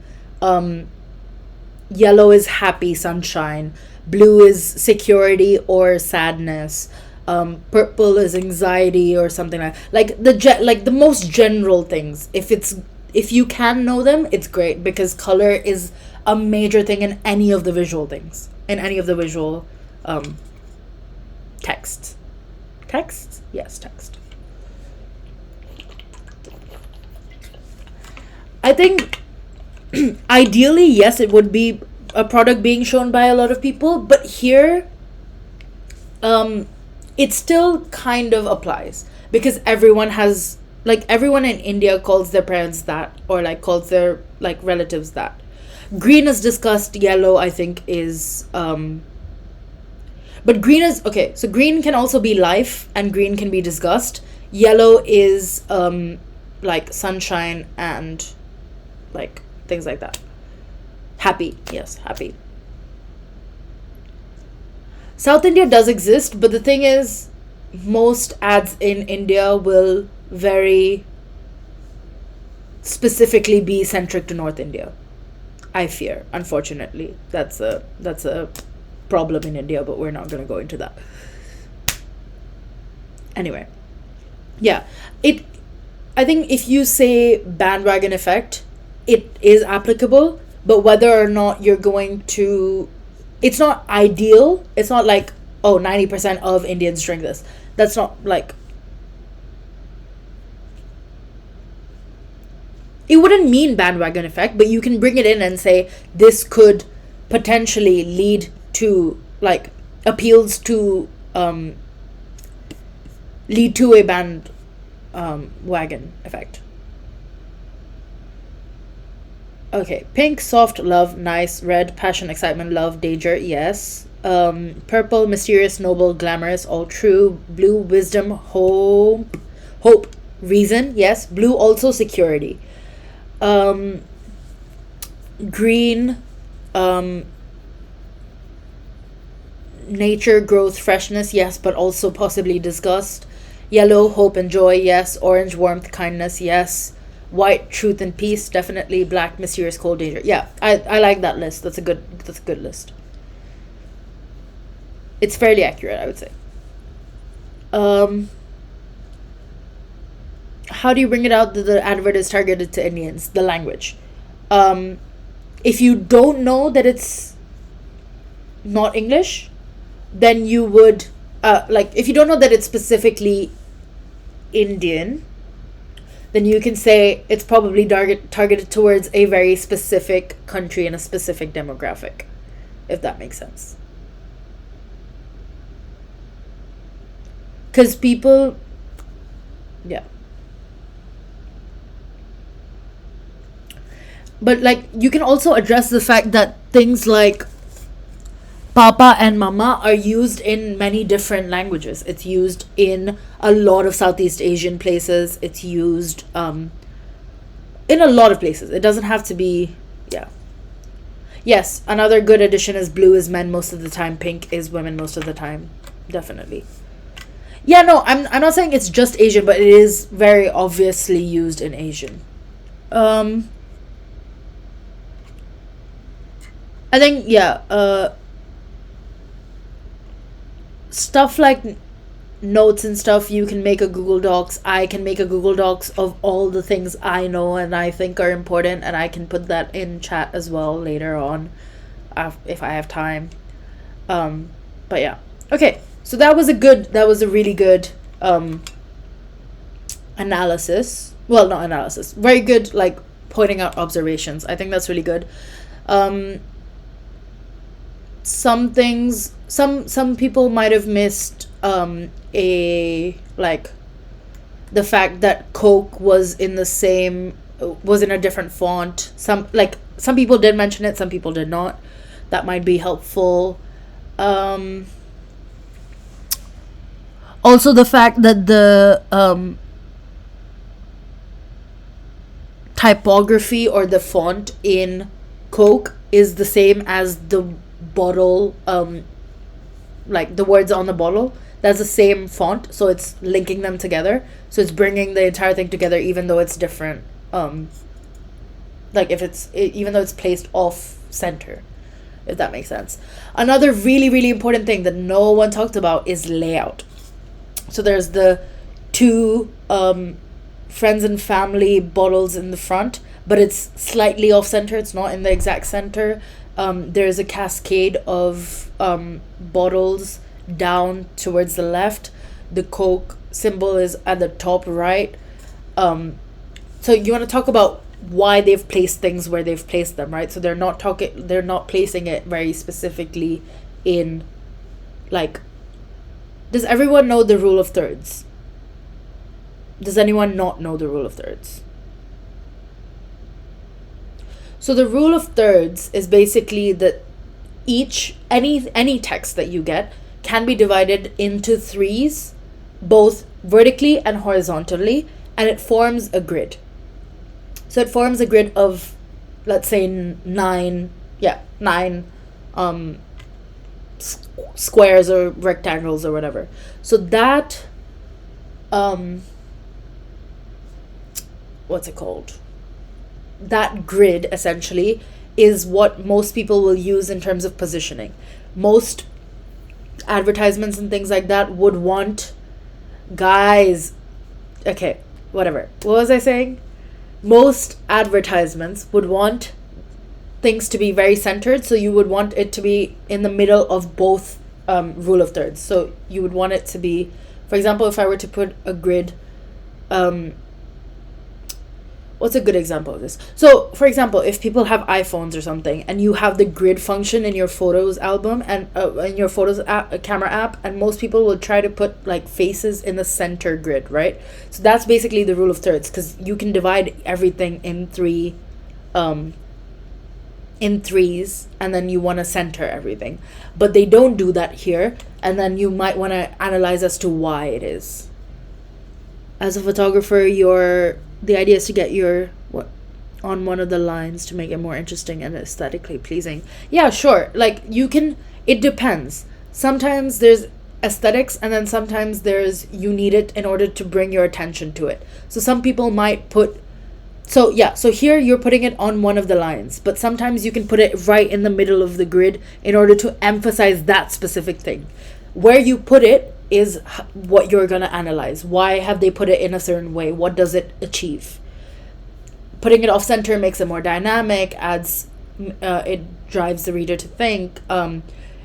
Yellow is happy, sunshine. Blue is security or sadness. Purple is anxiety or something like the most general things. If you can know them, it's great because color is a major thing in any of the visual things, in any of the visual texts. Texts? Yes, text. I think ideally, yes, it would be a product being shown by a lot of people, but here it still kind of applies because everyone has like everyone in India calls their parents that or like calls their like relatives that. Green is discussed, yellow I think is but green is okay, so green can also be life and green can be disgust. Yellow is like sunshine and like things like that. Happy, yes, happy. South India does exist, but the thing is, most ads in India will very specifically be centric to North India. I fear, unfortunately, that's a problem in India, but we're not going to go into that. Anyway, yeah, I think if you say bandwagon effect, it is applicable, but whether or not you're going to, it's not ideal. It's not like, oh, 90% of Indians drink this. That's not like, it wouldn't mean bandwagon effect, but you can bring it in and say this could potentially lead to like appeals to lead to a band wagon effect. Okay, pink, soft, love, nice. Red, passion, excitement, love, danger, yes. Purple, mysterious, noble, glamorous, all true. Blue, wisdom, hope, reason, yes. Blue, also security. Green, nature, growth, freshness, yes, but also possibly disgust. Yellow, hope and joy, yes. Orange, warmth, kindness, yes. White, truth and peace, definitely. Black, mysterious, cold, danger. Yeah, I like that list. That's a good list. It's fairly accurate, I would say. How do you bring it out that the advert is targeted to Indians? The language. If you don't know that it's not English, then you would like if you don't know that it's specifically Indian, then you can say it's probably targeted towards a very specific country and a specific demographic, if that makes sense. Because people, yeah. But like you can also address the fact that things like Papa and Mama are used in many different languages. It's used in a lot of Southeast Asian places. It's used in a lot of places. It doesn't have to be, yeah. Yes, another good addition is blue is men most of the time, pink is women most of the time. Definitely. Yeah, no, I'm not saying it's just Asian, but it is very obviously used in Asian. I think, yeah, stuff like notes and stuff, you can make a Google Docs. I can make a Google Docs of all the things I know and I think are important, and I can put that in chat as well later on if I have time. But yeah, okay, so that was a really good analysis. Well, not analysis, very good, like pointing out observations. I think that's really good. Some things, some people might have missed a like the fact that Coke was in a different font. Some people did mention it, some people did not. That might be helpful. Also, the fact that the typography or the font in Coke is the same as the bottle, like the words on the bottle. That's the same font, so it's linking them together. So it's bringing the entire thing together, even though it's different. Like if even though it's placed off center, if that makes sense. Another really, really important thing that no one talked about is layout. So there's the two friends and family bottles in the front, but it's slightly off center. It's not in the exact center. There's a cascade of bottles down towards the left. The Coke symbol is at the top right. So you want to talk about why they've placed things where they've placed them, right? So they're not placing it very specifically in, like, does everyone know the rule of thirds? Does anyone not know the rule of thirds? So the rule of thirds is basically that any text that you get can be divided into threes, both vertically and horizontally, and it forms a grid. So it forms a grid of, let's say, nine squares or rectangles or whatever. So that, what's it called? That grid essentially is what most people will use in terms of positioning. Most advertisements and things like that would want, guys, okay, whatever. What was I saying? Most advertisements would want things to be very centered, so you would want it to be in the middle of both rule of thirds. So you would want it to be, for example, if I were to put a grid, what's a good example of this? So, for example, if people have iPhones or something, and you have the grid function in your Photos album and in your Photos camera app, and most people will try to put like faces in the center grid, right? So that's basically the rule of thirds, because you can divide everything in threes, and then you want to center everything. But they don't do that here, and then you might want to analyze as to why it is. As a photographer, the idea is to get on one of the lines to make it more interesting and aesthetically pleasing. Yeah, sure. Like, it depends. Sometimes there's aesthetics, and then sometimes you need it in order to bring your attention to it. So some people might put, so here you're putting it on one of the lines, but sometimes you can put it right in the middle of the grid in order to emphasize that specific thing. Where you put it is what you're going to analyze. Why have they put it in a certain way? What does it achieve? Putting it off center makes it more dynamic, it drives the reader to think,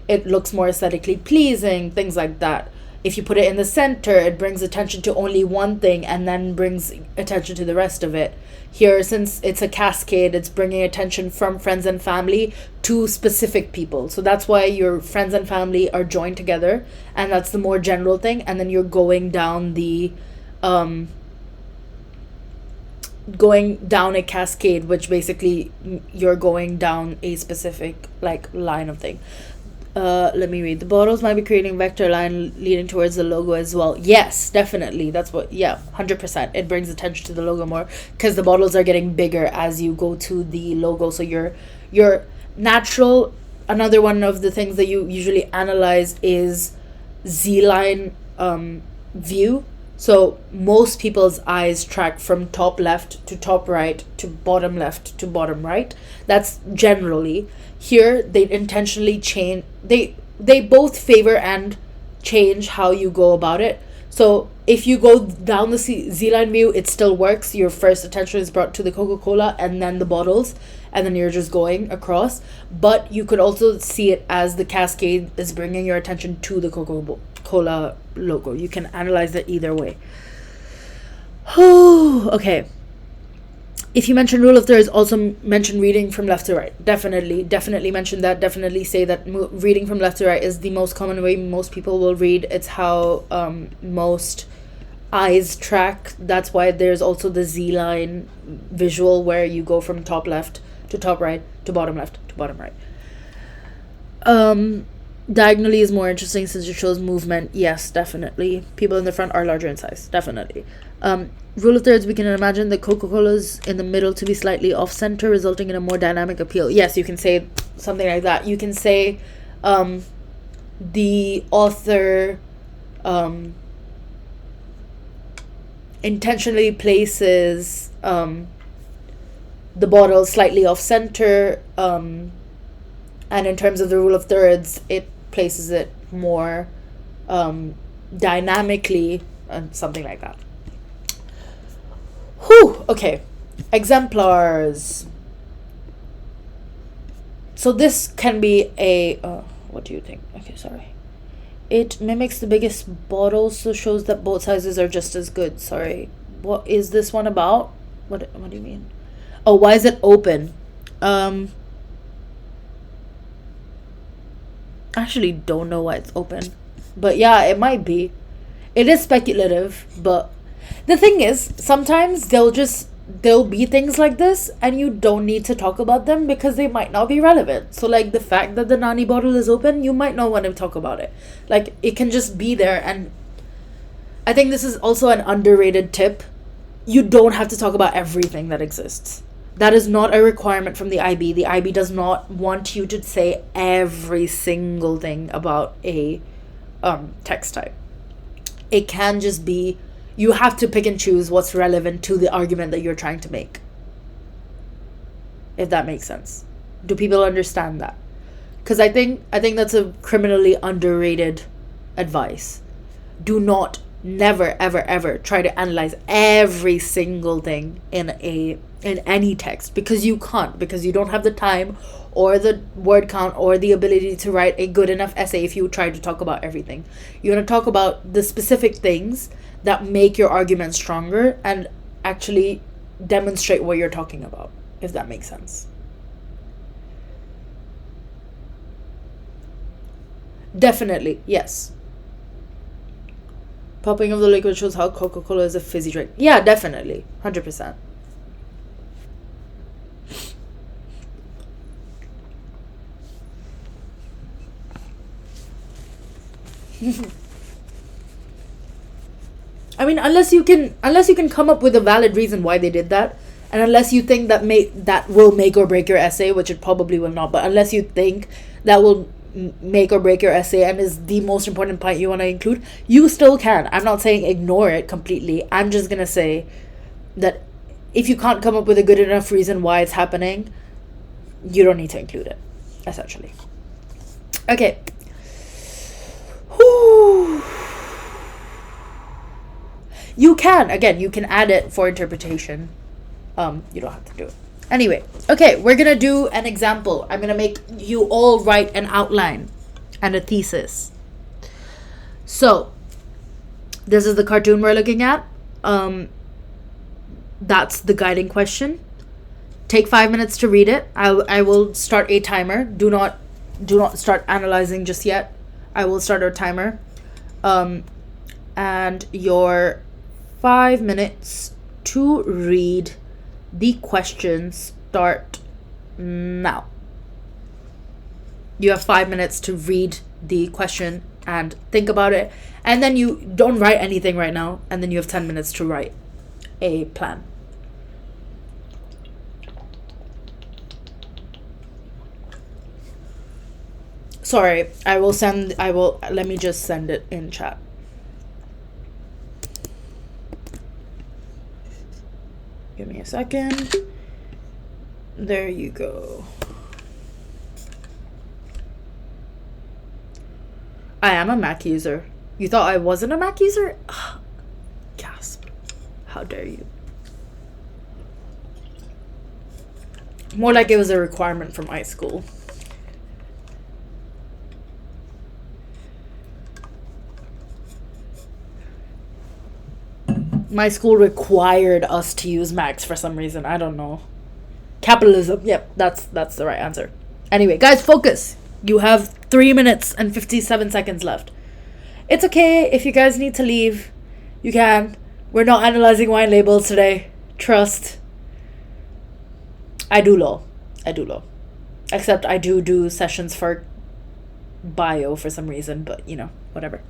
it looks more aesthetically pleasing, things like that. If you put it in the center, it brings attention to only one thing and then brings attention to the rest of it. Here, since it's a cascade, it's bringing attention from friends and family to specific people. So that's why your friends and family are joined together, and that's the more general thing. And then you're going down a cascade, which basically you're going down a specific like line of thing. Let me read. The bottles might be creating a vector line leading towards the logo as well. Yes, definitely. That's 100%. It brings attention to the logo more because the bottles are getting bigger as you go to the logo. So your natural, another one of the things that you usually analyze is Z-line view. So most people's eyes track from top left to top right to bottom left to bottom right. That's generally. Here they intentionally change, they both favor and change how you go about it. So if you go down the Z-line view, it still works. Your first attention is brought to the Coca-Cola and then the bottles, and then you're just going across. But you could also see it as the cascade is bringing your attention to the Coca-Cola logo. You can analyze it either way. Okay. If you mention rule of thirds, also mention reading from left to right. Definitely mention that. Definitely say that reading from left to right is the most common way most people will read. It's how most eyes track. That's why there's also the Z-line visual where you go from top left to top right to bottom left to bottom right. Diagonally is more interesting since it shows movement. Yes, definitely. People in the front are larger in size. Definitely. Rule of thirds, we can imagine the Coca-Cola's in the middle to be slightly off-center, resulting in a more dynamic appeal. Yes, you can say something like that. You can say the author intentionally places the bottle slightly off-center, and in terms of the rule of thirds, it places it more dynamically, and something like that. Whew, okay. Exemplars. So this can be a... what do you think? Okay, sorry. It mimics the biggest bottle, so shows that both sizes are just as good. Sorry. What is this one about? What do you mean? Oh, why is it open? I actually don't know why it's open. But yeah, it might be. It is speculative, but the thing is, sometimes there'll be things like this and you don't need to talk about them because they might not be relevant. So like the fact that the Nani bottle is open, you might not want to talk about it. Like it can just be there. And I think this is also an underrated tip. You don't have to talk about everything that exists. That is not a requirement from the IB. The IB does not want you to say every single thing about a text type. It can just be, you have to pick and choose what's relevant to the argument that you're trying to make. If that makes sense. Do people understand that? Because I think that's a criminally underrated advice. Do not, never, ever, ever try to analyze every single thing in any text, because you can't, because you don't have the time or the word count or the ability to write a good enough essay if you try to talk about everything. You want to talk about the specific things that make your argument stronger and actually demonstrate what you're talking about, if that makes sense. Definitely, yes. Popping of the liquid shows how Coca-Cola is a fizzy drink. Yeah, definitely. 100%. I mean, unless you can come up with a valid reason why they did that, and unless you think that will make or break your essay, which it probably will not, but unless you think that will make or break your essay and is the most important point you want to include, you still can. I'm not saying ignore it completely. I'm just gonna say that if you can't come up with a good enough reason why it's happening, you don't need to include it, essentially. Okay. Whew. You can add it for interpretation. You don't have to do it. Anyway, okay, we're gonna do an example. I'm gonna make you all write an outline and a thesis. So, this is the cartoon we're looking at. That's the guiding question. Take 5 minutes to read it. I will start a timer. Do not start analyzing just yet. I will start a timer. And your 5 minutes to read the questions start now. You have 5 minutes to read the question and think about it, and then you don't write anything right now, and then you have 10 minutes to write a plan. Sorry, let me just send it in chat. Give me a second. There you go. I am a Mac user. You thought I wasn't a Mac user? Ugh. Gasp. How dare you. More like it was a requirement from high school. My school required us to use Macs for some reason. I don't know. Capitalism. Yep, that's the right answer. Anyway, guys, focus. You have 3 minutes and 57 seconds left. It's okay if you guys need to leave. You can. We're not analyzing wine labels today. Trust. I do law. Except I do sessions for bio for some reason, but whatever.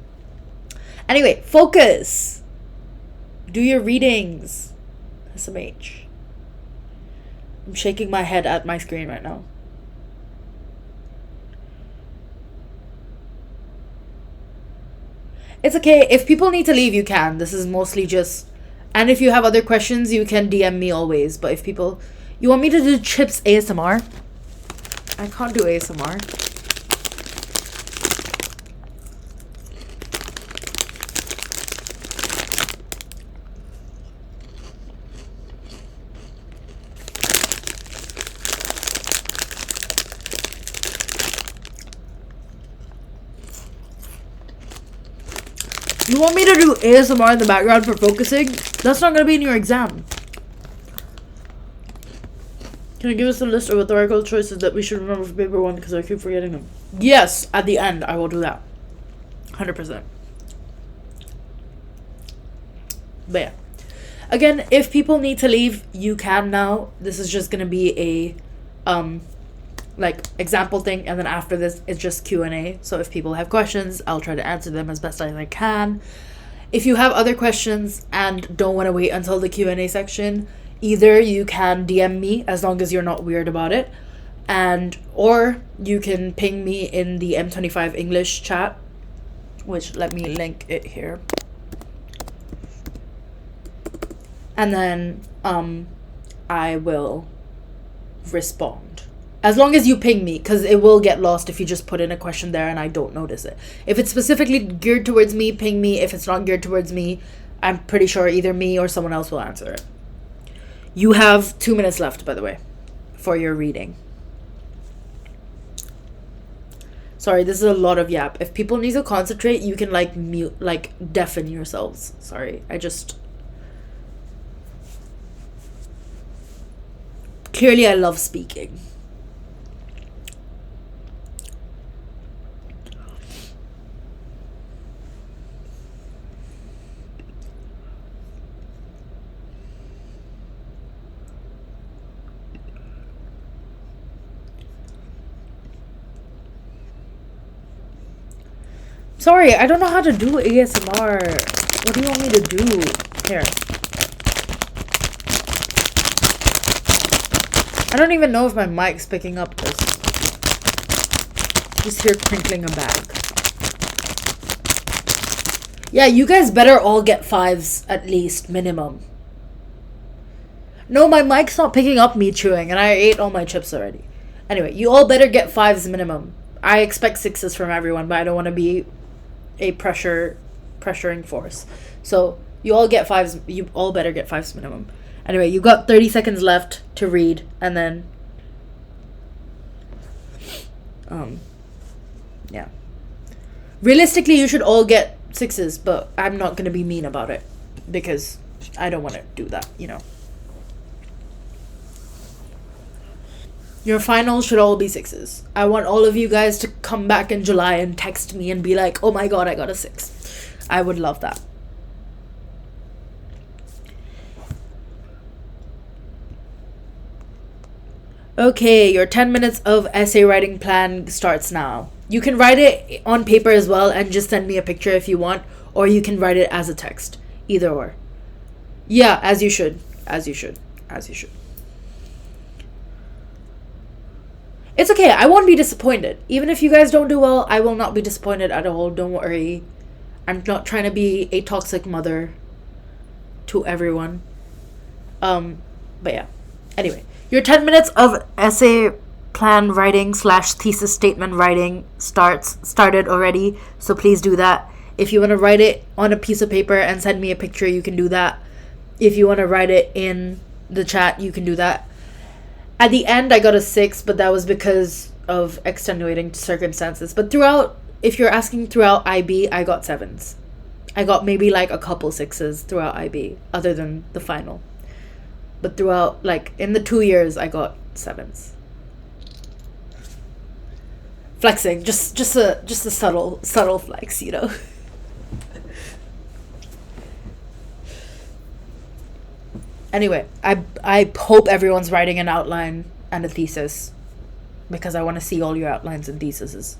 Anyway, focus. Do your readings. SMH. I'm shaking my head at my screen right now. It's okay. If people need to leave, you can. This is mostly just... And if you have other questions, you can DM me always. But if people... You want me to do Chips ASMR? I can't do ASMR. You want me to do ASMR in the background for focusing? That's not going to be in your exam. Can you give us a list of rhetorical choices that we should remember for paper 1 because I keep forgetting them? Yes, at the end I will do that. 100%. But yeah. Again, if people need to leave, you can now. This is just going to be a example thing, and then after this it's just Q&A. So if people have questions, I'll try to answer them as best as I can. If you have other questions and don't want to wait until the Q&A section, either you can DM me, as long as you're not weird about it, or you can ping me in the M25 English chat, which, let me link it here. And then I will respond. As long as you ping me, because it will get lost if you just put in a question there and I don't notice it. If it's specifically geared towards me, ping me. If it's not geared towards me, I'm pretty sure either me or someone else will answer it. You have 2 minutes left, by the way, for your reading. Sorry, this is a lot of yap. If people need to concentrate, you can mute, deafen yourselves. Sorry, Clearly I love speaking. Sorry, I don't know how to do ASMR. What do you want me to do? Here. I don't even know if my mic's picking up this. Just hear crinkling a bag. Yeah, you guys better all get 5s at least, minimum. No, my mic's not picking up me chewing, and I ate all my chips already. Anyway, you all better get 5s minimum. I expect 6s from everyone, but I don't want to be a pressuring force. So you all get 5s. You all better get 5s minimum. Anyway, you got 30 seconds left to read, and then yeah. Realistically, you should all get 6s, but I'm not gonna be mean about it because I don't want to do that, Your finals should all be 6s. I want all of you guys to come back in July and text me and be like, oh my god, I got a 6. I would love that. Okay, your 10 minutes of essay writing plan starts now. You can write it on paper as well and just send me a picture if you want, or you can write it as a text. Either or. Yeah, as you should. As you should. As you should. It's okay, I won't be disappointed. Even if you guys don't do well, I will not be disappointed at all. Don't worry. I'm not trying to be a toxic mother to everyone. But yeah. Anyway, your 10 minutes of essay plan writing / thesis statement writing started already. So please do that. If you want to write it on a piece of paper and send me a picture, you can do that. If you want to write it in the chat, you can do that. At the end, I got a 6, but that was because of extenuating circumstances. But throughout, if you're asking throughout IB, I got 7s. I got maybe a couple 6s throughout IB, other than the final. But throughout, in the 2 years, I got 7s. Flexing, just a subtle flex, Anyway, I hope everyone's writing an outline and a thesis, because I want to see all your outlines and theses.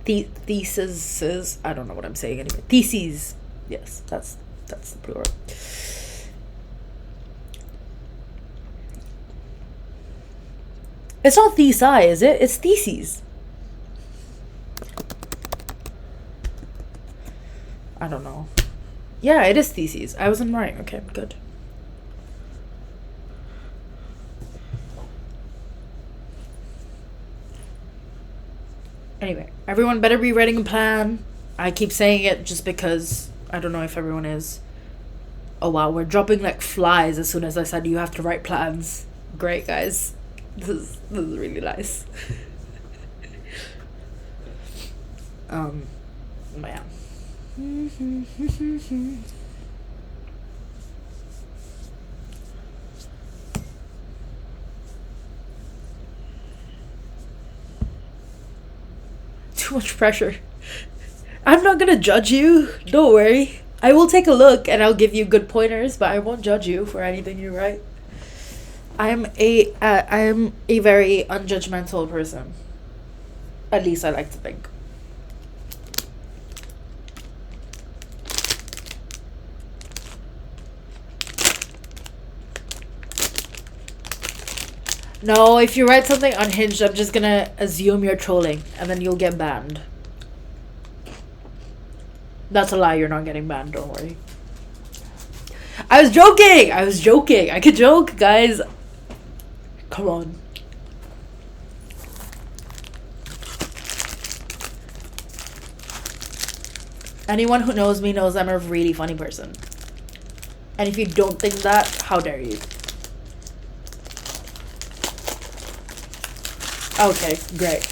Theses. I don't know what I'm saying anyway. Theses. Yes, that's the plural. It's not thesi, is it? It's theses. I don't know. Yeah, it is theses. I wasn't right. Okay, good. Anyway, everyone better be writing a plan. I keep saying it just because I don't know if everyone is. Oh wow, we're dropping like flies as soon as I said you have to write plans. Great, guys. This is really nice. But yeah. Too much pressure. I'm not gonna judge you. Don't worry. I will take a look and I'll give you good pointers, but I won't judge you for anything you write. I am a very unjudgmental person. At least I like to think. No, if you write something unhinged, I'm just gonna assume you're trolling, and then you'll get banned. That's a lie, you're not getting banned, don't worry. I was joking! I could joke, guys. Come on. Anyone who knows me knows I'm a really funny person. And if you don't think that, how dare you? Okay, great.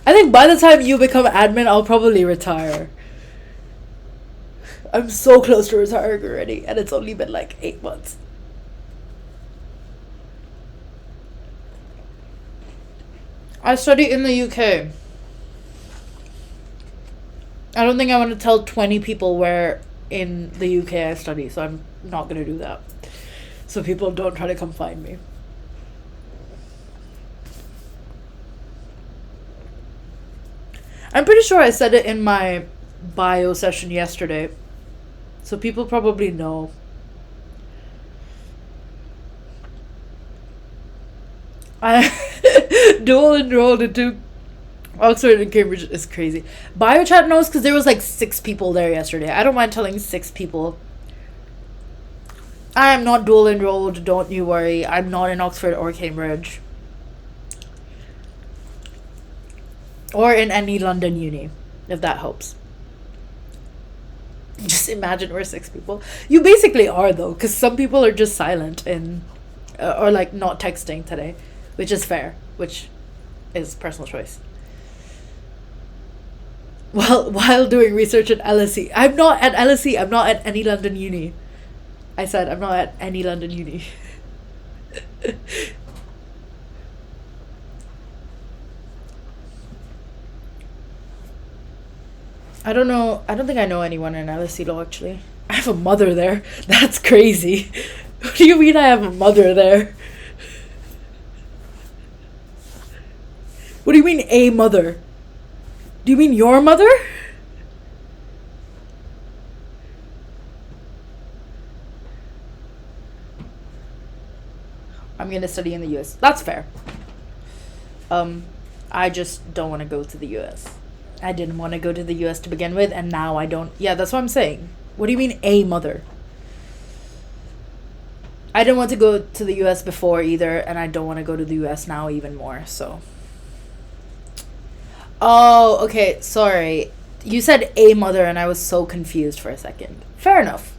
I think by the time you become admin, I'll probably retire. I'm so close to retiring already, and it's only been like 8 months. I study in the UK. I don't think I want to tell 20 people where in the UK I study, so I'm not going to do that. So people don't try to come find me. I'm pretty sure I said it in my bio session yesterday. So people probably know. I dual enrolled into Oxford and Cambridge is crazy. BioChat knows because there was like 6 people there yesterday. I don't mind telling 6 people. I am not dual enrolled, don't you worry. I'm not in Oxford or Cambridge. Or in any London uni, if that helps. Just imagine we're 6 people. You basically are though, because some people are just silent and or like not texting today, which is fair, which is personal choice. Well, while doing research at LSE. I'm not at LSE, I'm not at any London uni. I said I'm not at any London uni. I don't know. I don't think I know anyone in LSE law, actually. I have a mother there. That's crazy. What do you mean I have a mother there? What do you mean a mother? Do you mean your mother? I'm gonna study in the US. That's fair. I just don't want to go to the US. I didn't want to go to the US to begin with, and now I don't. Yeah, that's what I'm saying. What do you mean a mother? I didn't want to go to the US before either, and I don't want to go to the US now even more, so. Oh, okay, sorry. You said a mother, and I was so confused for a second. Fair enough.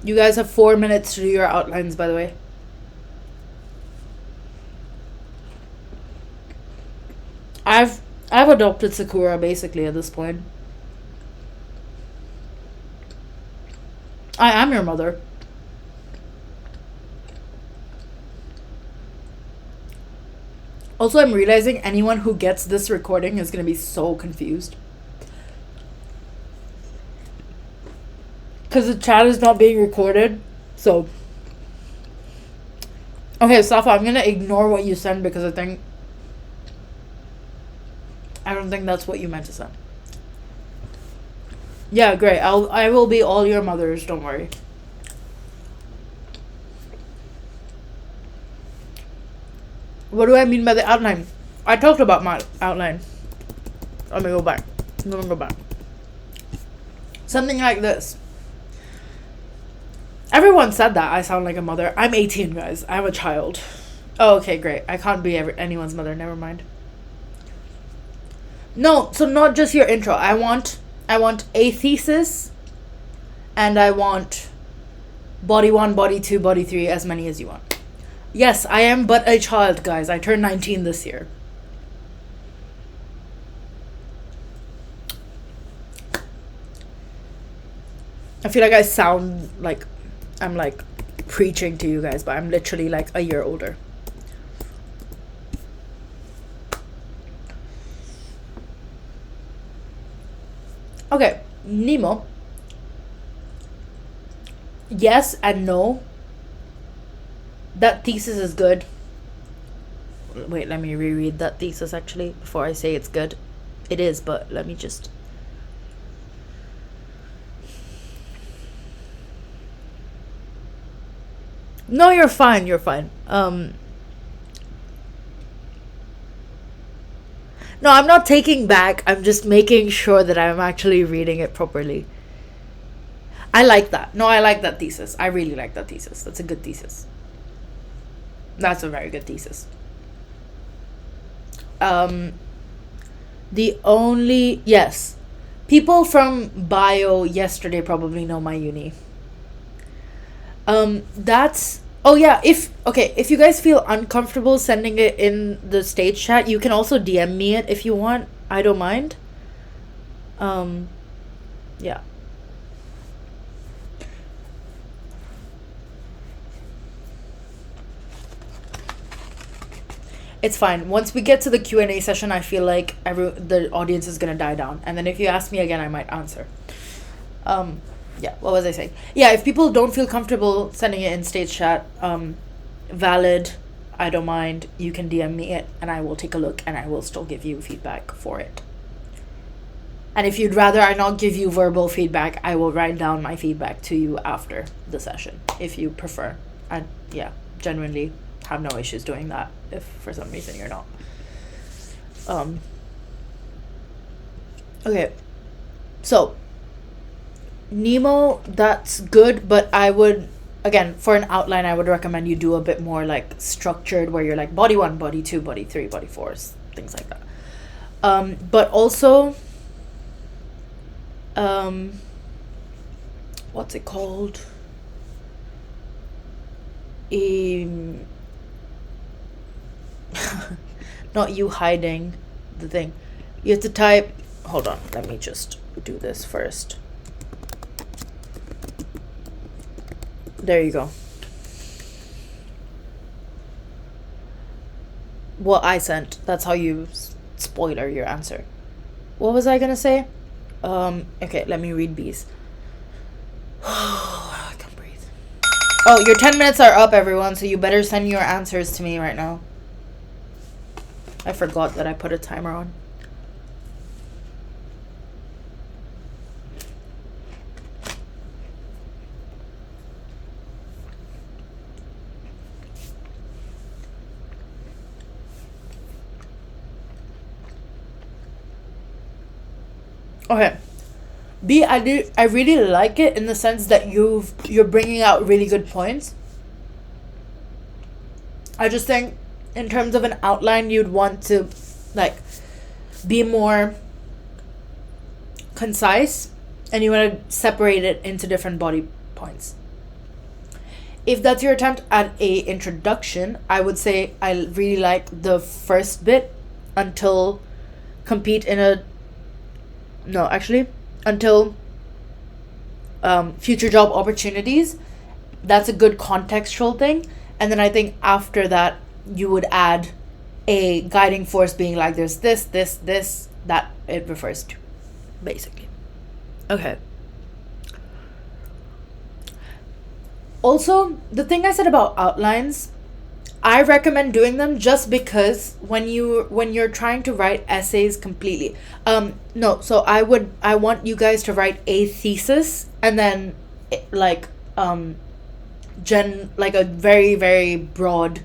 You guys have 4 minutes to do your outlines, by the way. I've adopted Sakura basically at this point. I am your mother. Also, I'm realizing anyone who gets this recording is going to be so confused. Because the chat is not being recorded. So, Okay, Safa, I'm gonna ignore what you sent because I don't think that's what you meant to send. Yeah, great. I will be all your mothers, don't worry. What do I mean by the outline? I talked about my outline. Let me go back. Something like this. Everyone said that I sound like a mother. I'm 18, guys. I'm a child. Oh, okay, great. I can't be anyone's mother. Never mind. No, so not just your intro. I want a thesis, and I want body 1, body 2, body 3, as many as you want. Yes, I am but a child, guys. I turned 19 this year. I feel like I sound like I'm like preaching to you guys, but I'm literally like a year older. Okay, Nemo. Yes and no. That thesis is good. Wait, let me reread that thesis actually before I say it's good. It is, but let me just... No, you're fine, No, I'm not taking back. I'm just making sure that I'm actually reading it properly. I like that. No, I like that thesis. I really like that thesis. That's a good thesis. That's a very good thesis. Yes. People from bio yesterday probably know my uni. That's... Oh yeah, if you guys feel uncomfortable sending it in the stage chat, you can also DM me it if you want. I don't mind. Yeah. It's fine. Once we get to the Q&A session, I feel like the audience is going to die down. And then if you ask me again, I might answer. Yeah, what was I saying? Yeah, if people don't feel comfortable sending it in stage chat, valid, I don't mind. You can DM me it and I will take a look and I will still give you feedback for it. And if you'd rather I not give you verbal feedback, I will write down my feedback to you after the session, if you prefer. And yeah, genuinely have no issues doing that if for some reason you're not. Okay, so Nemo, that's good, but I would, again, for an outline, I would recommend you do a bit more like structured, where you're like body 1, body 2, body 3, body 4, things like that. But also, what's it called? Not you hiding the thing. You have to type. Hold on, let me just do this first. There you go. What I sent. That's how you spoiler your answer. What was I gonna say? Okay, let me read B's. I can't breathe. Oh, your 10 minutes are up, everyone, so you better send your answers to me right now. I forgot that I put a timer on. Okay, B, I really like it in the sense that you're bringing out really good points. I just think in terms of an outline, you'd want to like be more concise, and you want to separate it into different body points. If that's your attempt at a introduction, I would say I really like the first bit until until future job opportunities. That's a good contextual thing. And then I think after that, you would add a guiding force being like there's this, that it refers to, basically. Okay. Also, the thing I said about outlines, I recommend doing them just because when you're trying to write essays completely. No, so I want you guys to write a thesis and then like like a very very broad,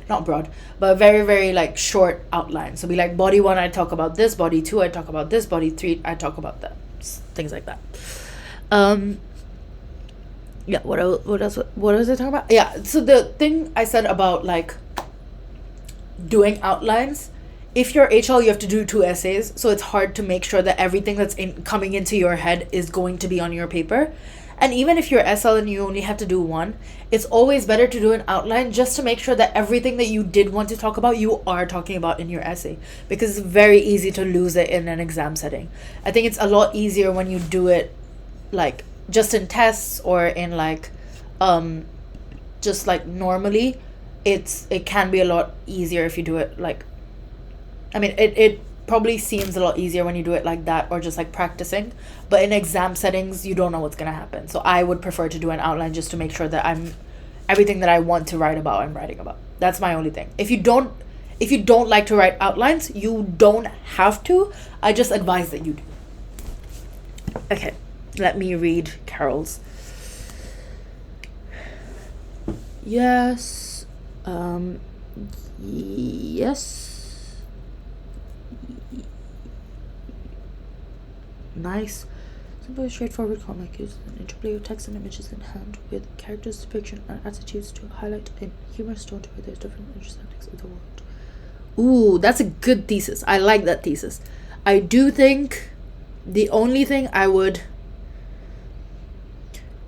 not broad, but a very very like short outline. So be like, body 1 I talk about this, body 2 I talk about this, body 3 I talk about that. Things like that. Yeah, what else what was I talking about? Yeah, so the thing I said about like doing outlines, if you're HL you have to do 2 essays, so it's hard to make sure that everything that's coming into your head is going to be on your paper. And even if you're SL and you only have to do 1, it's always better to do an outline just to make sure that everything that you did want to talk about you are talking about in your essay, because it's very easy to lose it in an exam setting. I think it's a lot easier when you do it like just in tests or in like just like normally. It can be a lot easier if you do it like, I mean it probably seems a lot easier when you do it like that or just like practicing, but in exam settings you don't know what's gonna happen. So I would prefer to do an outline just to make sure that everything that I want to write about I'm writing about. That's my only thing. If you don't like to write outlines, you don't have to. I just advise that you do. Okay, let me read Carol's. Yes. Yes. Nice. Simple, straightforward comic uses an interplay of text and images in hand with characters' depiction and attitudes to highlight a humorous tone to where there's different understandings of the world. Ooh, that's a good thesis. I like that thesis. I do think the only thing I would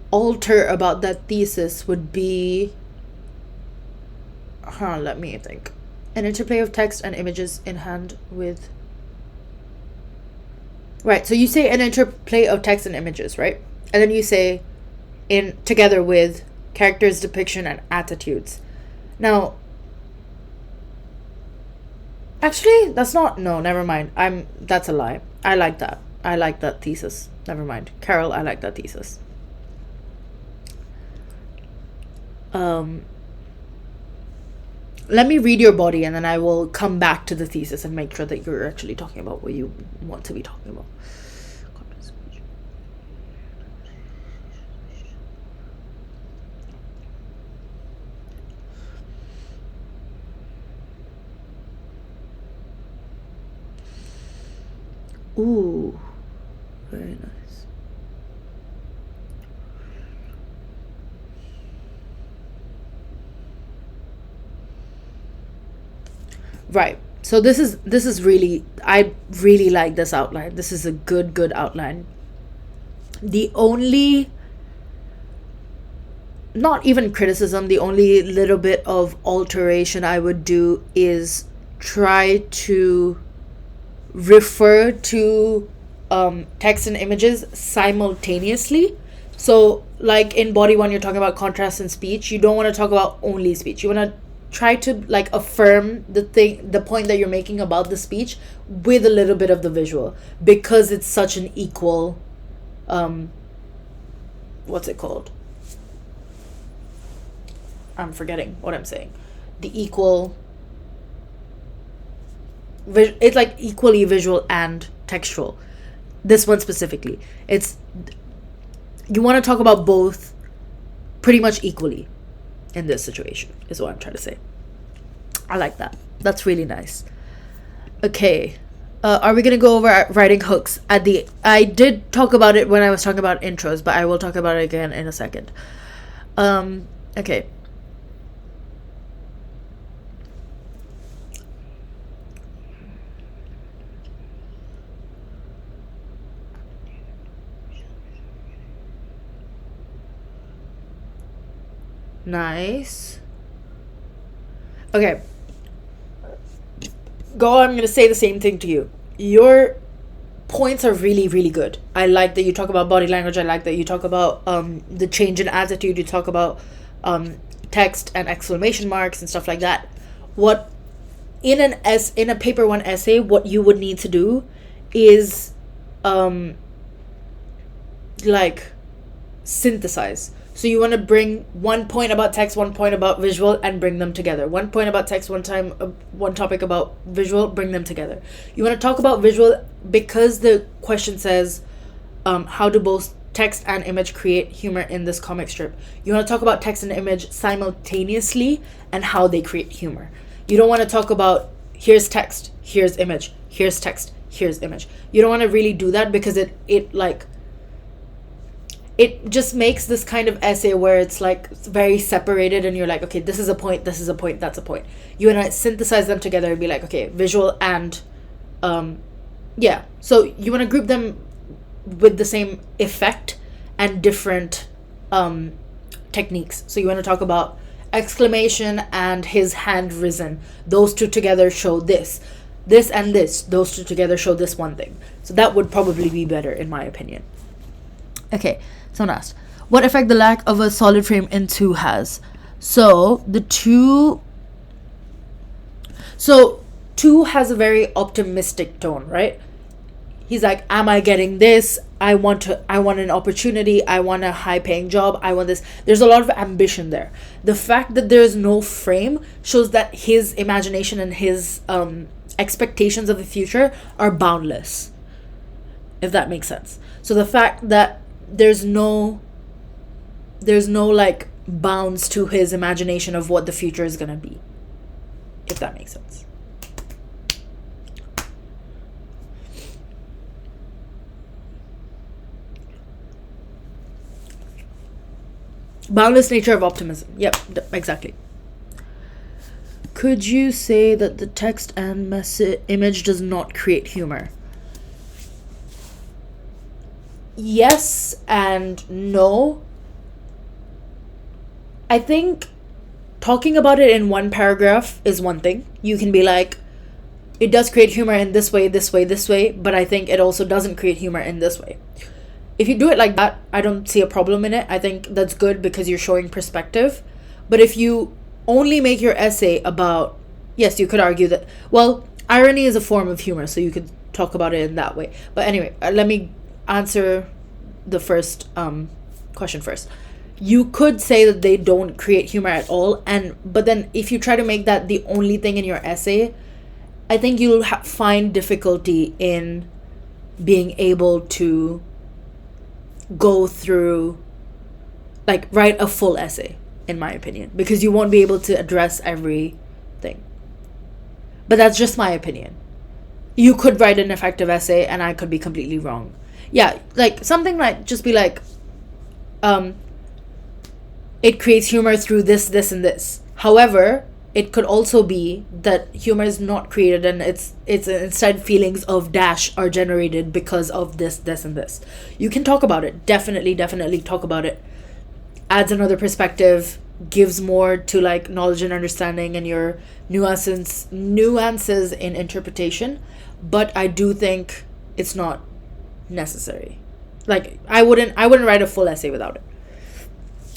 alter about that thesis would be let me think. An interplay of text and images in hand with... Right, so you say an interplay of text and images, right? And then you say in together with characters' depiction and attitudes. Now, actually, that's not... No, never mind. That's a lie. I like that. I like that thesis. Never mind. Carol, I like that thesis. Let me read your body and then I will come back to the thesis and make sure that you're actually talking about what you want to be talking about. Ooh, very nice. Right. So this is really, I really like this outline. This is a good outline. The only, not even criticism, the only little bit of alteration I would do is try to refer to text and images simultaneously. So like in body 1 you're talking about contrast in speech. You don't want to talk about only speech. You want to try to like affirm the point that you're making about the speech with a little bit of the visual, because it's such an equal what's it called? I'm forgetting what I'm saying. The equal... It's like equally visual and textual. This one specifically. It's... You want to talk about both pretty much equally in this situation, is what I'm trying to say. I like that. That's really nice. Okay. Are we going to go over writing hooks at the... I did talk about it when I was talking about intros, but I will talk about it again in a second. Okay. Nice. Okay. Go, I'm going to say the same thing to you. Your points are really, really good. I like that you talk about body language. I like that you talk about the change in attitude. You talk about text and exclamation marks and stuff like that. What in a paper 1 essay, what you would need to do is like synthesize. So you want to bring one point about text, one point about visual, and bring them together. One point about text, one topic about visual, bring them together. You want to talk about visual because the question says, how do both text and image create humor in this comic strip? You want to talk about text and image simultaneously and how they create humor. You don't want to talk about here's text, here's image, here's text, here's image. You don't want to really do that because it just makes this kind of essay where it's like very separated and you're like, okay, this is a point, that's a point. You want to synthesize them together and be like, okay, visual and yeah. So you want to group them with the same effect and different techniques. So you want to talk about exclamation and his hand risen. Those two together show this and this. Those two together show this one thing. So that would probably be better in my opinion. Okay, someone asked, what effect the lack of a solid frame in 2 has? So 2 has a very optimistic tone, right? He's like, am I getting this? I want an opportunity. I want a high paying job. I want this. There's a lot of ambition there. The fact that there's no frame shows that his imagination and his expectations of the future are boundless, if that makes sense. So the fact that there's no like bounds to his imagination of what the future is going to be, if that makes sense. Boundless nature of optimism. Yep, exactly. Could you say that the text and image does not create humor? Yes and no. I think talking about it in one paragraph is one thing. You can be like, it does create humor in this way, but I think it also doesn't create humor in this way. If you do it like that, I don't see a problem in it. I think that's good because you're showing perspective. But if you only make your essay about, yes, you could argue that, well, irony is a form of humor, so you could talk about it in that way. But anyway, let me answer the first question first. You could say that they don't create humor at all, but then if you try to make that the only thing in your essay, I think you'll find difficulty in being able to go through, like, write a full essay, in my opinion, because you won't be able to address everything. But that's just my opinion. You could write an effective essay and I could be completely wrong. Yeah, like something like, just be like, it creates humor through this, and this. However, it could also be that humor is not created and it's instead feelings of dash are generated because of this, and this. You can talk about it. Definitely talk about it. Adds another perspective, gives more to like knowledge and understanding and your nuances in interpretation. But I do think it's not necessary. Like I wouldn't write a full essay without it.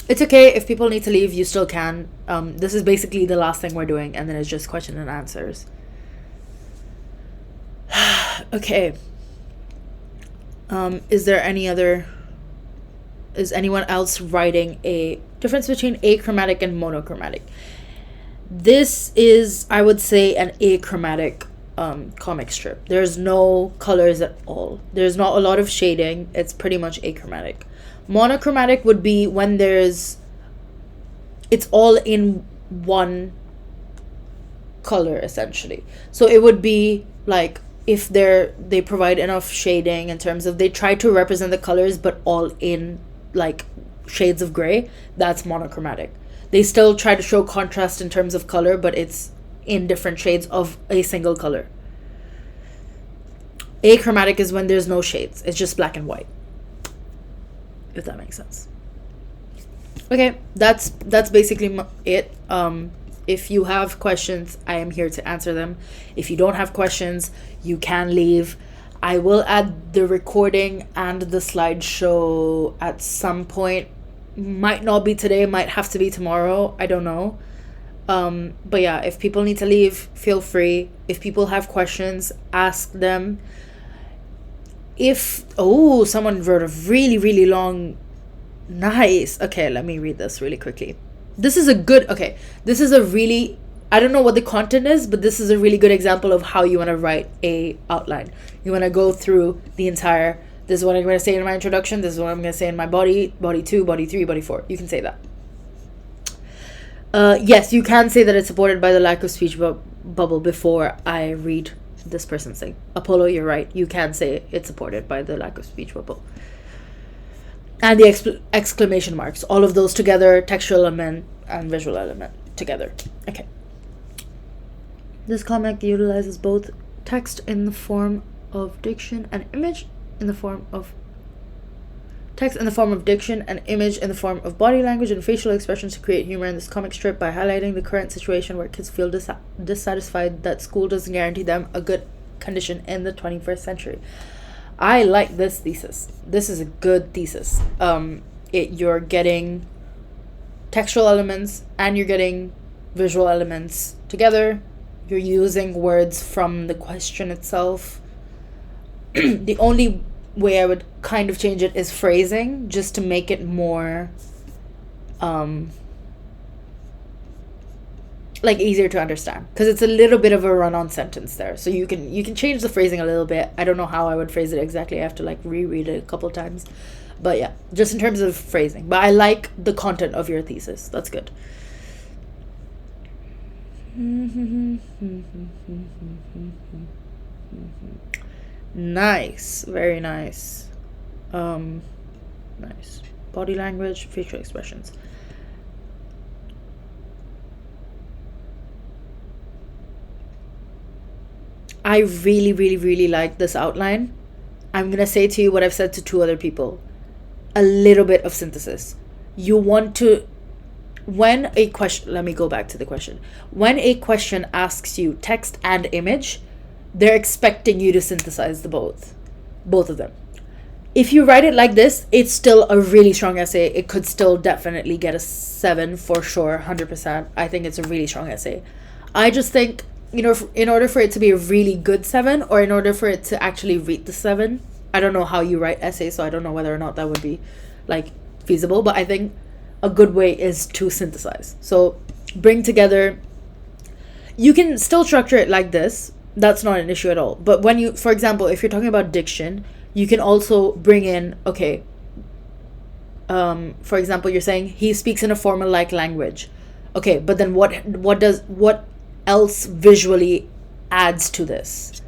It's okay if people need to leave, you still can. This is basically the last thing we're doing, and then it's just question and answers. Okay. Is anyone else writing a difference between achromatic and monochromatic? This is, I would say, an achromatic comic strip. There's no colors at all. There's not a lot of shading. It's pretty much achromatic. Monochromatic would be when it's all in one color, essentially. So it would be like if they provide enough shading in terms of they try to represent the colors but all in like shades of gray. That's monochromatic. They still try to show contrast in terms of color, but it's in different shades of a single color. Achromatic is when there's no shades. It's just black and white, if that makes sense. Okay, that's basically it. If you have questions, I am here to answer them. If you don't have questions, you can leave. I will add the recording and the slideshow at some point. Might not be today, might have to be tomorrow. I don't know. But yeah, if people need to leave, feel free. If people have questions, ask them. Someone wrote a really, really long Nice. Okay, let me read this really quickly. This is a good, okay, this is a really, I don't know what the content is, but this is a really good example of how you want to write a outline. You want to go through the entire, this is what I'm going to say in my introduction, this is what I'm going to say in my body 2, body 3, body 4. You can say that. Yes, you can say that it's supported by the lack of speech bubble before I read this person's thing. Apollo, you're right. You can say it's supported by the lack of speech bubble. And the exclamation marks. All of those together, textual element and visual element together. Okay. This comic utilizes both text in the form of diction and image in the form of text in the form of diction and image in the form of body language and facial expressions to create humor in this comic strip by highlighting the current situation where kids feel dissatisfied that school doesn't guarantee them a good condition in the 21st century. I like this thesis. This is a good thesis. You're getting textual elements and you're getting visual elements together. You're using words from the question itself. The only way I would kind of change it is phrasing, just to make it more like easier to understand, because it's a little bit of a run-on sentence there, so you can change the phrasing a little bit. I don't know how I would phrase it exactly. I have to like reread it a couple times, but yeah, just in terms of phrasing. But I like the content of your thesis. That's good. Nice, very nice. Nice. Body language, facial expressions. I really, really, really like this outline. I'm gonna say to you what I've said to 2 other people. A little bit of synthesis. You want to, when a question, let me go back to the question. When a question asks you text and image, they're expecting you to synthesize both of them. If you write it like this, it's still a really strong essay. It could still definitely get a 7 for sure, 100%. I think it's a really strong essay. I just think, in order for it to be a really good 7, or in order for it to actually reach the 7, I don't know how you write essays, so I don't know whether or not that would be like feasible, but I think a good way is to synthesize. So bring together, you can still structure it like this. That's not an issue at all. But when you, for example, if you're talking about diction, you can also bring in, okay, for example, you're saying he speaks in a formal like language. Okay, but then what else visually adds to this?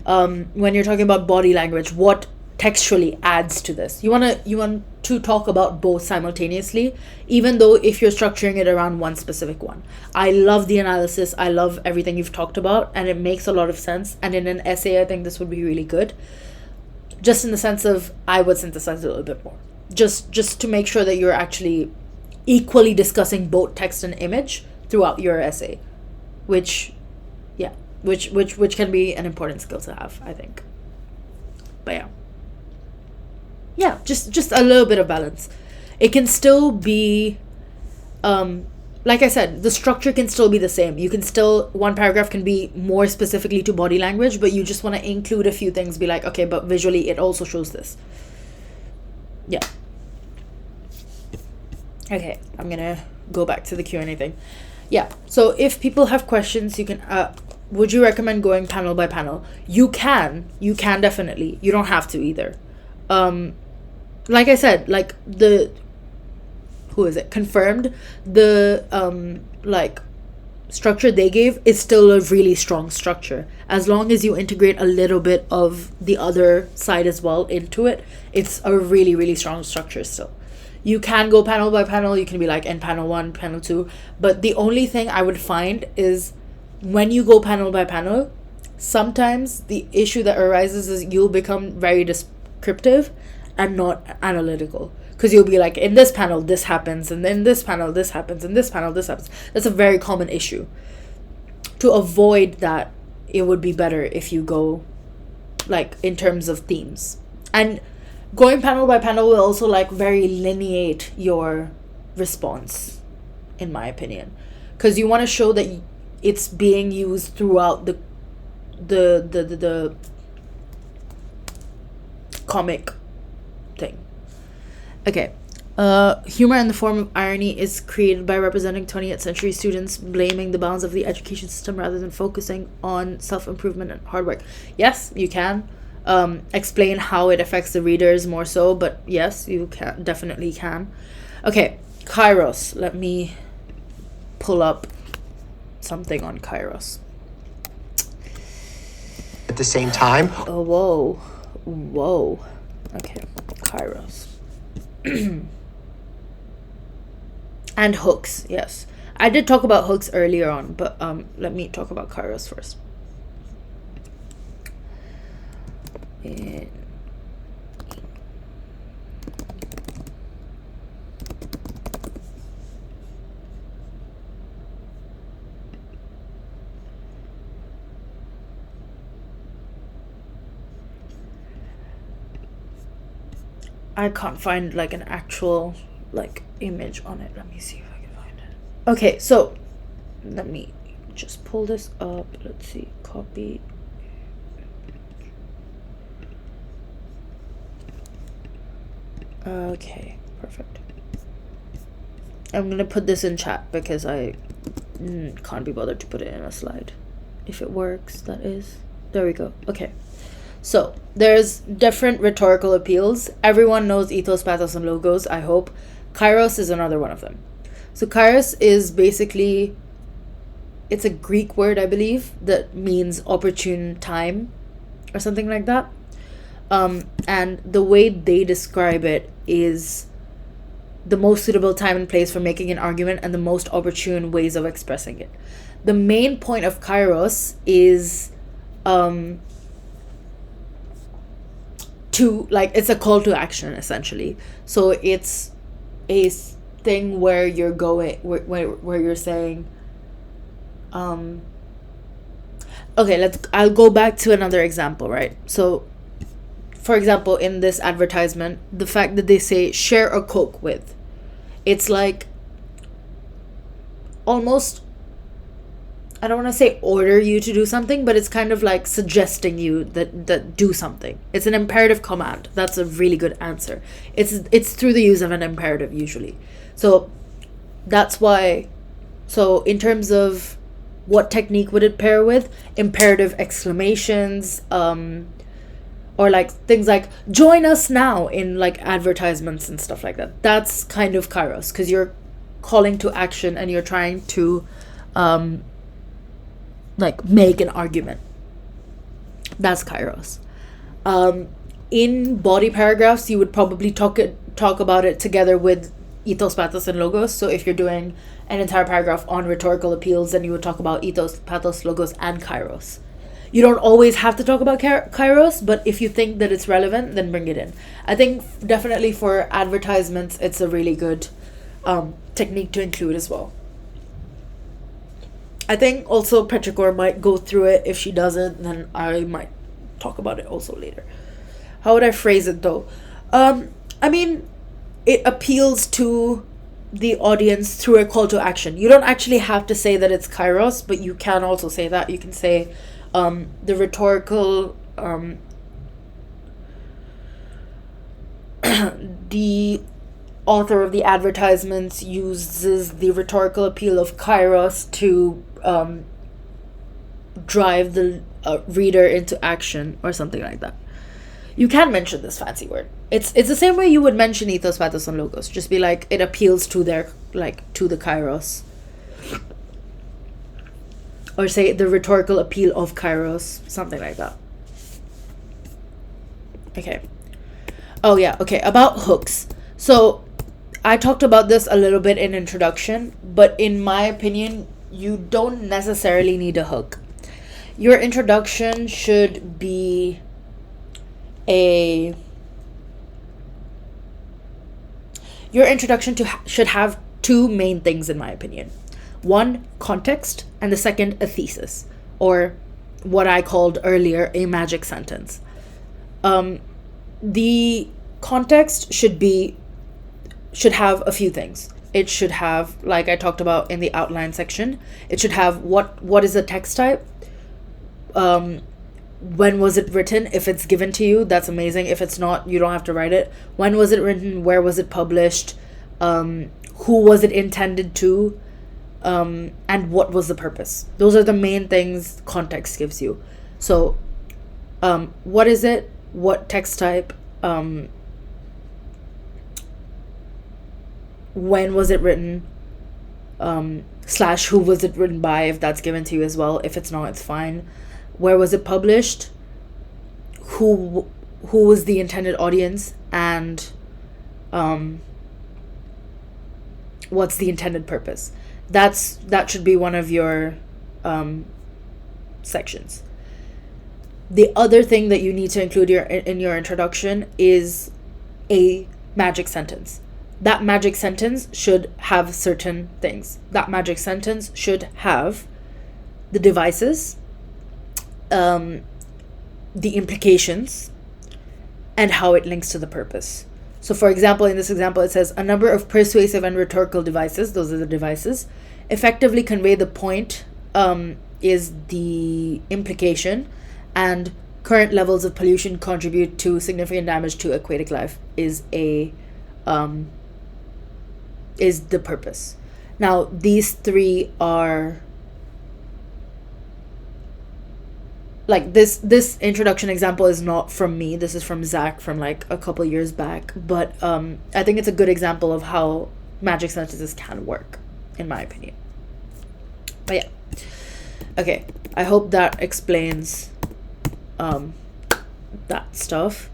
When you're talking about body language, what textually adds to this? You want to talk about both simultaneously, even though if you're structuring it around one specific one. I love the analysis. I love everything you've talked about, and it makes a lot of sense. And in an essay, I think this would be really good. Just in the sense of, I would synthesize it a little bit more. Just to make sure that you're actually equally discussing both text and image throughout your essay, which can be an important skill to have, I think. But yeah, just a little bit of balance. It can still be, like I said, the structure can still be the same. You can still, one paragraph can be more specifically to body language, but you just want to include a few things, be like, okay, but visually it also shows this. Yeah. Okay, I'm gonna go back to the Q&A thing. Yeah, so if people have questions, you can, would you recommend going panel by panel? You can definitely. You don't have to either. Like I said, like Confirmed, the like structure they gave is still a really strong structure. As long as you integrate a little bit of the other side as well into it, it's a really, really strong structure still. You can go panel by panel. You can be like in panel 1, panel 2. But the only thing I would find is when you go panel by panel, sometimes the issue that arises is you'll become very descriptive and not analytical. Because you'll be like, in this panel, this happens. And in this panel, this happens. In this panel, this happens. That's a very common issue. To avoid that, it would be better if you go like in terms of themes. And going panel by panel will also like very lineate your response, in my opinion, because you want to show that it's being used throughout the comic thing. Okay, Humor in the form of irony is created by representing 20th century students blaming the bounds of the education system rather than focusing on self-improvement and hard work. Yes, you can. Explain how it affects the readers more so, but yes, you can, definitely can. Okay, Kairos. Let me pull up something on Kairos. At the same time. Oh, whoa. Okay, Kairos. And hooks, yes. I did talk about hooks earlier on, but let me talk about Kairos first. I can't find like an actual like image on it. Let me see if I can find it. Okay, so let me just pull this up. Let's see. Copy. Okay, perfect. I'm gonna put this in chat because I can't be bothered to put it in a slide. If it works, that is. There we go. Okay. So, there's different rhetorical appeals. Everyone knows ethos, pathos, and logos, I hope. Kairos is another one of them. So, Kairos is basically, it's a Greek word, I believe, that means opportune time or something like that. And the way they describe it is the most suitable time and place for making an argument and the most opportune ways of expressing it. The main point of Kairos is to like it's a call to action essentially. So it's a thing where you're going where you're saying okay, I'll go back to another example, right? So for example, in this advertisement, the fact that they say share a Coke with, it's like almost, I don't want to say order you to do something, but it's kind of like suggesting you that do something. It's an imperative command. That's a really good answer. It's through the use of an imperative usually. So that's why, so in terms of what technique would it pair with? Imperative exclamations, or like things like join us now in like advertisements and stuff like that. That's kind of Kairos, because you're calling to action and you're trying to like make an argument. That's Kairos. In body paragraphs, you would probably talk about it together with ethos, pathos, and logos. So if you're doing an entire paragraph on rhetorical appeals, then you would talk about ethos, pathos, logos, and Kairos. You don't always have to talk about Kairos, but if you think that it's relevant, then bring it in. I think definitely for advertisements, it's a really good technique to include as well. I think also Petrichor might go through it. If she doesn't, then I might talk about it also later. How would I phrase it though? I mean, it appeals to the audience through a call to action. You don't actually have to say that it's Kairos, but you can also say that. You can say the rhetorical, the author of the advertisements uses the rhetorical appeal of Kairos to drive the reader into action or something like that. You can mention this fancy word. It's the same way you would mention ethos, pathos, and logos. Just be like, it appeals to their, like, to the Kairos. Or say the rhetorical appeal of Kairos. Something like that. Okay. Oh yeah, okay. About hooks. So, I talked about this a little bit in introduction, but in my opinion, you don't necessarily need a hook. Your introduction should be your introduction should have two main things in my opinion. One, context, and the second, a thesis, or what I called earlier a magic sentence. The context should have a few things. It should have, like I talked about in the outline section, it should have what is the text type, when was it written. If it's given to you, that's amazing. If it's not, you don't have to write it. When was it written? Where was it published? who was it intended to, and what was the purpose. Those are the main things context gives you. So what is it, what text type, when was it written, / who was it written by, if that's given to you as well. If it's not, it's fine. Where was it published, who was the intended audience, and what's the intended purpose. That should be one of your sections. The other thing that you need to include in your introduction is a magic sentence. That magic sentence should have certain things. That magic sentence should have the devices, the implications, and how it links to the purpose. So for example, in this example, it says a number of persuasive and rhetorical devices, those are the devices, effectively convey the point, is the implication, and current levels of pollution contribute to significant damage to aquatic life is the purpose. Now, these three are like this introduction example is not from me. This is from Zach from like a couple years back. But I think it's a good example of how magic sentences can work, in my opinion. But yeah. Okay. I hope that explains that stuff.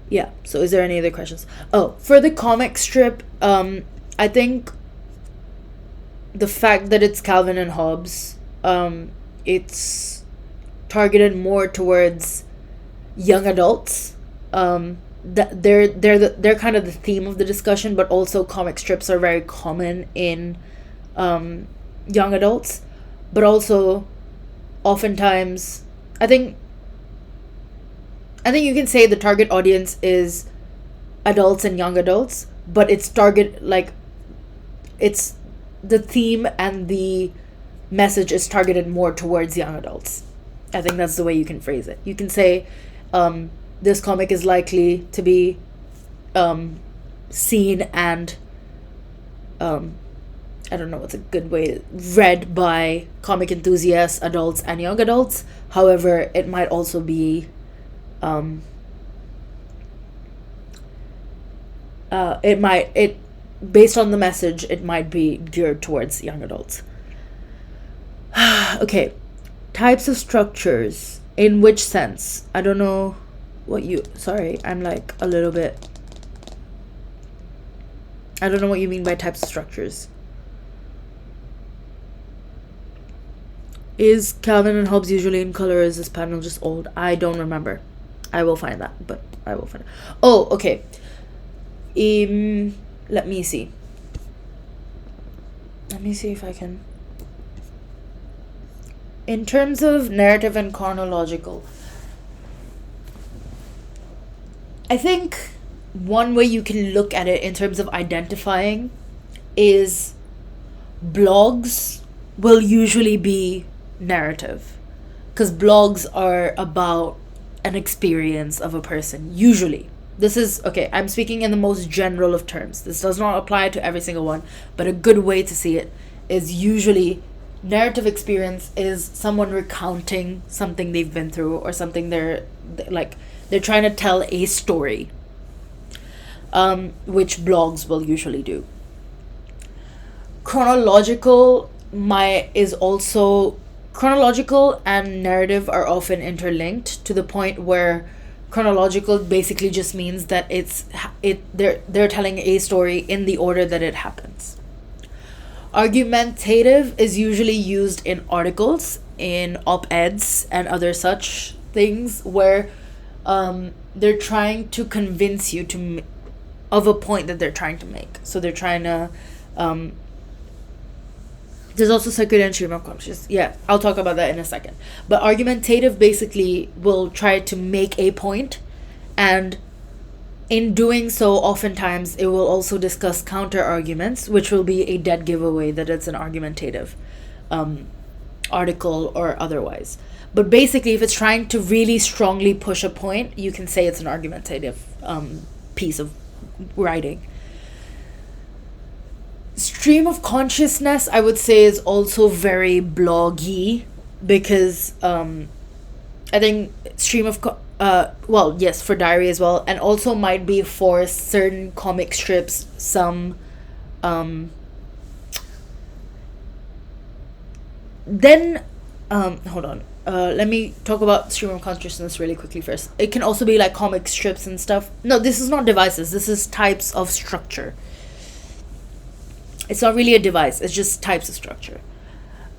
Yeah. So is there any other questions? Oh, for the comic strip, I think the fact that it's Calvin and Hobbes, it's targeted more towards young adults. That they're kind of the theme of the discussion, but also comic strips are very common in young adults. But also, oftentimes, I think you can say the target audience is adults and young adults, but it's the theme and the message is targeted more towards young adults. I think that's the way you can phrase it. You can say this comic is likely to be seen and I don't know what's a good way, read by comic enthusiasts, adults, and young adults. However, it might also be based on the message, it might be geared towards young adults. Okay. Types of structures. In which sense? I don't know sorry, I'm like a little bit, I don't know what you mean by types of structures. Is Calvin and Hobbes usually in color, or is this panel just old? I don't remember. I will find that, but I will find it. Oh, okay. Let me see. Let me see if I can. In terms of narrative and chronological, I think one way you can look at it in terms of identifying is blogs will usually be narrative, because blogs are about an experience of a person. Usually, this is okay, I'm speaking in the most general of terms. This does not apply to every single one, but a good way to see it is usually narrative experience is someone recounting something they've been through, or something they're trying to tell a story, which blogs will usually do. Chronological and narrative are often interlinked, to the point where chronological basically just means that they're telling a story in the order that it happens. Argumentative is usually used in articles, in op-eds, and other such things, where they're trying to convince you of a point that they're trying to make. So they're trying to there's also circular stream of consciousness. Yeah, I'll talk about that in a second. But argumentative basically will try to make a point, and in doing so, oftentimes it will also discuss counter arguments, which will be a dead giveaway that it's an argumentative article or otherwise. But basically, if it's trying to really strongly push a point, you can say it's an argumentative piece of writing. Stream of consciousness, I would say, is also very bloggy because I think stream of well, yes, for diary as well, and also might be for certain comic strips. Some then hold on. Let me talk about stream of consciousness really quickly first. It can also be like comic strips and stuff. No, this is not devices. This is types of structure. It's not really a device. It's just types of structure.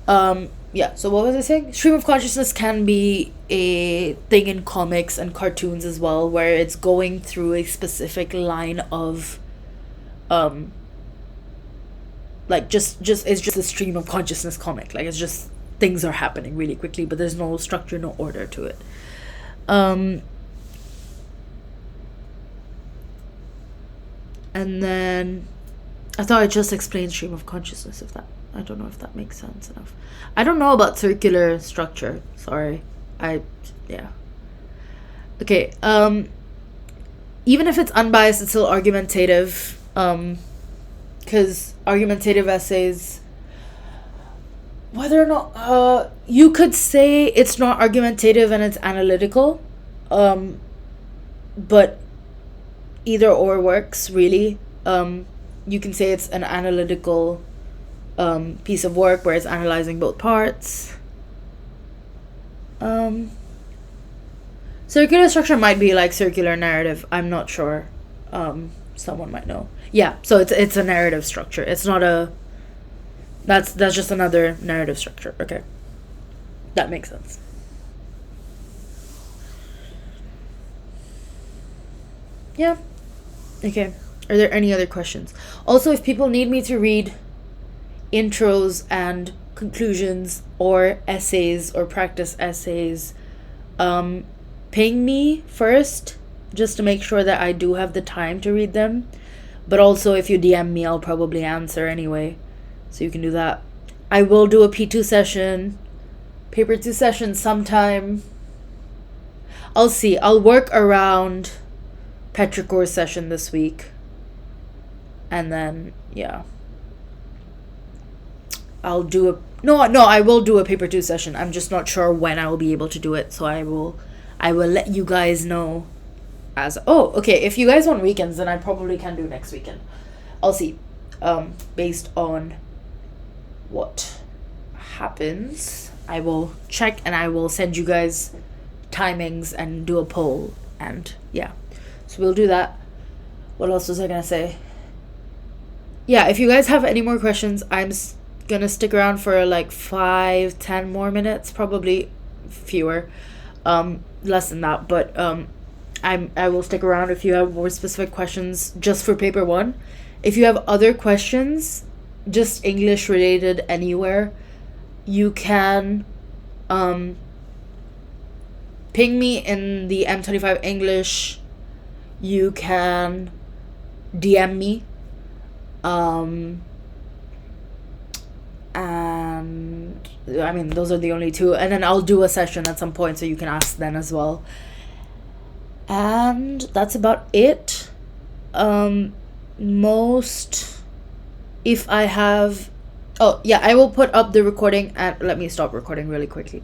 Yeah, so what was I saying? Stream of consciousness can be a thing in comics and cartoons as well, where it's going through a specific line of like just it's just a stream of consciousness comic. Like, it's just things are happening really quickly, but there's no structure, no order to it. And then I thought I just explained stream of consciousness. If that, I don't know if that makes sense enough. I don't know about circular structure. Sorry. Yeah. Okay. Even if it's unbiased, it's still argumentative. Because argumentative essays, whether or not you could say it's not argumentative and it's analytical, but either or works really. You can say it's an analytical piece of work where it's analyzing both parts. Circular structure might be like circular narrative. I'm not sure. Someone might know. Yeah, so it's a narrative structure. It's not a. That's just another narrative structure. Okay, that makes sense. Yeah. Okay. Are there any other questions? Also, if people need me to read intros and conclusions or essays or practice essays, ping me first just to make sure that I do have the time to read them. But also, if you DM me, I'll probably answer anyway. So you can do that. I will do a P2 session, paper 2 session sometime. I'll see. I'll work around Petrichor's session this week. And then, yeah. I'll do a... No, I will do a paper 2 session. I'm just not sure when I will be able to do it. So I will let you guys know as... Oh, okay. If you guys want weekends, then I probably can do next weekend. I'll see. Based on what happens, I will check and I will send you guys timings and do a poll. And yeah. So we'll do that. What else was I going to say? Yeah, if you guys have any more questions, I'm gonna stick around for like 5-10 more minutes, probably fewer, less than that, but I will stick around if you have more specific questions just for paper 1. If you have other questions, just English related anywhere, you can ping me in the M25 English. You can DM me. And I mean, those are the only two. And then I'll do a session at some point so you can ask then as well. And that's about it. If I have... Oh, yeah, I will put up the recording and let me stop recording really quickly.